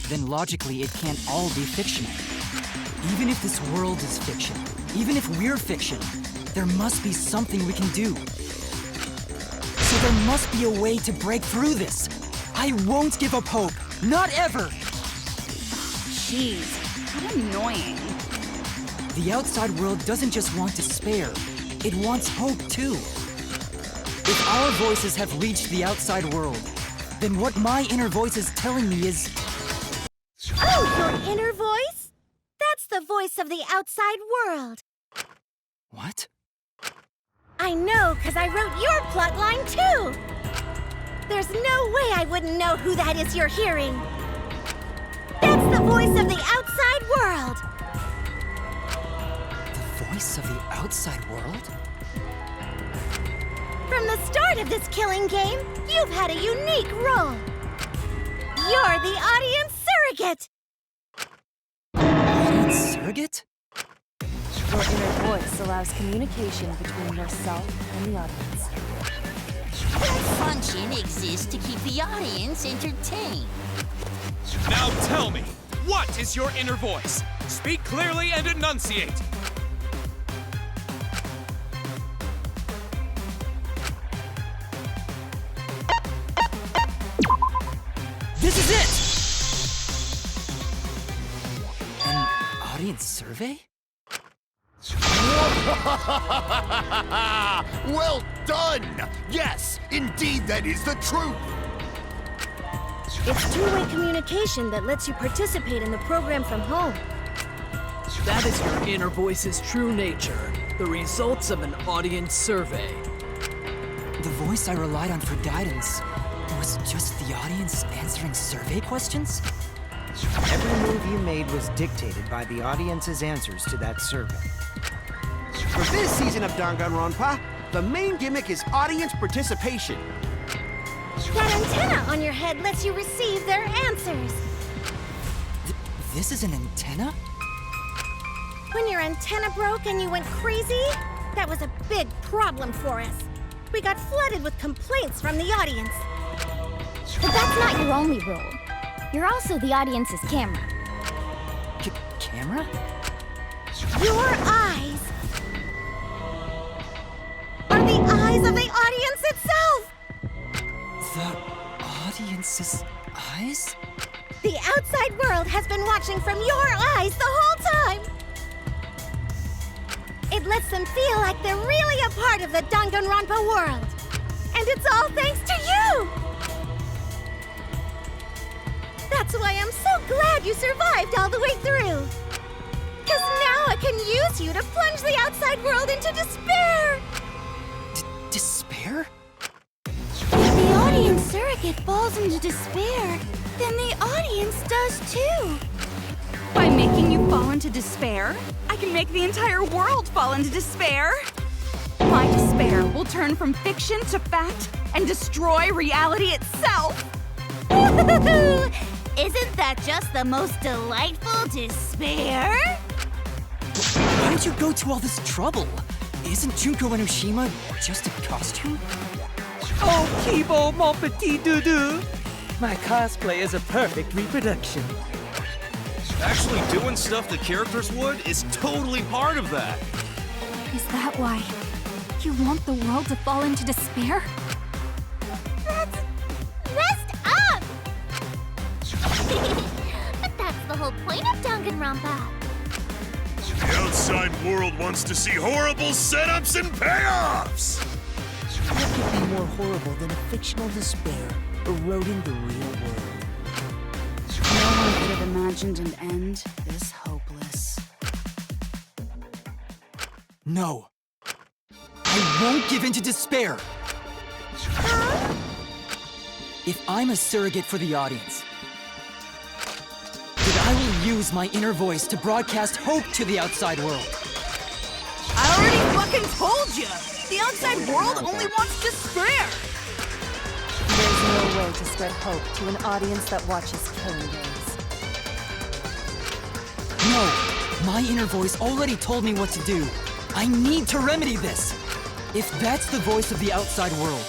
then logically it can't all be fictional. Even if this world is fiction, even if we're fiction, there must be something we can do. So there must be a way to break through this. I won't give up hope. Not ever! Jeez, how annoying. The outside world doesn't just want despair. It wants hope, too. If our voices have reached the outside world, then what my inner voice is telling me is... Oh, your inner voice? That's the voice of the outside world. What? I know, because I wrote your plotline, too! There's no way I wouldn't know who that is you're hearing. That's the voice of the outside world! The voice of the outside world? From the start of this killing game, you've had a unique role. You're the audience surrogate! Audience surrogate? Your inner voice allows communication between yourself and the audience. That function exists to keep the audience entertained. Now tell me, what is your inner voice? Speak clearly and enunciate. This is it! An audience survey? Well done! Yes, indeed that is the truth! It's two-way communication that lets you participate in the program from home. That is your inner voice's true nature, the results of an audience survey. The voice I relied on for guidance was just the audience answering survey questions? Every move you made was dictated by the audience's answers to that survey. For this season of Danganronpa, the main gimmick is audience participation. That antenna on your head lets you receive their answers. This is an antenna? When your antenna broke and you went crazy, that was a big problem for us. We got flooded with complaints from the audience. But that's not your only role. You're also the audience's camera. Camera? Your eyes are the eyes of the audience itself! The audience's eyes? The outside world has been watching from your eyes the whole time! It lets them feel like they're really a part of the Danganronpa world. And it's all thanks to you! That's why I'm so glad you survived all the way through. Because now I can use you to plunge the outside world into despair! Despair? If the audience surrogate falls into despair, then the audience does too. By making you fall into despair, I can make the entire world fall into despair. My despair will turn from fiction to fact and destroy reality itself. Isn't that just the most delightful despair? Why did you go to all this trouble? Isn't Junko Enoshima just a costume? Oh, Kibo, mon petit doudou! My cosplay is a perfect reproduction. Actually doing stuff the characters would is totally part of that. Is that why you want the world to fall into despair? That's messed up! But that's the whole point of Danganronpa. The outside world wants to see horrible setups and payoffs! What could be more horrible than a fictional despair eroding the real world? No one could have imagined an end this hopeless. No. I won't give in to despair. If I'm a surrogate for the audience, then I will use my inner voice to broadcast hope to the outside world. I already fucking told you! The outside world only wants despair! There's no way to spread hope to an audience that watches killing games. No! My inner voice already told me what to do. I need to remedy this! If that's the voice of the outside world,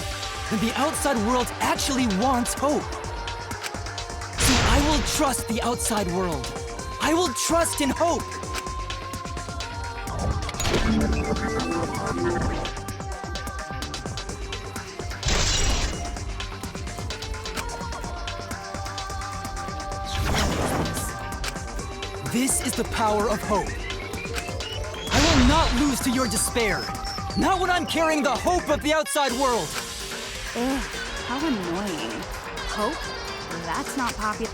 then the outside world actually wants hope. So I will trust the outside world. I will trust in hope. This is the power of hope. I will not lose to your despair. Not when I'm carrying the hope of the outside world. Ugh, how annoying. Hope? That's not popular.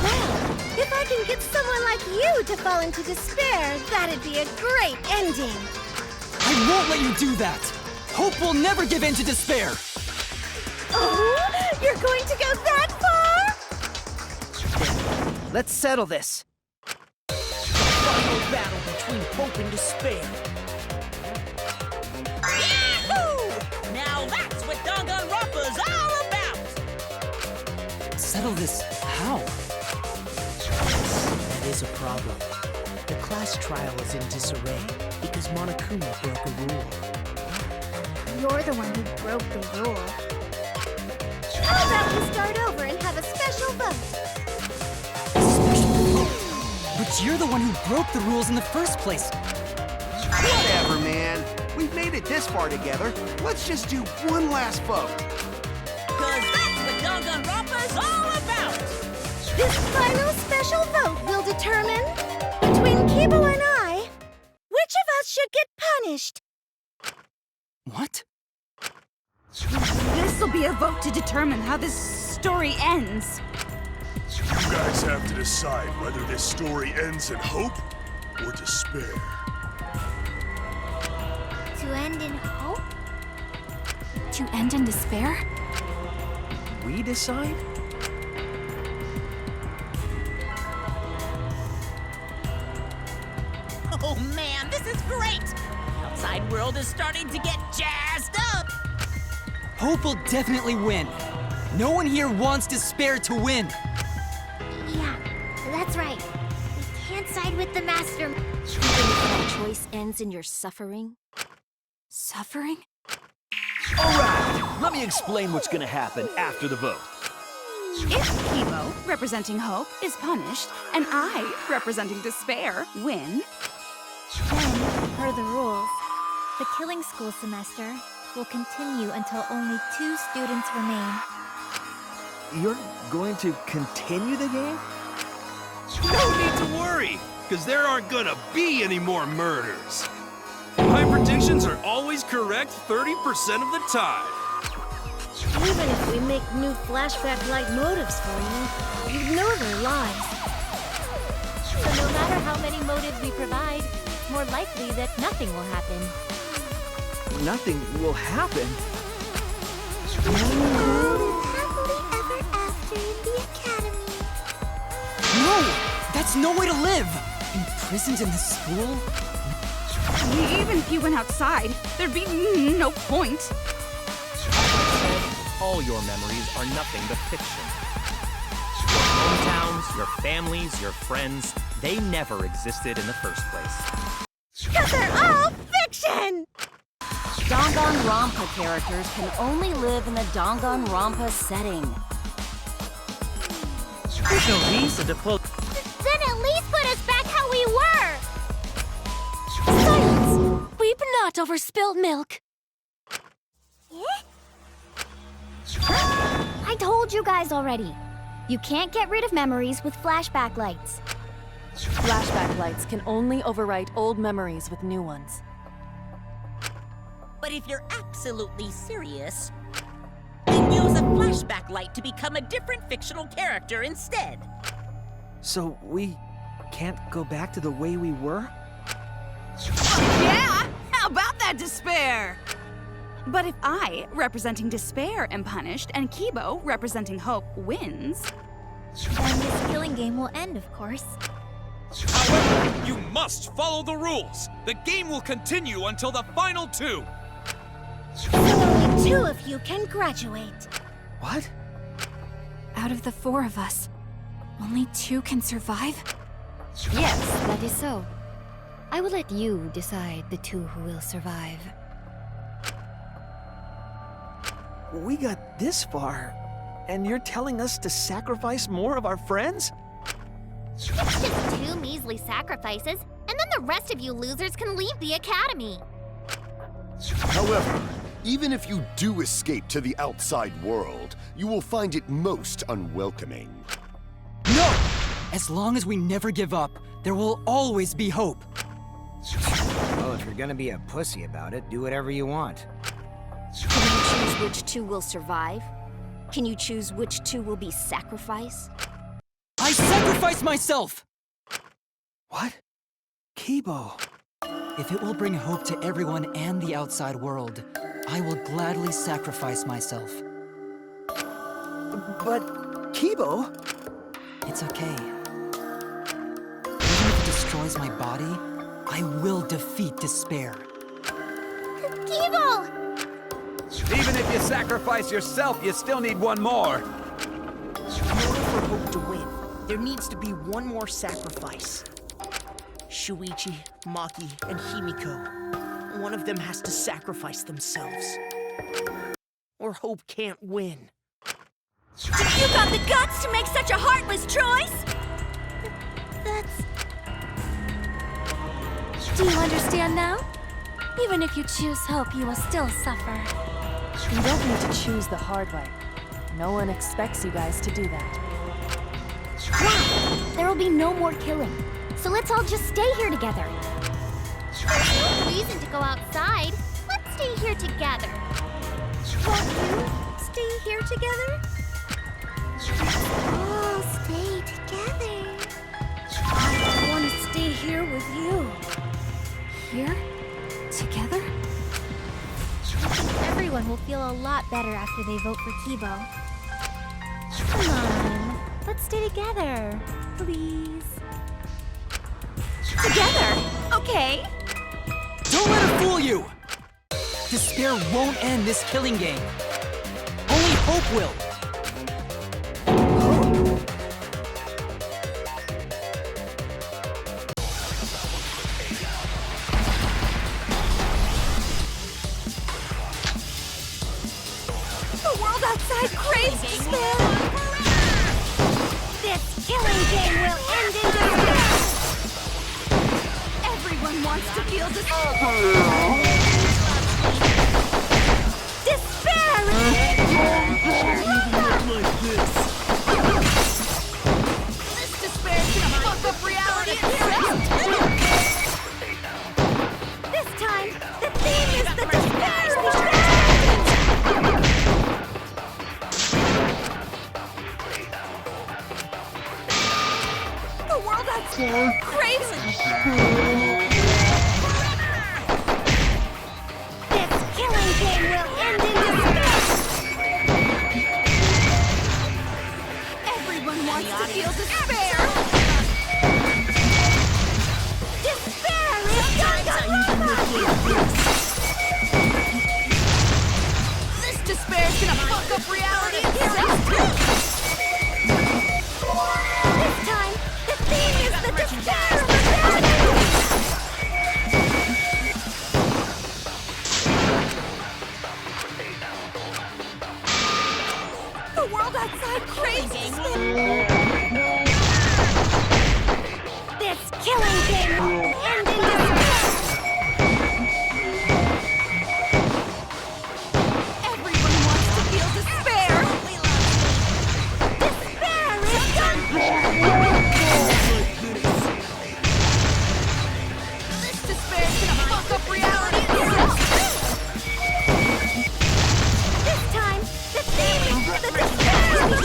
Well, if I can get someone like you to fall into despair, that'd be a great ending. I won't let you do that. Hope will never give in to despair. Oh, you're going to go that far? Let's settle this. The final battle between hope and despair. Yahoo! Now that's what Danganronpa's all about! Settle this how? That is a problem. The class trial is in disarray because Monokuma broke a rule. You're the one who broke the rule. How about we start over and have a special vote? But you're the one who broke the rules in the first place. Whatever, man. We've made it this far together. Let's just do one last vote. Cause that's what Danganronpa's all about! This final special vote will determine, between Kibo and I, which of us should get punished. What? This'll be a vote to determine how this story ends. You guys have to decide whether this story ends in hope or despair. To end in hope? To end in despair? We decide? Oh man, this is great! The outside world is starting to get jazzed up! Hope will definitely win. No one here wants despair to win. Yeah, that's right. We can't side with the master. Even if that choice ends in your suffering? Suffering? Alright, let me explain what's gonna happen after the vote. If Kibo, representing hope, is punished, and I, representing despair, win, Then, per the rules, the killing school semester will continue until only 2 students remain. You're going to continue the game? No need to worry, because there aren't gonna be any more murders. My predictions are always correct 30% of the time. Even if we make new flashback-like motives for you, you'd know they're lies. So no matter how many motives we provide, it's more likely that nothing will happen. Nothing will happen. Happily ever after in the academy. No! That's no way to live! Imprisoned in this school? even if you went outside, there'd be no point. All your memories are nothing but fiction. Your hometowns, your families, your friends, they never existed in the first place. Because they're all fiction! Danganronpa characters can only live in the Danganronpa setting. There's no reason to pull. Then at least put us back how we were! Silence! Weep not over spilt milk. I told you guys already. You can't get rid of memories with flashback lights. Flashback lights can only overwrite old memories with new ones. But if you're absolutely serious, then use a flashback light to become a different fictional character instead. So we can't go back to the way we were? Yeah! How about that despair? But if I, representing despair, am punished, and Kibo, representing hope, wins... Then this killing game will end, of course. However, you must follow the rules. The game will continue until the final two. So only 2 of you can graduate. What? Out of the 4 of us, only 2 can survive? Yes, that is so. I will let you decide the 2 who will survive. We got this far, and you're telling us to sacrifice more of our friends? It's just 2 measly sacrifices, and then the rest of you losers can leave the academy. However, even if you do escape to the outside world, you will find it most unwelcoming. No! As long as we never give up, there will always be hope. Well, if you're gonna be a pussy about it, do whatever you want. Can you choose which 2 will survive? Can you choose which 2 will be sacrificed? I sacrifice myself! What? Kibo. If it will bring hope to everyone and the outside world, I will gladly sacrifice myself. But, Kibo... It's okay. Even if it destroys my body, I will defeat despair. Kibo! Even if you sacrifice yourself, you still need one more. In order for hope to win, there needs to be one more sacrifice. Shuichi, Maki, and Himiko. One of them has to sacrifice themselves. Or hope can't win. You got the guts to make such a heartless choice? Do you understand now? Even if you choose hope, you will still suffer. You don't need to choose the hard way. No one expects you guys to do that. Now, there will be no more killing. So let's all just stay here together. There's no reason to go outside. Let's stay here together. Won't you stay here together? All stay together. I want to stay here with you. Here? Together? I think everyone will feel a lot better after they vote for Kibo. Come on, let's stay together, please. Together? Okay. Don't let it fool you! Despair won't end this killing game. Only hope will. The world outside craves despair. This killing game will end in despair. Everyone wants to feel despair. This despair can fuck up reality itself. This time, the theme is the despair of the The world outside craves This killing game will end in despair. Everyone wants to feel despair. Despair is Danganronpa! This despair's gonna fuck up reality itself. This time, the theme is the despair of the The world outside craves despair. This killing game will end in despair. Everyone wants to feel despair. Despair is This despair's gonna fuck up reality itself. This time, the theme is the despair of the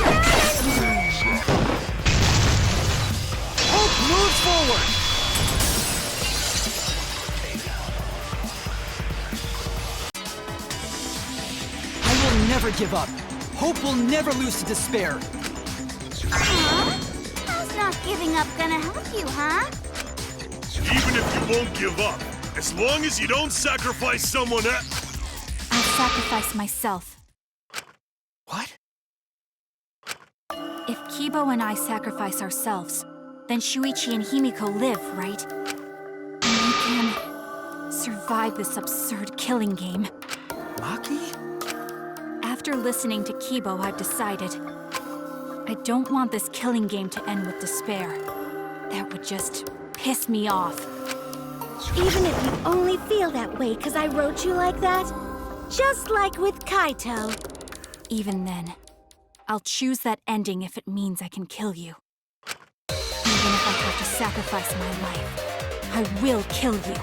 never give up. Hope will never lose to despair. Huh? How's not giving up gonna help you, huh? Even if you won't give up, as long as you don't sacrifice someone else. I'll sacrifice myself. What? If Kibo and I sacrifice ourselves, then Shuichi and Himiko live, right? And we can survive this absurd killing game. Maki? After listening to Kibo, I've decided I don't want this killing game to end with despair. That would just piss me off. Even if you only feel that way because I wrote you like that? Just like with Kaito. Even then, I'll choose that ending if it means I can kill you. Even if I have to sacrifice my life, I will kill you.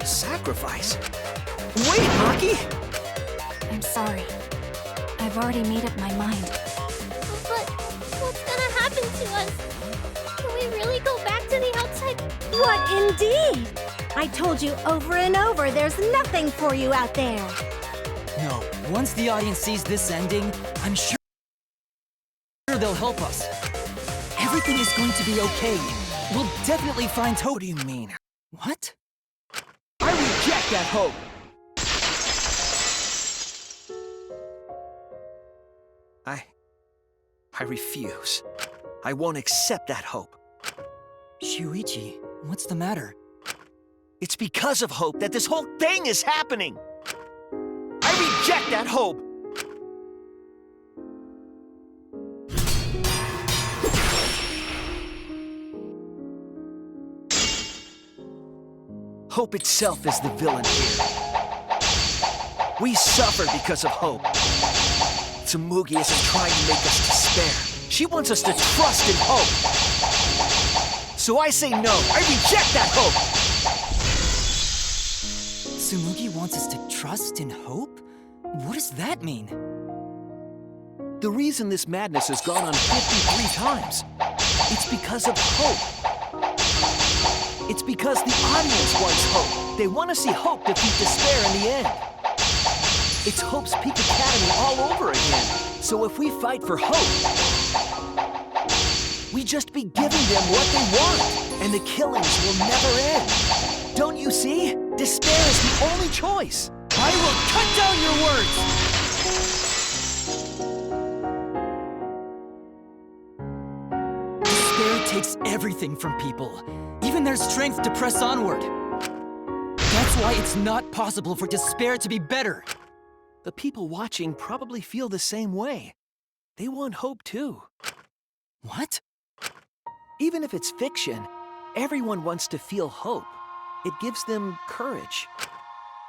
Sacrifice? Wait, Maki! I'm sorry. I've already made up my mind. But what's gonna happen to us? Can we really go back to the outside? What indeed? I told you over and over there's nothing for you out there. No, once the audience sees this ending, I'm sure they'll help us. Everything is going to be okay. We'll definitely find hope. What do you mean? What? I reject that hope! I refuse. I won't accept that hope. Shuichi, what's the matter? It's because of hope that this whole thing is happening! I reject that hope! Hope itself is the villain here. We suffer because of hope. Tsumugi isn't trying to make us despair. She wants us to trust in hope. So I say no. I reject that hope! Tsumugi wants us to trust in hope? What does that mean? The reason this madness has gone on 53 times, it's because of hope. It's because the audience wants hope. They want to see hope defeat despair in the end. It's Hope's Peak Academy all over again. So if we fight for hope, we just be giving them what they want, and the killings will never end. Don't you see? Despair is the only choice. I will cut down your words! Despair takes everything from people, even their strength to press onward. That's why it's not possible for despair to be better. The people watching probably feel the same way. They want hope too. What? Even if it's fiction, everyone wants to feel hope. It gives them courage.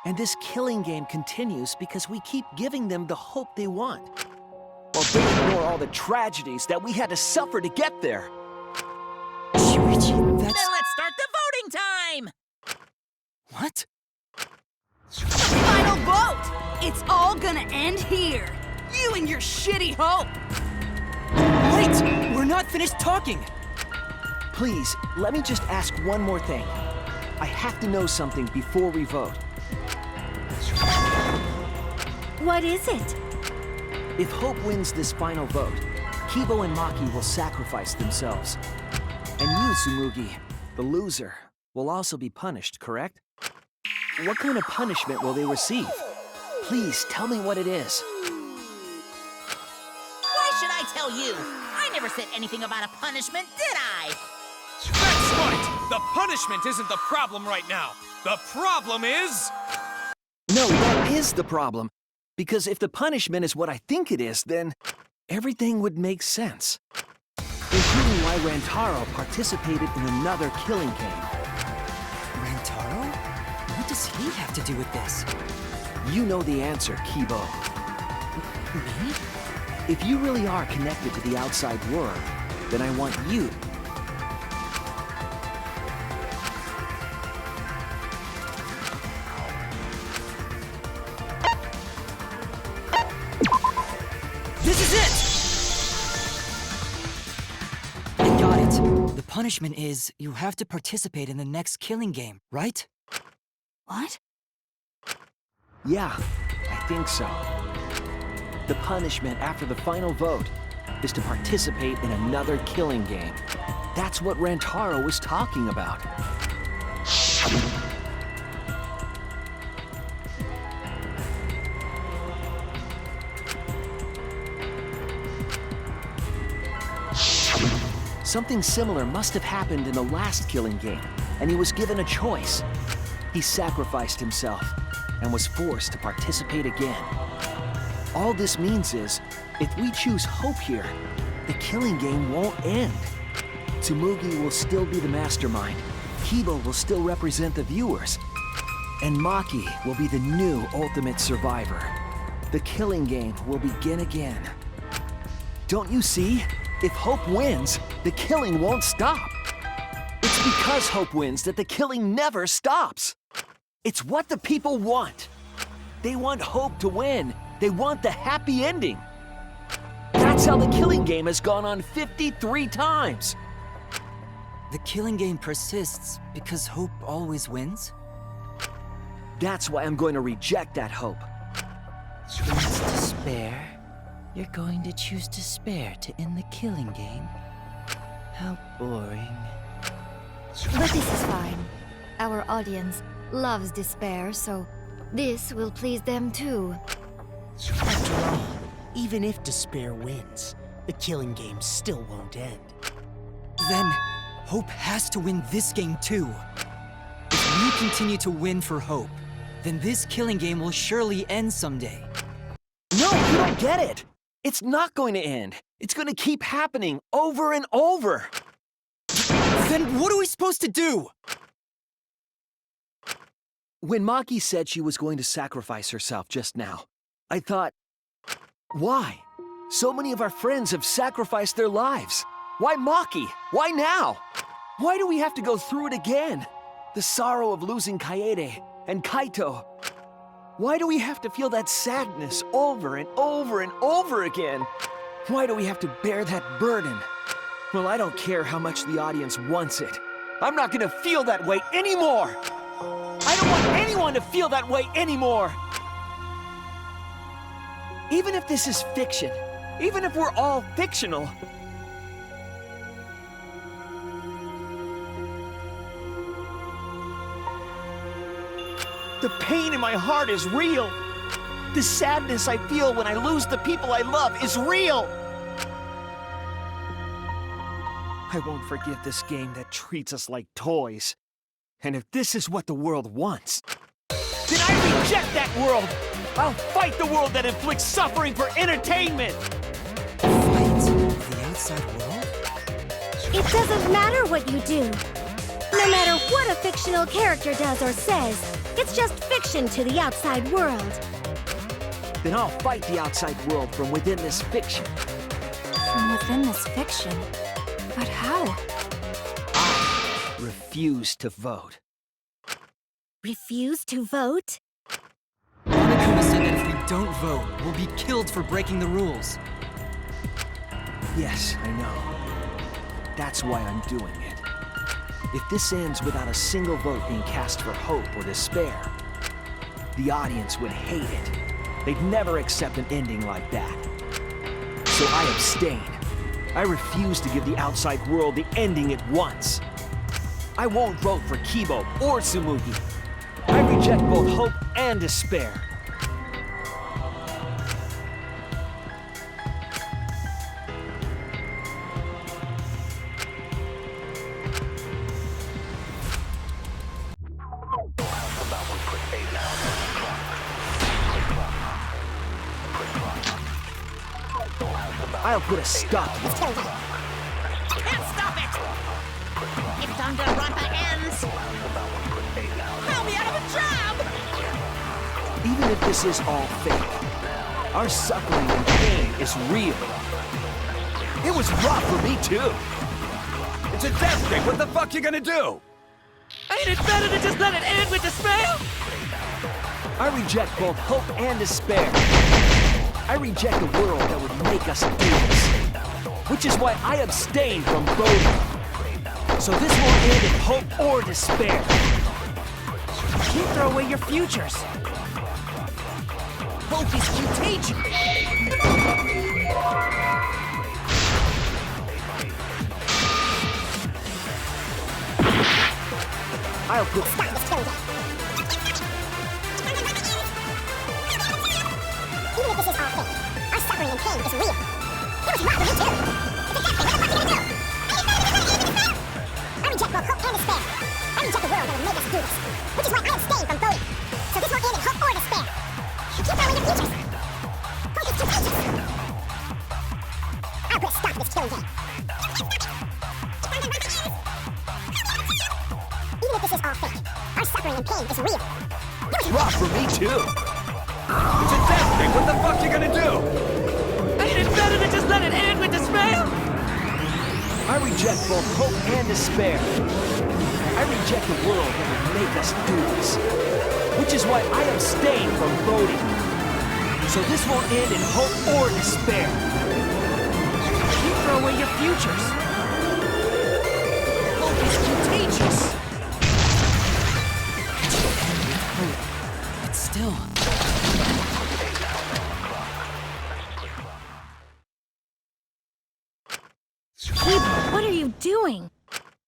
And this killing game continues because we keep giving them the hope they want. While they ignore all the tragedies that we had to suffer to get there. Shuichi, that's... Then let's start the voting time! What? Final vote! It's all gonna end here! You and your shitty hope! Wait! We're not finished talking! Please, let me just ask one more thing. I have to know something before we vote. What is it? If Hope wins this final vote, Kibo and Maki will sacrifice themselves. And you, Tsumugi, the loser, will also be punished, correct? What kind of punishment will they receive? Please, tell me what it is. Why should I tell you? I never said anything about a punishment, did I? That's right! The punishment isn't the problem right now. The problem is... No, that is the problem. Because if the punishment is what I think it is, then everything would make sense. Including why Rantaro participated in another killing game. Rantaro? What does he have to do with this? You know the answer, Kibo. Me? If you really are connected to the outside world, then I want you. This is it! I got it. The punishment is you have to participate in the next killing game, right? What? Yeah, I think so. The punishment after the final vote is to participate in another killing game. That's what Rantaro was talking about. Something similar must have happened in the last killing game, and he was given a choice. He sacrificed himself and was forced to participate again. All this means is, if we choose hope here, the killing game won't end. Tsumugi will still be the mastermind, Kibo will still represent the viewers, and Maki will be the new ultimate survivor. The killing game will begin again. Don't you see? If Hope wins, the killing won't stop. It's because Hope wins that the killing never stops. It's what the people want. They want Hope to win. They want the happy ending. That's how the killing game has gone on 53 times. The killing game persists because hope always wins? That's why I'm going to reject that hope. Choose despair? You're going to choose despair to end the killing game? How boring. But this is fine. Our audience loves despair, so this will please them too. After all, even if despair wins, the killing game still won't end. Then, hope has to win this game too. If we continue to win for hope, then this killing game will surely end someday. No, you don't get it! It's not going to end. It's going to keep happening over and over. Then what are we supposed to do? When Maki said she was going to sacrifice herself just now, I thought, why? So many of our friends have sacrificed their lives. Why Maki? Why now? Why do we have to go through it again? The sorrow of losing Kaede and Kaito. Why do we have to feel that sadness over and over and over again? Why do we have to bear that burden? Well, I don't care how much the audience wants it. I'm not gonna feel that way anymore! I don't want anyone to feel that way anymore! Even if this is fiction, even if we're all fictional, the pain in my heart is real. The sadness I feel when I lose the people I love is real. I won't forgive this game that treats us like toys. And if this is what the world wants, then I reject that world. I'll fight the world that inflicts suffering for entertainment. Fight the outside world? It doesn't matter what you do. No matter what a fictional character does or says, it's just fiction to the outside world. Then I'll fight the outside world from within this fiction. From within this fiction? But how? I refuse to vote. Refuse to vote? Monokuma said that if we don't vote, we'll be killed for breaking the rules. Yes, I know. That's why I'm doing it. If this ends without a single vote being cast for hope or despair, the audience would hate it. They'd never accept an ending like that. So I abstain. I refuse to give the outside world the ending it wants. I won't vote for Kibo or Tsumugi. I reject both hope and despair. I'll put a stop to this. Can't stop it! If Danganronpa ends, I'll be out of a job! Even if this is all fake, our suffering and pain is real. It was rough for me too. It's a death grip. What the fuck you gonna do? Ain't it better to just let it end with despair? I reject both hope and despair. I reject a world that would make us do this. Which is why I abstain from voting. So this won't end in hope or despair. You can't throw away your futures. Hope is contagious! I'll put... Stop this killing game! Even if this is all fake, our suffering and pain is real. It was rough for me too! If it's that thing, what the fuck are you gonna do? I reject both hope and despair. I reject the world that would make us do this, which is why I abstain from voting. So this won't end in hope or despair. Keep throwing your futures. Hope is contagious. I'll put a stop to this killing game. Even if this is all fake, our suffering and pain is real. It's rough for me too! It's a death thing, what the fuck you gonna do? Ain't it better to just let it end with despair? I reject both hope and despair. I reject the world that would make us do this. Which is why I abstain from voting. So this won't end in hope or despair. You throw away your futures. Hope is contagious. But still... Kibo, what are you doing?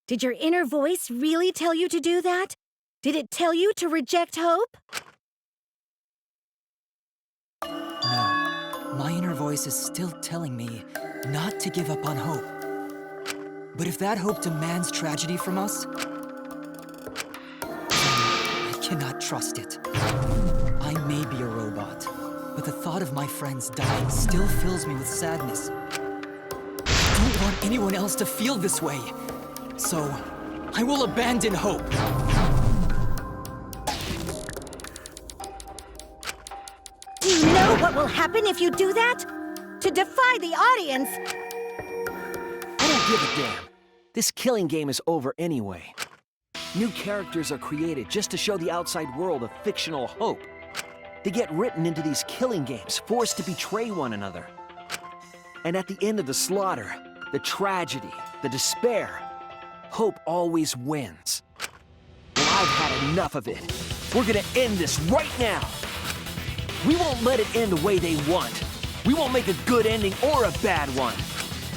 Did your inner voice really tell you to do that? Did it tell you to reject hope? No. My inner voice is still telling me not to give up on hope. But if that hope demands tragedy from us, I cannot trust it. I may be a robot, but the thought of my friends dying still fills me with sadness. I don't want anyone else to feel this way. So, I will abandon hope. Do you know what will happen if you do that? To defy the audience! I don't give a damn. This killing game is over anyway. New characters are created just to show the outside world a fictional hope. They get written into these killing games, forced to betray one another. And at the end of the slaughter, the tragedy, the despair, hope always wins. Well, I've had enough of it. We're gonna end this right now. We won't let it end the way they want. We won't make a good ending or a bad one.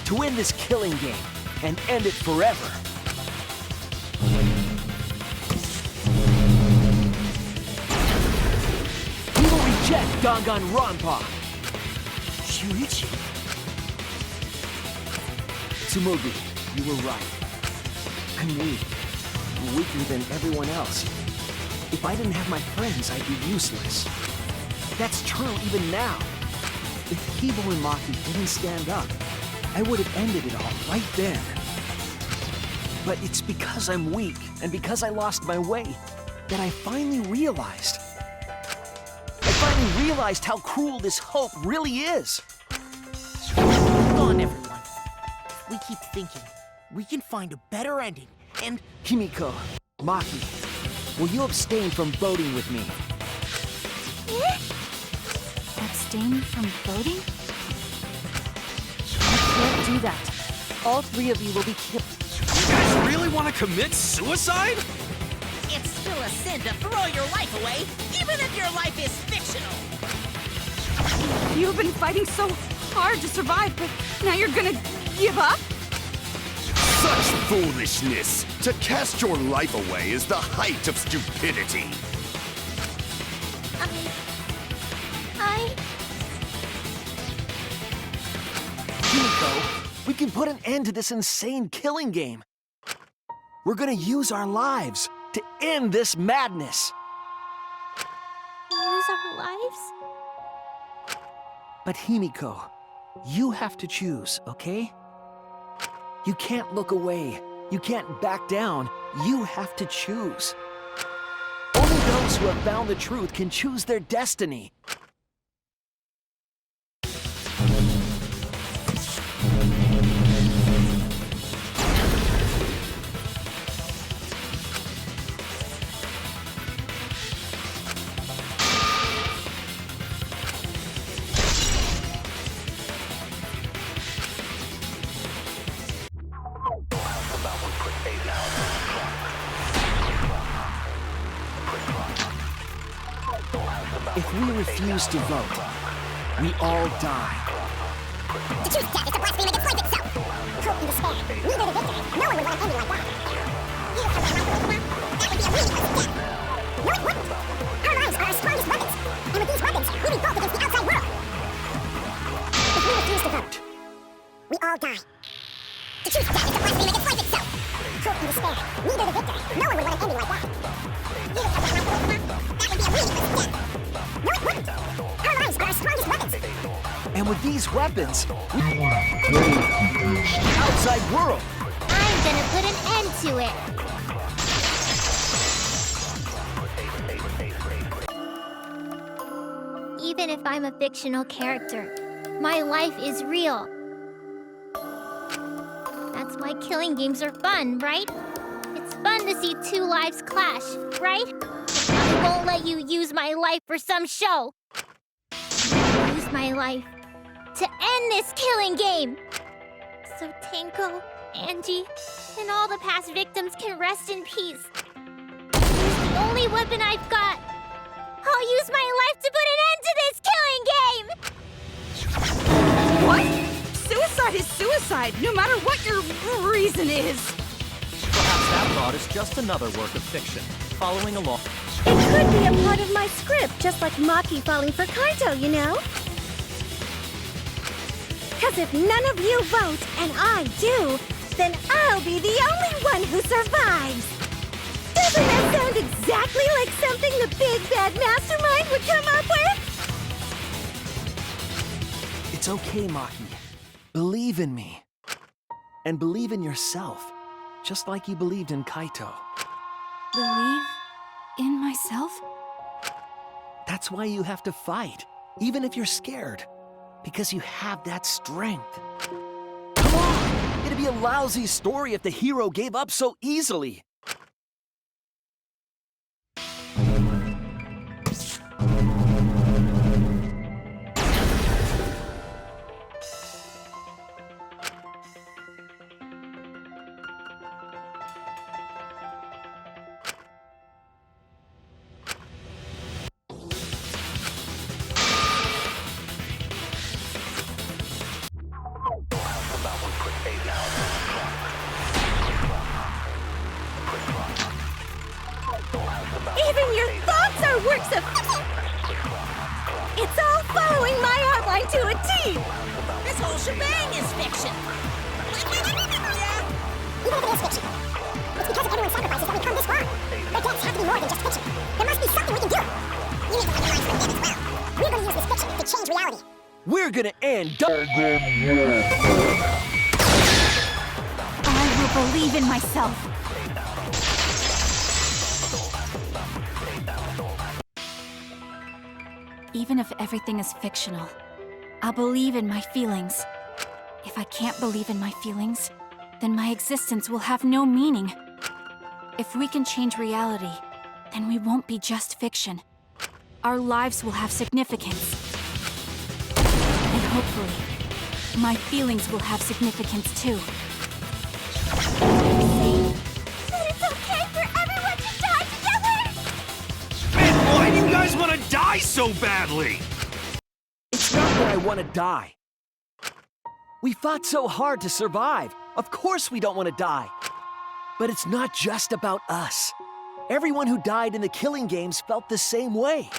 To win this killing game and end it forever. We will reject Danganronpa. Shuichi. Tsumugi, you were right. I'm weak. I'm weaker than everyone else. If I didn't have my friends, I'd be useless. That's true even now. If Kibo and Maki didn't stand up, I would have ended it all right then. But it's because I'm weak, and because I lost my way, that I finally realized. I finally realized how cruel this hope really is. Hold on, everyone. If we keep thinking, we can find a better ending, and... Himiko, Maki, will you abstain from voting with me? Abstain from voting? You can't do that. All three of you will be killed. You guys really want to commit suicide? It's still a sin to throw your life away, even if your life is fictional. You've been fighting so hard to survive, but now you're gonna give up? Such foolishness! To cast your life away is the height of stupidity. Himiko, we can put an end to this insane killing game. We're gonna use our lives to end this madness. Use our lives? But Himiko, you have to choose, okay? You can't look away. You can't back down. You have to choose. Only those who have found the truth can choose their destiny. About If we refuse to vote, we all die. To choose death is to blaspheme against life itself. Hope and despair. Neither the victory. No one would want to end you like that. You have my microwave now? That would be a meaningless death. No, it wouldn't. Our lives are our strongest weapons. And with these weapons, we revolt against the outside world. If we refuse to vote, we all die. To choose death is to blaspheme against life itself. Hope and despair. Neither the victory. No one would want to end you like that. You have my microwave now? That would be a meaningless death. No, it wouldn't. Our lives are our strongest weapons. And with these weapons, we the outside world. I'm gonna put an end to it. Even if I'm a fictional character, my life is real. That's why killing games are fun, right? It's fun to see two lives clash, right? I won't let you use my life for some show. Use my life to end this killing game. So Tenko, Angie, and all the past victims can rest in peace. It's the only weapon I've got. I'll use my life to put an end to this killing game! What? Suicide is suicide, no matter what your reason is. Perhaps that thought is just another work of fiction, following along. It could be a part of my script, just like Maki falling for Kaito, you know? Because if none of you vote, and I do, then I'll be the only one who survives! Doesn't that sound exactly like something the big bad mastermind would come up with? It's okay, Maki. Believe in me. And believe in yourself, just like you believed in Kaito. Believe in myself? That's why you have to fight, even if you're scared. Because you have that strength. Come on! It'd be a lousy story if the hero gave up so easily. Even your thoughts are works of... It's all following my outline to a T! This whole shebang is fiction. Even if it is fiction, it's because of everyone's sacrifices that we've come this far. There can't have to be more than just fiction. There must be something we can do. You need to memorize for them as well. We're going to use this fiction to change reality. We're gonna end I will believe in myself. Even if everything is fictional, I'll believe in my feelings. If I can't believe in my feelings, then my existence will have no meaning. If we can change reality, then we won't be just fiction. Our lives will have significance. And hopefully, my feelings will have significance too. That it's okay for everyone to die together! Man, why do you guys want to die so badly? It's not that I want to die. We fought so hard to survive. Of course we don't want to die. But it's not just about us. Everyone who died in the killing games felt the same way.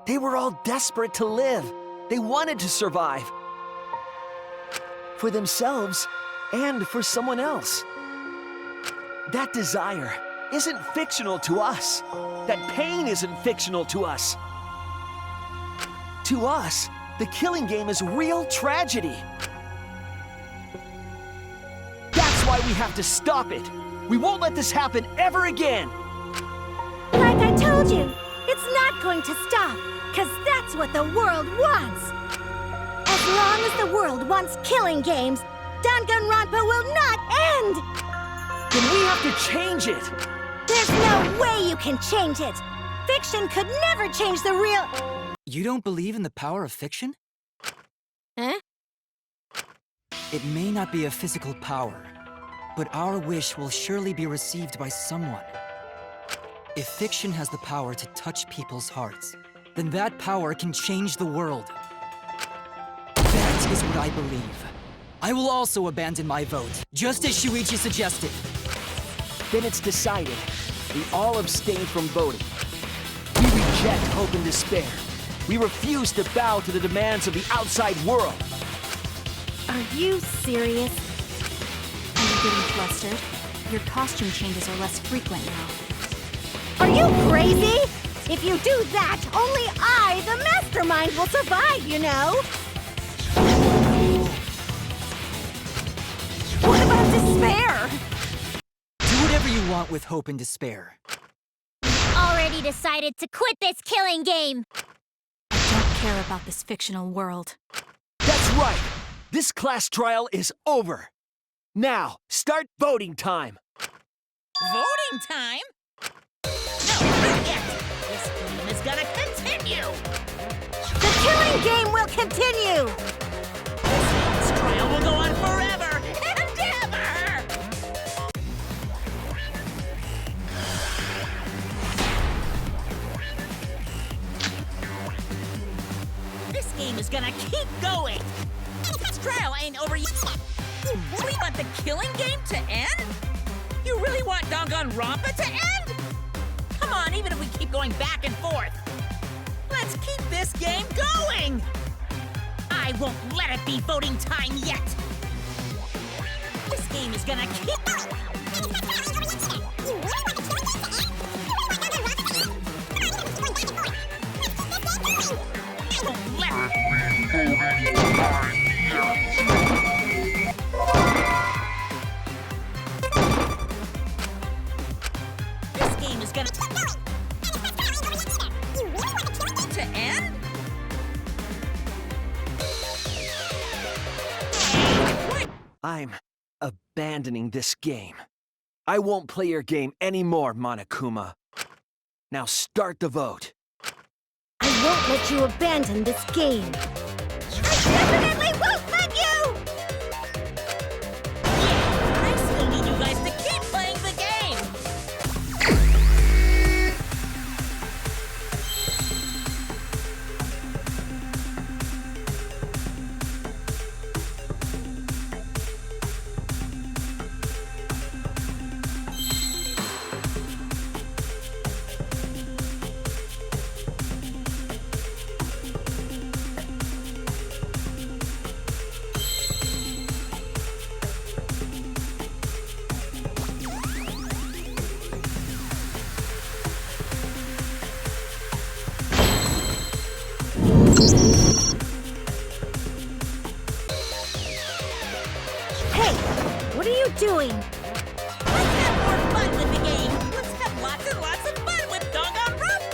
They were all desperate to live. They wanted to survive. For themselves and for someone else. That desire isn't fictional to us. That pain isn't fictional to us. To us, the killing game is real tragedy. That's why we have to stop it. We won't let this happen ever again. Like I told you, it's not going to stop, because that's what the world wants. As long as the world wants killing games, Danganronpa will not end! Then we have to change it. There's no way you can change it. Fiction could never change the real... You don't believe in the power of fiction? Huh? It may not be a physical power, but our wish will surely be received by someone. If fiction has the power to touch people's hearts, then that power can change the world. That is what I believe. I will also abandon my vote, just as Shuichi suggested. Then it's decided. We all abstain from voting. We reject hope and despair. We refuse to bow to the demands of the outside world. Are you serious? Are you getting flustered? Your costume changes are less frequent now. Are you crazy? If you do that, only I, the mastermind, will survive, you know? What about despair? Do whatever you want with hope and despair. Already decided to quit this killing game. I don't care about this fictional world. That's right! This class trial is over. Now, start voting time. Voting time? No, not yet. This game is gonna continue. The killing game will continue! This trial will go on forever and ever! This game is gonna keep going. This trial ain't over yet. You really want the killing game to end? You really want Danganronpa to end? Come on, even if we keep going back and forth. Let's keep this game going! I won't let it be voting time yet! This game is gonna keep... I won't This game is gonna... to end? I'm abandoning this game. I won't play your game anymore, Monokuma. Now start the vote. I won't let you abandon this game. I definitely won't let you! Yeah, I still need you guys to keep playing the game! Hey, what are you doing? Let's have more fun with the game! Let's have lots and lots of fun with Danganronpa!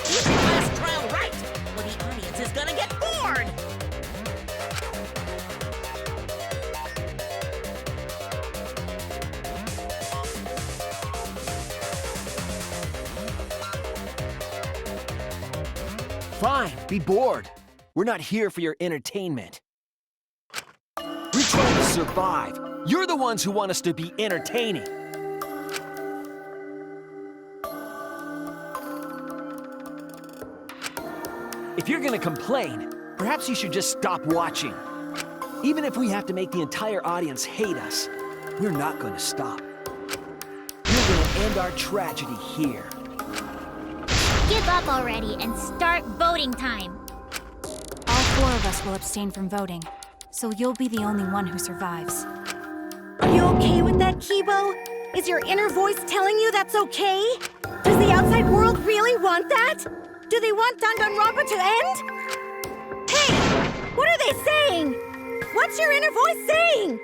Keep the last trial right, or the audience is gonna get bored! Fine, be bored. We're not here for your entertainment. We're trying to survive. You're the ones who want us to be entertaining. If you're gonna complain, perhaps you should just stop watching. Even if we have to make the entire audience hate us, we're not gonna stop. We're gonna end our tragedy here. Give up already and start voting time. All four of us will abstain from voting, so you'll be the only one who survives. Are you okay with that, Kibo? Is your inner voice telling you that's okay? Does the outside world really want that? Do they want Danganronpa to end? Hey! What are they saying? What's your inner voice saying?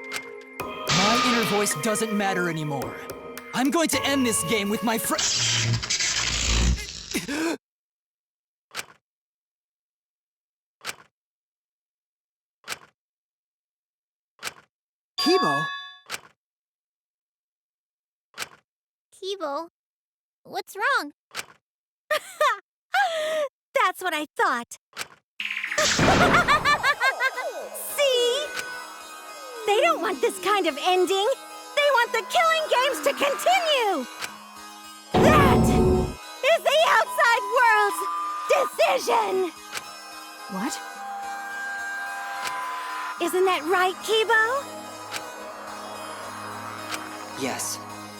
My inner voice doesn't matter anymore. I'm going to end this game with my friend. Kibo? Kibo, what's wrong? That's what I thought. See? They don't want this kind of ending. They want the killing games to continue. That is the outside world's decision. What? Isn't that right, Kibo? Yes,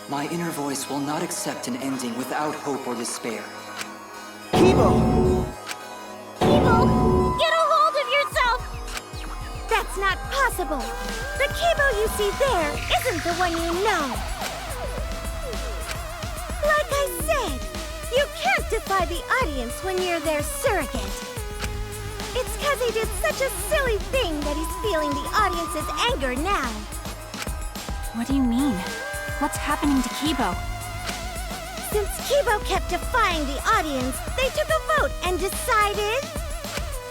my inner voice will not accept an ending without hope or despair. Kibo! Kibo, get a hold of yourself! That's not possible. The Kibo you see there isn't the one you know. Like I said, you can't defy the audience when you're their surrogate. It's because he did such a silly thing that he's feeling the audience's anger now. What do you mean? What's happening to Kibo? Since Kibo kept defying the audience, they took a vote and decided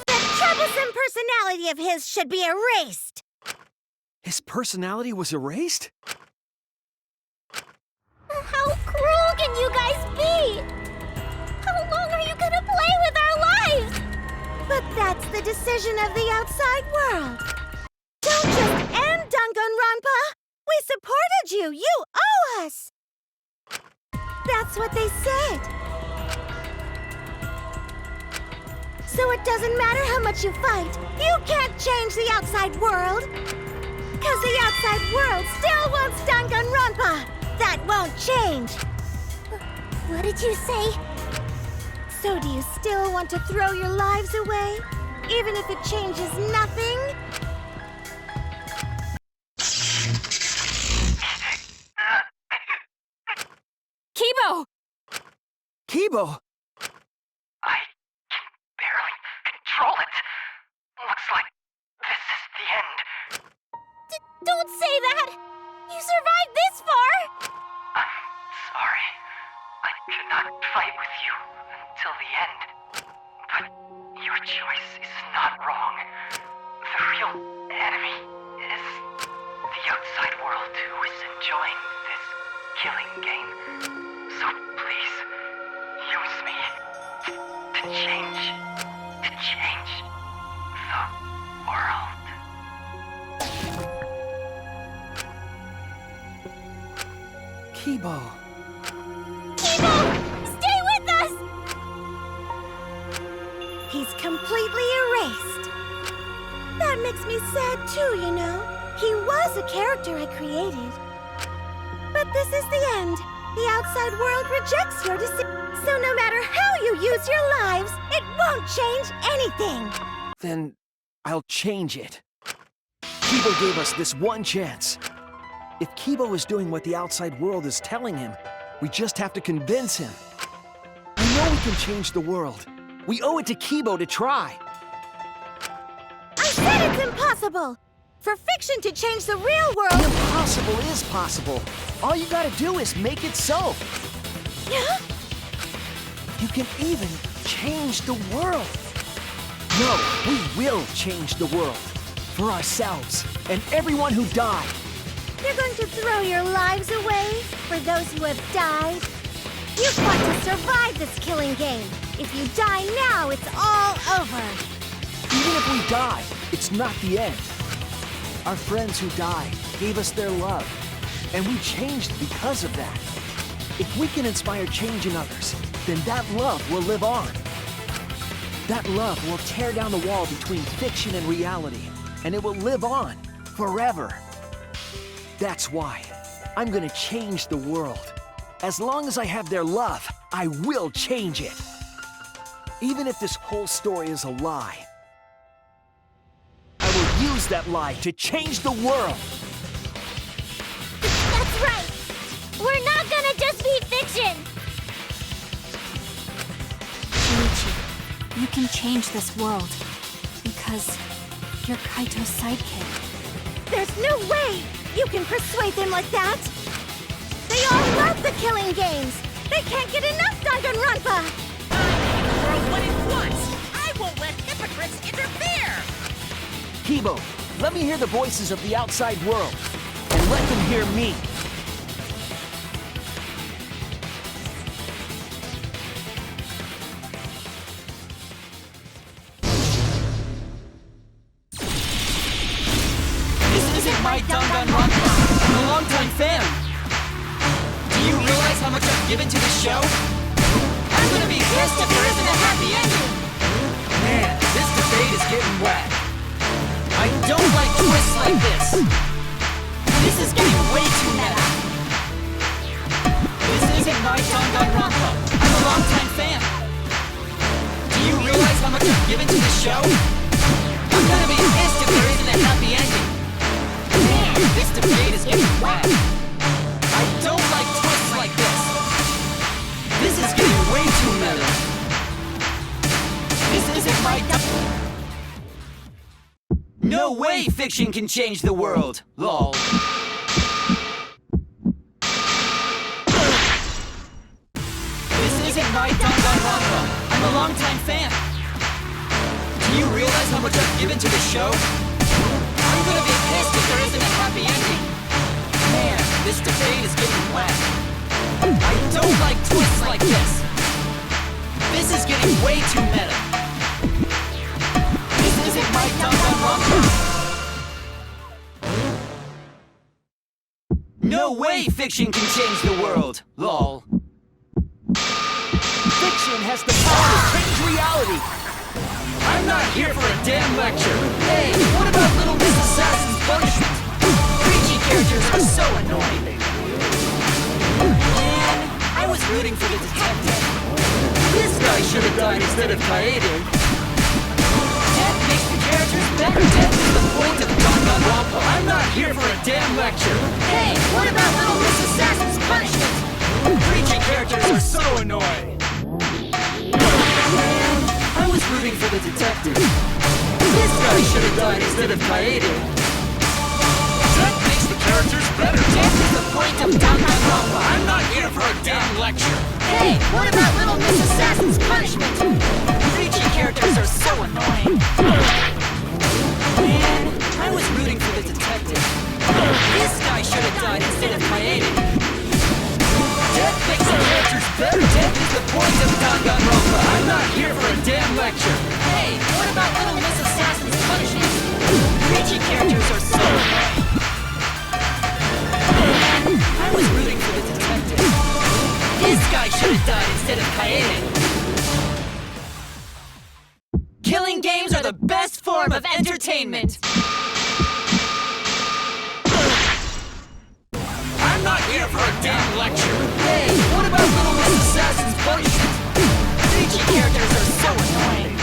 that troublesome personality of his should be erased. His personality was erased? How cruel can you guys be? How long are you gonna play with our lives? But that's the decision of the outside world. Don't just end Danganronpa! We supported you! You owe us! That's what they said. So it doesn't matter how much you fight, you can't change the outside world. Because the outside world still wants Danganronpa! That won't change! What did you say? So do you still want to throw your lives away? Even if it changes nothing? Kibo! Kibo! I can barely control it. Looks like this is the end. Don't say that! You survived this far! I'm sorry. I could not fight with you until the end. But your choice is not wrong. The real enemy is the outside world who is enjoying this killing game. So please, use me to change the world. Kibo. Kibo! Stay with us! He's completely erased. That makes me sad too, you know. He was a character I created. But this is the end. The outside world rejects your decision. So no matter how you use your lives, it won't change anything. Then I'll change it. Kibo gave us this one chance. If Kibo is doing what the outside world is telling him, we just have to convince him. I know we can change the world. We owe it to Kibo to try. I said it's impossible! For fiction to change the real world... The impossible is possible. All you gotta do is make it so. Yeah? You can even change the world. No, we will change the world. For ourselves and everyone who died. You're going to throw your lives away for those who have died? You fought to survive this killing game. If you die now, it's all over. Even if we die, it's not the end. Our friends who died gave us their love, and we changed because of that. If we can inspire change in others, then that love will live on. That love will tear down the wall between fiction and reality, and it will live on forever. That's why I'm gonna change the world. As long as I have their love, I will change it. Even if this whole story is a lie, I will use that lie to change the world. That's right! We're not gonna just be fiction! Shuichi, you can change this world. Because you're Kaito's sidekick. There's no way you can persuade them like that! They all love the killing games! They can't get enough Danganronpa! The world what it wants! I won't let hypocrites interfere! Kibo, let me hear the voices of the outside world. And let them hear me. My Danganronpa. I'm a longtime fan. Do you realize how much I've given to the show? I'm gonna be pissed if there isn't a happy ending. Man, this debate is getting wet. I don't like twists like this. This is getting way too meta. This isn't my Danganronpa. I'm a longtime fan. Do you realize how much I've given to the show? I'm gonna be pissed if there isn't a happy ending. This debate is getting wet. I don't like twists like this. This is getting way too meta. This isn't my No way fiction can change the world, lol. This isn't my Danganronpa. I'm a longtime fan. Do you realize how much I've given to the show? I'm gonna be pissed if there isn't a happy ending. Man, this debate is getting wet. I don't like twists like this. This is getting way too meta. This isn't my Danganronpa. No way fiction can change the world, lol. Fiction has the power to change reality. I'm not here for a damn lecture. Hey, what about Little Miss Assassin's punishment? Preachy characters are so annoying. Man, I was rooting for the detective. This guy should have died instead of Kaede. Death makes the characters better. Death is the point of Danganronpa. I'm not here for a damn lecture. Hey, what about Little Miss Assassin's punishment? Preachy characters are so annoying. I was rooting for the detective. This guy should have died instead of Kaede. Death makes the characters better. Death is the point of Danganronpa. I'm not here for a damn lecture. Hey, what about Little Miss Assassin's punishment? Preachy characters are so annoying. Man, I was rooting for the detective. This guy should have died instead of Kaede. Death makes the characters better. Death is the point of Danganronpa. I'm not here for a damn lecture. Hey, what about Little Miss Assassin's punishment? Preachy characters are so annoying. I was rooting for the detective. This guy should have died instead of Kaede. Killing games are the best form of entertainment. I'm not here for a damn lecture. Hey, what about Little Miss Assassin's punishment? Preachy characters are so annoying.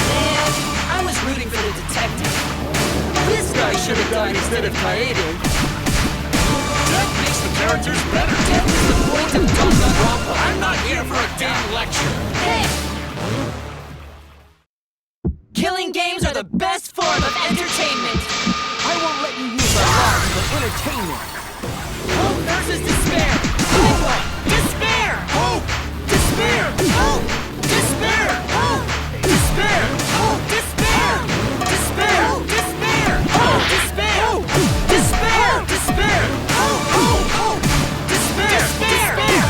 And I was rooting for the detective. This guy should have died instead of Kaede. Death makes the characters better. Death is the point of Danganronpa. I'm not here for a damn lecture. Hey! Killing games are the best form of entertainment. I won't let you use our lives for entertainment. Hope versus despair. Hope! Despair! Hope! Despair! Hope! Despair! Hope! Despair! Hope! Despair! Despair! Despair! Hope! Despair! Despair! Despair! Hope! Hope! Hope! Despair! Despair!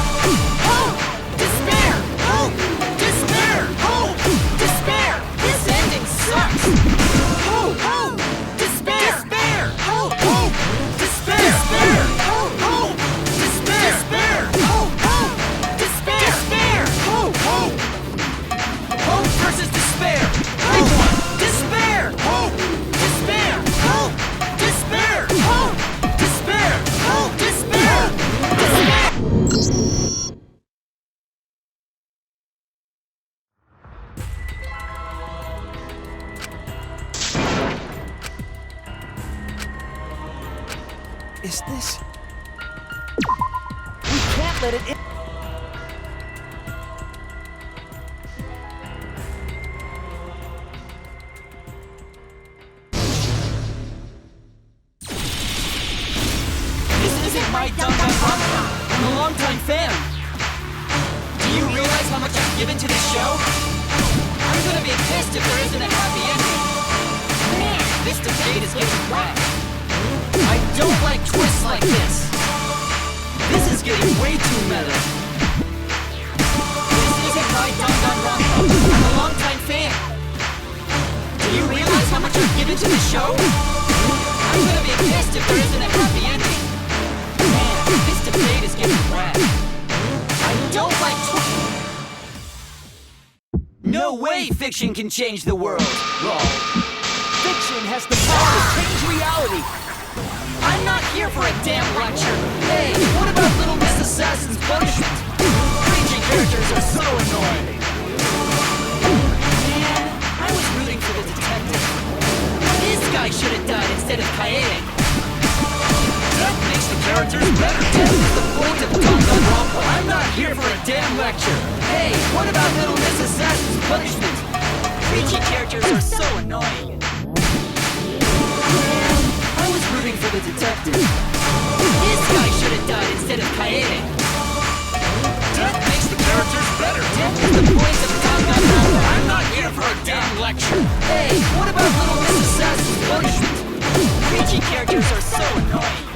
Hope! Despair! Hope! Despair! Hope! Despair! This ending sucks! Hope! Hope! Despair! Despair! Hope! Hope! Despair! Despair! Hope! Hope! Despair! Despair! Hope! Hope! Despair! Despair! Hope! Hope! Hope versus despair! Pick one! Despair! Hope! Despair! Hope! Despair! Hope! Despair! Hope! Despair! Despair! Is this let it in. This isn't my Danganronpa. I'm a longtime fan. Do you realize how much I've given to this show? I'm gonna be pissed if there isn't a happy ending. Man, this debate is getting wet. I don't like twists like this. This is getting way too meta. This isn't my Danganronpa. I'm a longtime fan. Do you realize how much I've given to this show? I'm gonna be pissed if there isn't a happy ending. Man, this debate is getting wet. I don't like No way fiction can change the world! Wrong. Fiction has the power to change reality. I'm not here for a damn lecture. Hey, what about Little Miss Assassin's punishment? Preaching characters are so annoying. Man, I was rooting for the detective. This guy should have died instead of Kaede. That makes the characters better. That's the point of Danganronpa. I'm not here for a damn lecture. Hey, what about Little Miss Assassin's punishment? Preaching characters are so annoying. I was rooting for the detective. This guy should have died instead of Kaede. Death makes the characters better. Death is the point of Danganronpa. I'm not here for a damn lecture. Hey, what about Little Miss Assassin's punishment? Preaching characters are so annoying.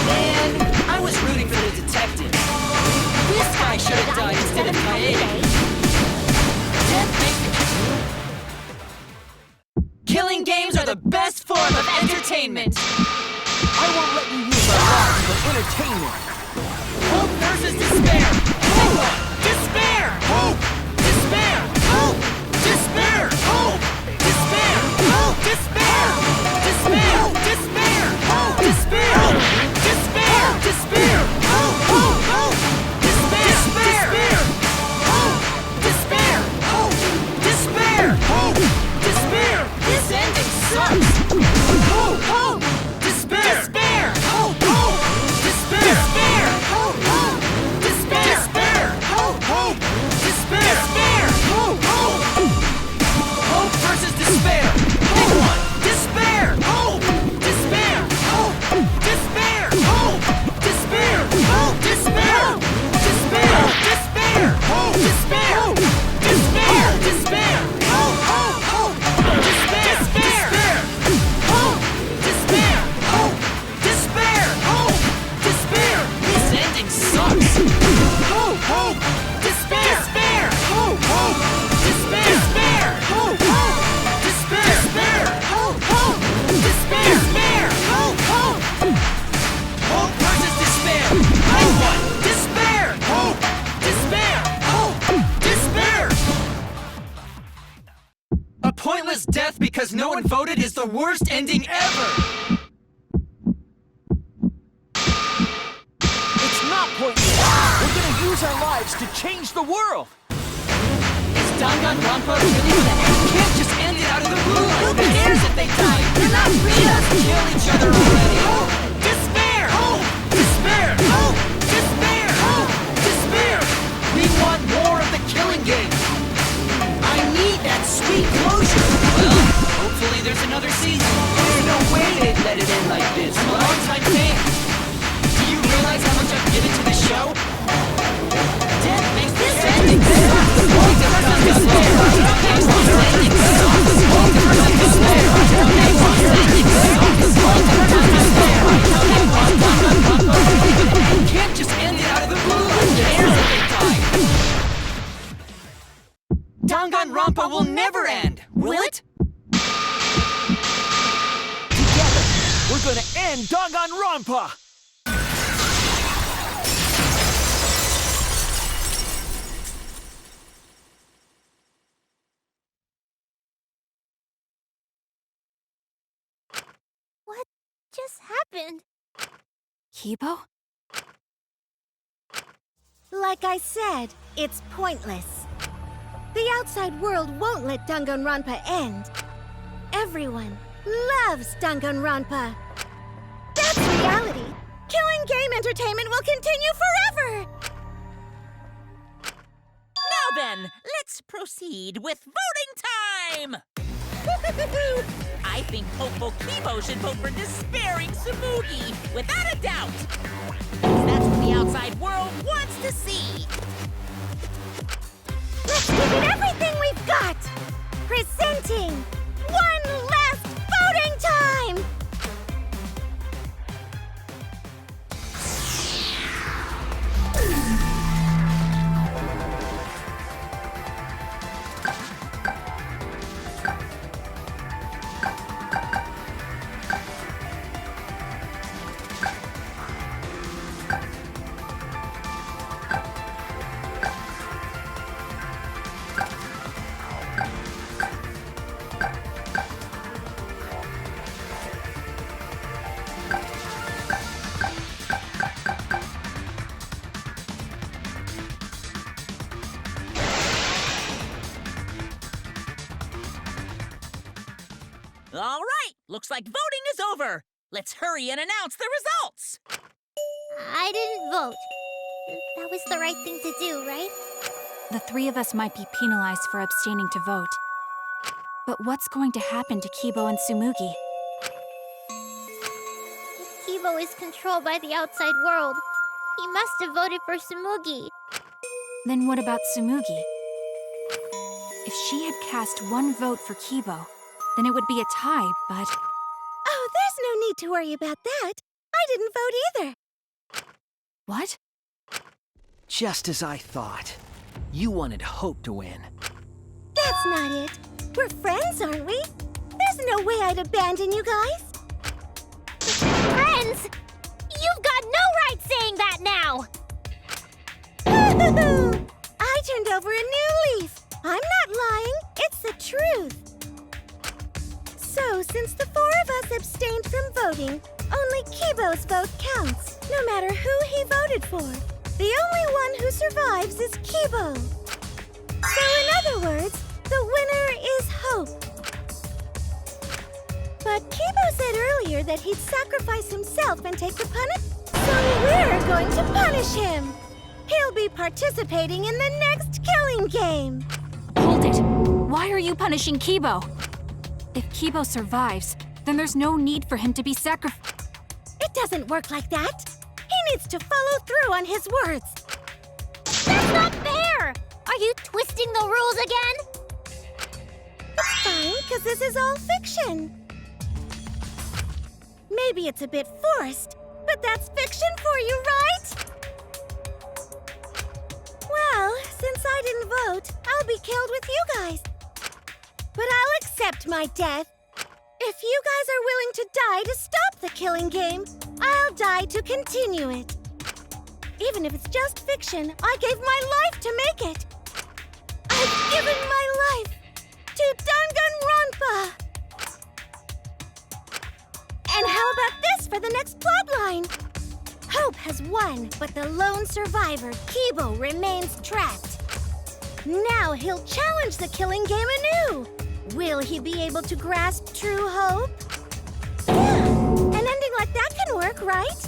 Man, I was rooting for the detective. This guy should have died instead of Kaede. Death makes the Killing games are the best form of entertainment! I won't let you use our lives for entertainment. Hope versus despair! Hope! Despair! Hope! Despair! Hope! Despair! Hope! Despair! Hope! Despair! Despair! Despair! Hope! Despair! Despair! Despair! Hope! Hope! Hope! Despair! Despair! Hope! Despair! Hope! Despair! Hope! Despair! This ending sucks! Hope! Hope! Despair! Despair! Hope! Hope! Despair! Despair! Hope! Hope! Despair! Despair! Hope! Hope! Despair! Despair! Hope! Hope! Hope versus despair! Pick one! Despair! Hope! Despair! Hope! Despair! Hope! Despair! Hope! Despair! Despair! Despair! Hope! Despair! Despair! Despair! Hope! Hope! Hope! Despair! Despair! Hope! Despair! Hope! Despair! Hope! Despair! This ending sucks! Hope! Hope! Despair! Despair! Hope! Hope! Despair! Despair! Hope! Hope! Despair! Despair! Hope! Hope! Despair! Despair! Hope! Hope! Hope versus despair! Pick one! Despair! Hope! Despair! Hope! Despair! A pointless death because no one voted is the worst ending ever! It's not pointless. We're gonna use our lives to change the world. Is Danganronpa really gonna end? You can't just end it out of the blue like this! Who cares if they die? They're not real! Just kill each other already! Hope! Despair! Hope! Despair! Hope! Despair! Hope! Despair! We want more of the killing game! I need that sweet closure! Well, hopefully there's another season. There's no way they'd let it end like this. I'm a longtime fan. Do you realize how much I've given to the show? Death makes this ending suck! The point of Danganronpa makes this ending suck! The point of Danganronpa makes this ending suck! The point of Danganronpa! You can't just end it out of the blue! Who cares if they die? Danganronpa will never end, will it? Together, we're gonna end Danganronpa! What just happened? Kibo? Like I said, it's pointless. The outside world won't let Danganronpa end. Everyone loves Danganronpa. That's reality. Killing game entertainment will continue forever! Now then, let's proceed with voting time! I think hopeful Kibo should vote for despairing Tsumugi, without a doubt! Because that's what the outside world wants to see! Let's give it everything we've got! Presenting one last voting time! All right, looks like voting is over. Let's hurry and announce the results. I didn't vote. That was the right thing to do, right? The three of us might be penalized for abstaining to vote. But what's going to happen to Kibo and Tsumugi? If Kibo is controlled by the outside world, he must have voted for Tsumugi. Then what about Tsumugi? If she had cast one vote for Kibo, then it would be a tie, but... Oh, there's no need to worry about that. I didn't vote either. What? Just as I thought. You wanted Hope to win. That's not it. We're friends, aren't we? There's no way I'd abandon you guys. Friends? You've got no right saying that now! I turned over a new leaf. I'm not lying. It's the truth. So, since the four of us abstained from voting, only Kibo's vote counts, no matter who he voted for. The only one who survives is Kibo. So, in other words, the winner is Hope. But Kibo said earlier that he'd sacrifice himself and take the punishment, so we're going to punish him. He'll be participating in the next killing game. Hold it! Why are you punishing Kibo? If Kibo survives, then there's no need for him to be sacrificed. It doesn't work like that. He needs to follow through on his words. That's not fair! Are you twisting the rules again? It's fine, because this is all fiction. Maybe it's a bit forced, but that's fiction for you, right? Well, since I didn't vote, I'll be killed with you guys. But I'll accept my death. If you guys are willing to die to stop the killing game, I'll die to continue it. Even if it's just fiction, I gave my life to make it. I've given my life to Danganronpa. And how about this for the next plotline? Hope has won, but the lone survivor, Kibo, remains trapped. Now he'll challenge the killing game anew. Will he be able to grasp true hope? Yeah, an ending like that can work, right?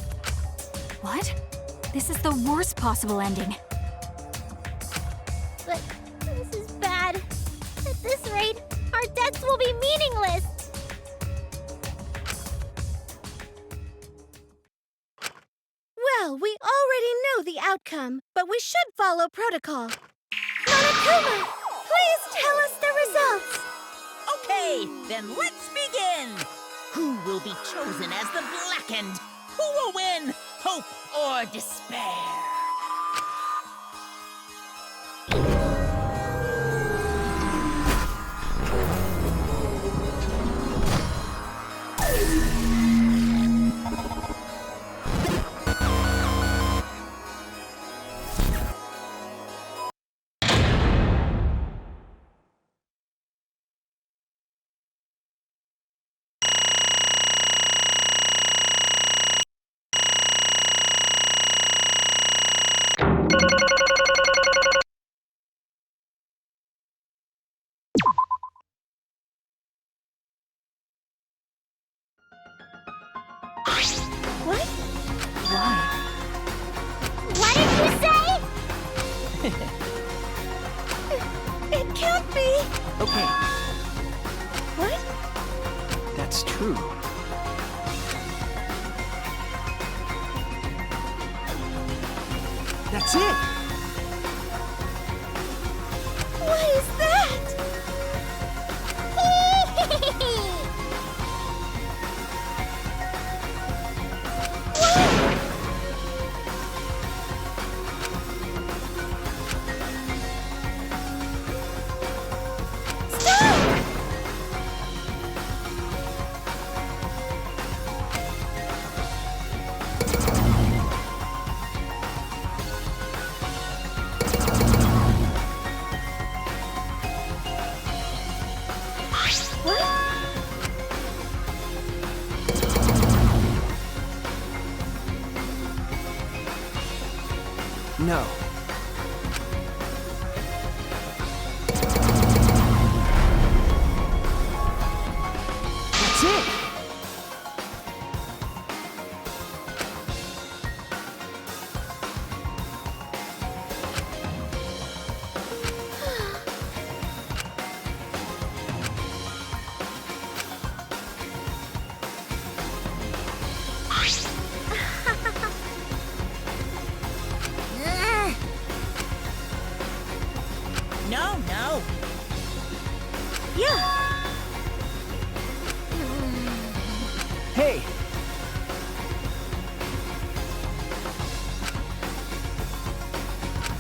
What? This is the worst possible ending. But this is bad. At this rate, our deaths will be meaningless. Well, we already know the outcome, but we should follow protocol. Monokuma, please tell us the results. Okay, then let's begin! Who will be chosen as the Blackened? Who will win? Hope or despair? It can't be! Okay, What? that's true. That's it! What is that? No. That's it! No, no. Yeah. Hey!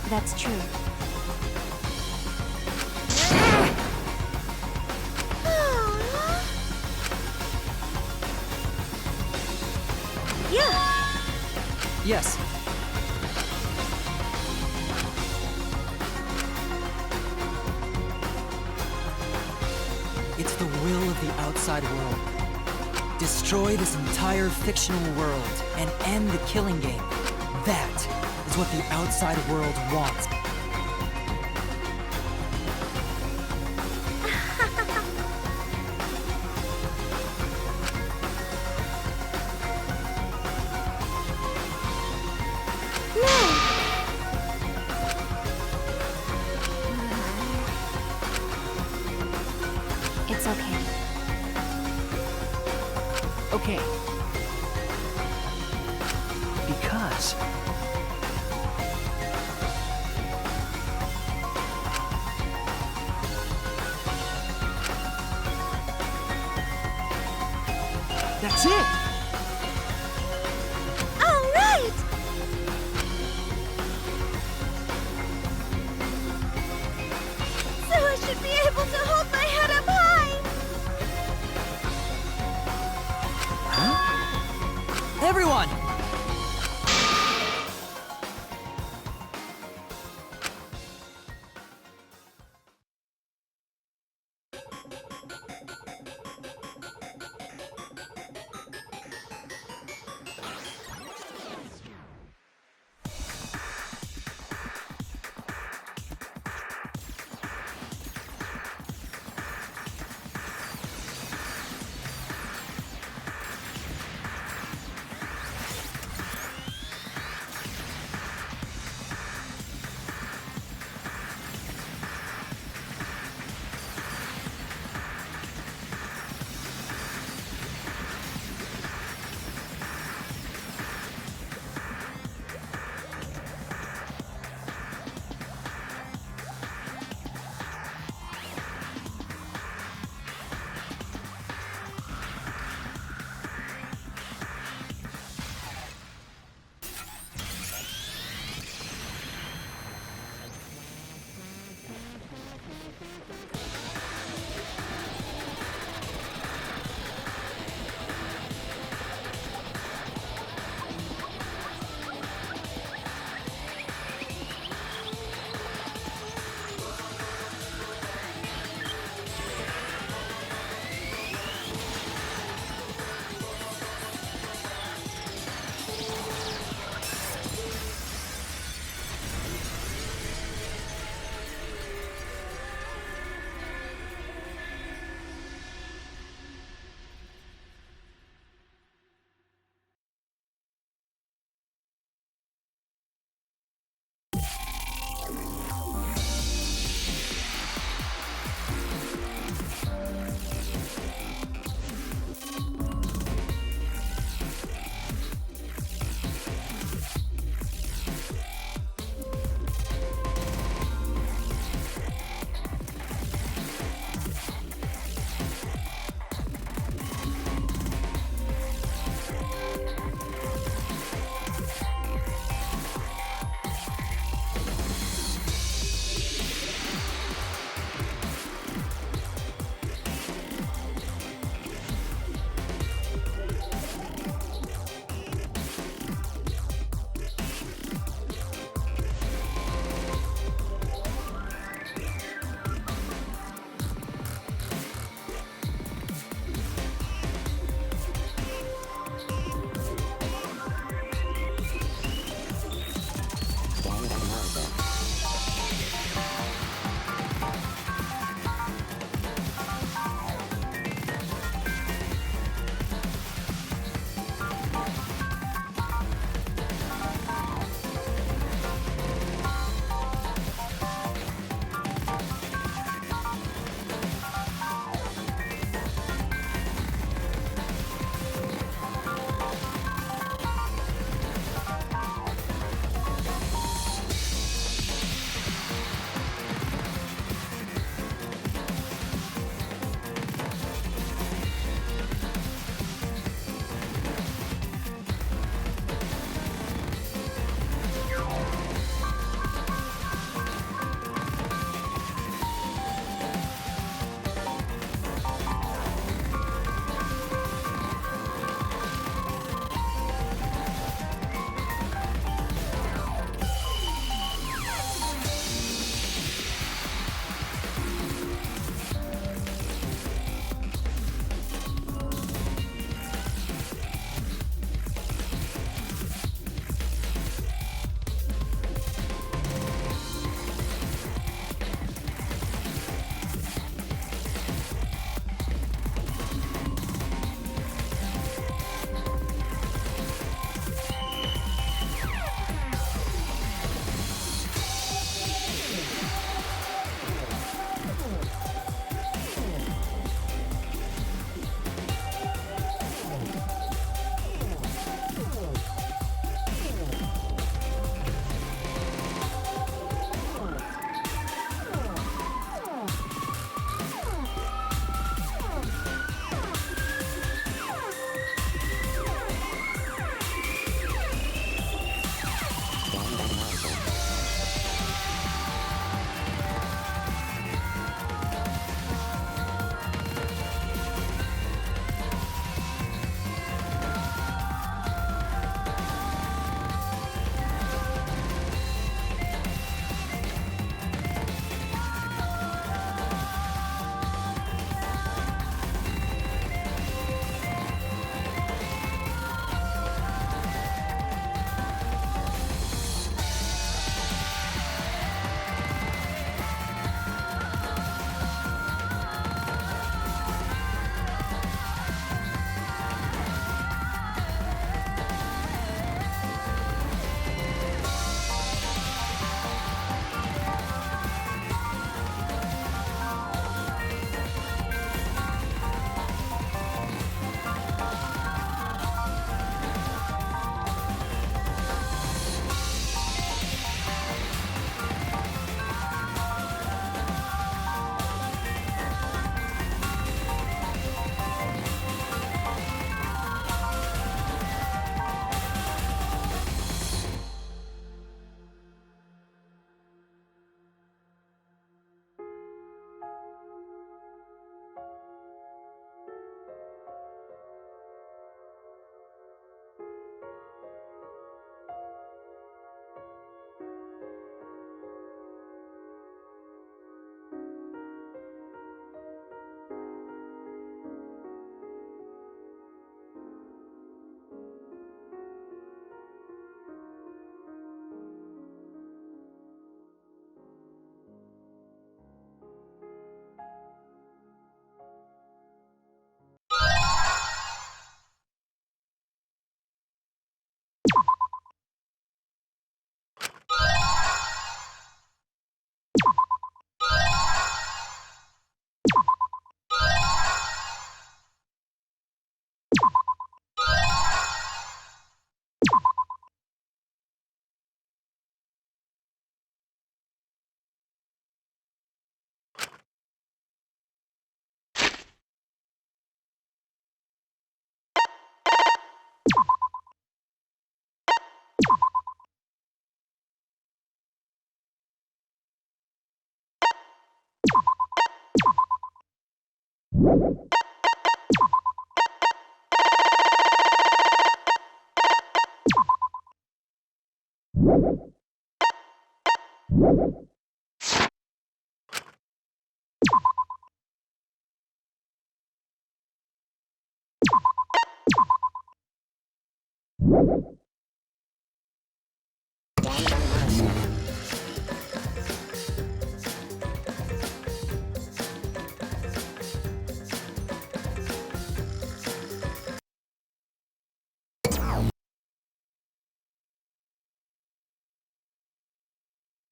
That's true. Yeah. Yes. It's the will of the outside world. Destroy this entire fictional world and end the killing game. That is what the outside world wants. It's okay. Okay. Because... that's it! All right! So I should be able to hold my head up high! Everyone!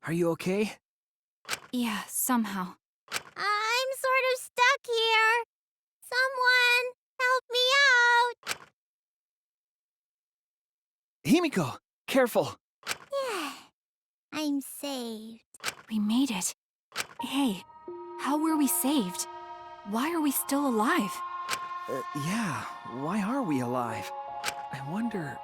Are you okay? Yeah, somehow. I'm sort of stuck here. Someone, help me out. Himiko, careful! Yeah, I'm saved. We made it. Hey, how were we saved? Why are we still alive? Yeah, why are we alive? I wonder...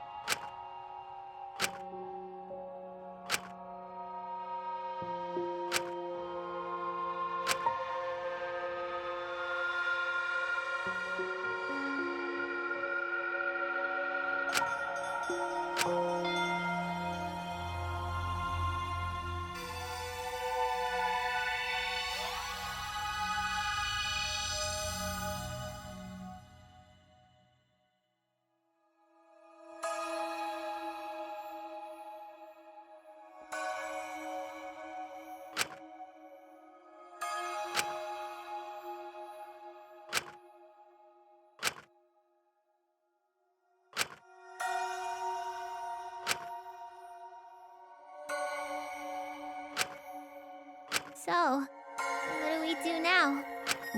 So, what do we do now?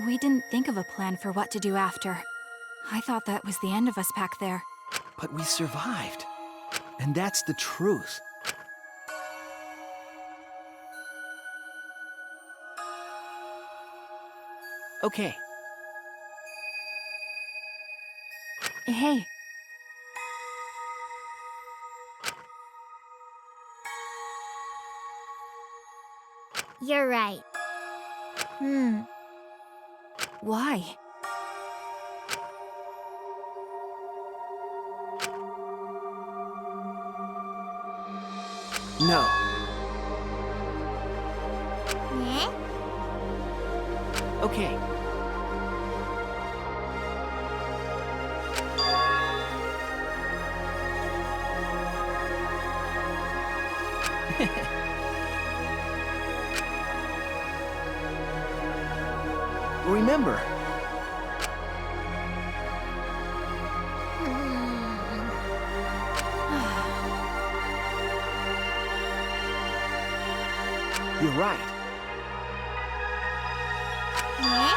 We didn't think of a plan for what to do after. I thought that was the end of us back there. But we survived. And that's the truth. Okay. Hey. You're right. Why? No. Eh? Okay. Remember. You're right. Eh?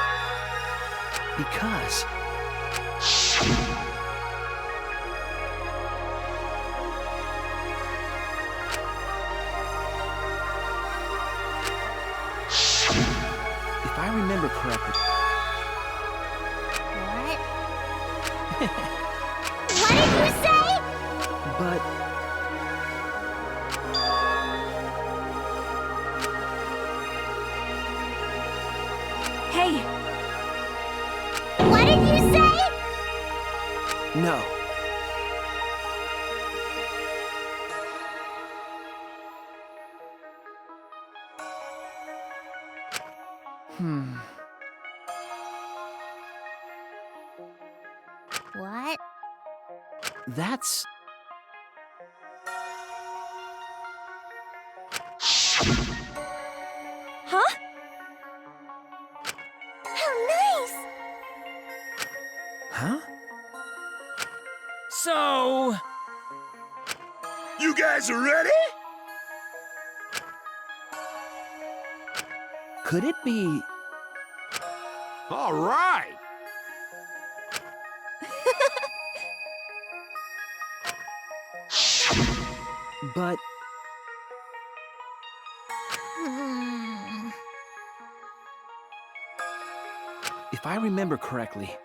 Because... if I remember correctly... What? What did you say? But... Hey! What did you say? No. What? That's... Huh? How nice! Huh? So... You guys are ready? Could it be... All right! But... if I remember correctly...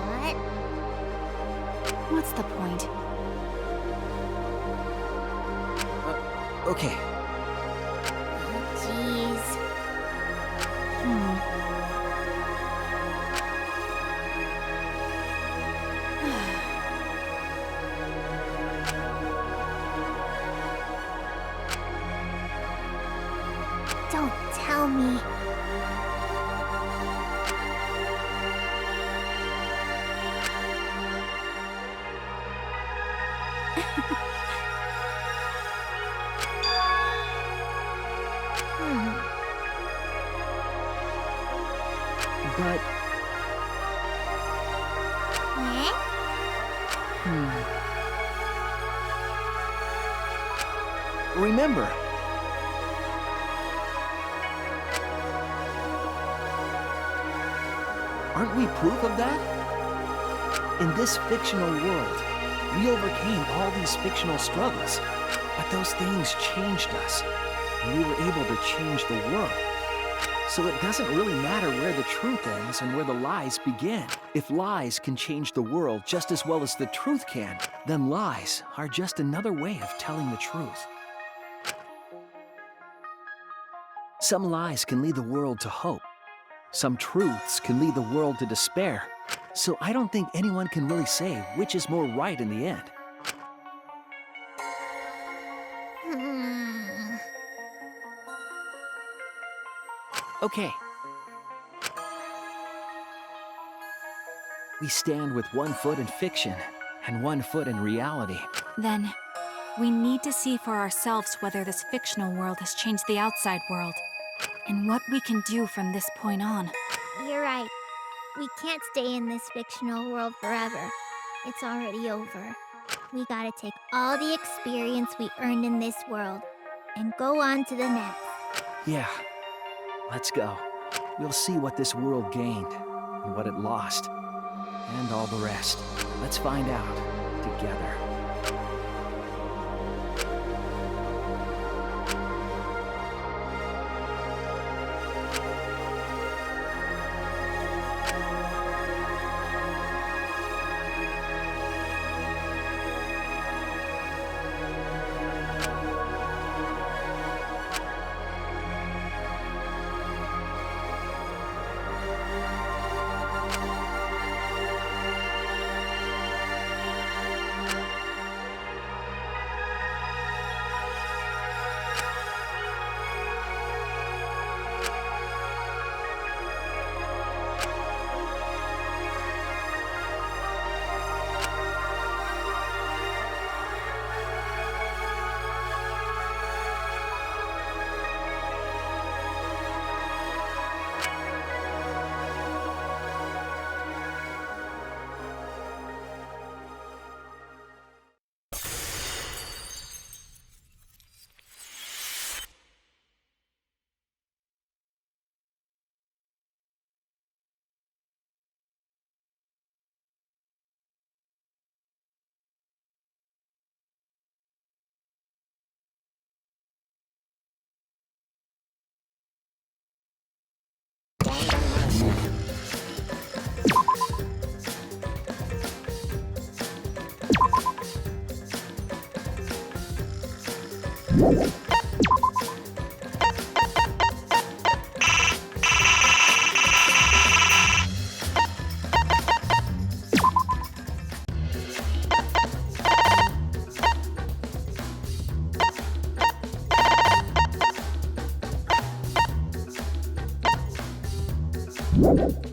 What? What's the point? Okay. Jeez. Don't tell me. But, Eh? remember, aren't we proof of that? In this fictional world, we overcame all these fictional struggles, but those things changed us, and we were able to change the world. So it doesn't really matter where the truth ends and where the lies begin. If lies can change the world just as well as the truth can, then lies are just another way of telling the truth. Some lies can lead the world to hope. Some truths can lead the world to despair. So I don't think anyone can really say which is more right in the end. Okay. We stand with one foot in fiction and one foot in reality. Then, we need to see for ourselves whether this fictional world has changed the outside world, and what we can do from this point on. You're right. We can't stay in this fictional world forever. It's already over. We gotta take all the experience we earned in this world and go on to the next. Yeah. Let's go. We'll see what this world gained and what it lost. And all the rest. Let's find out together. You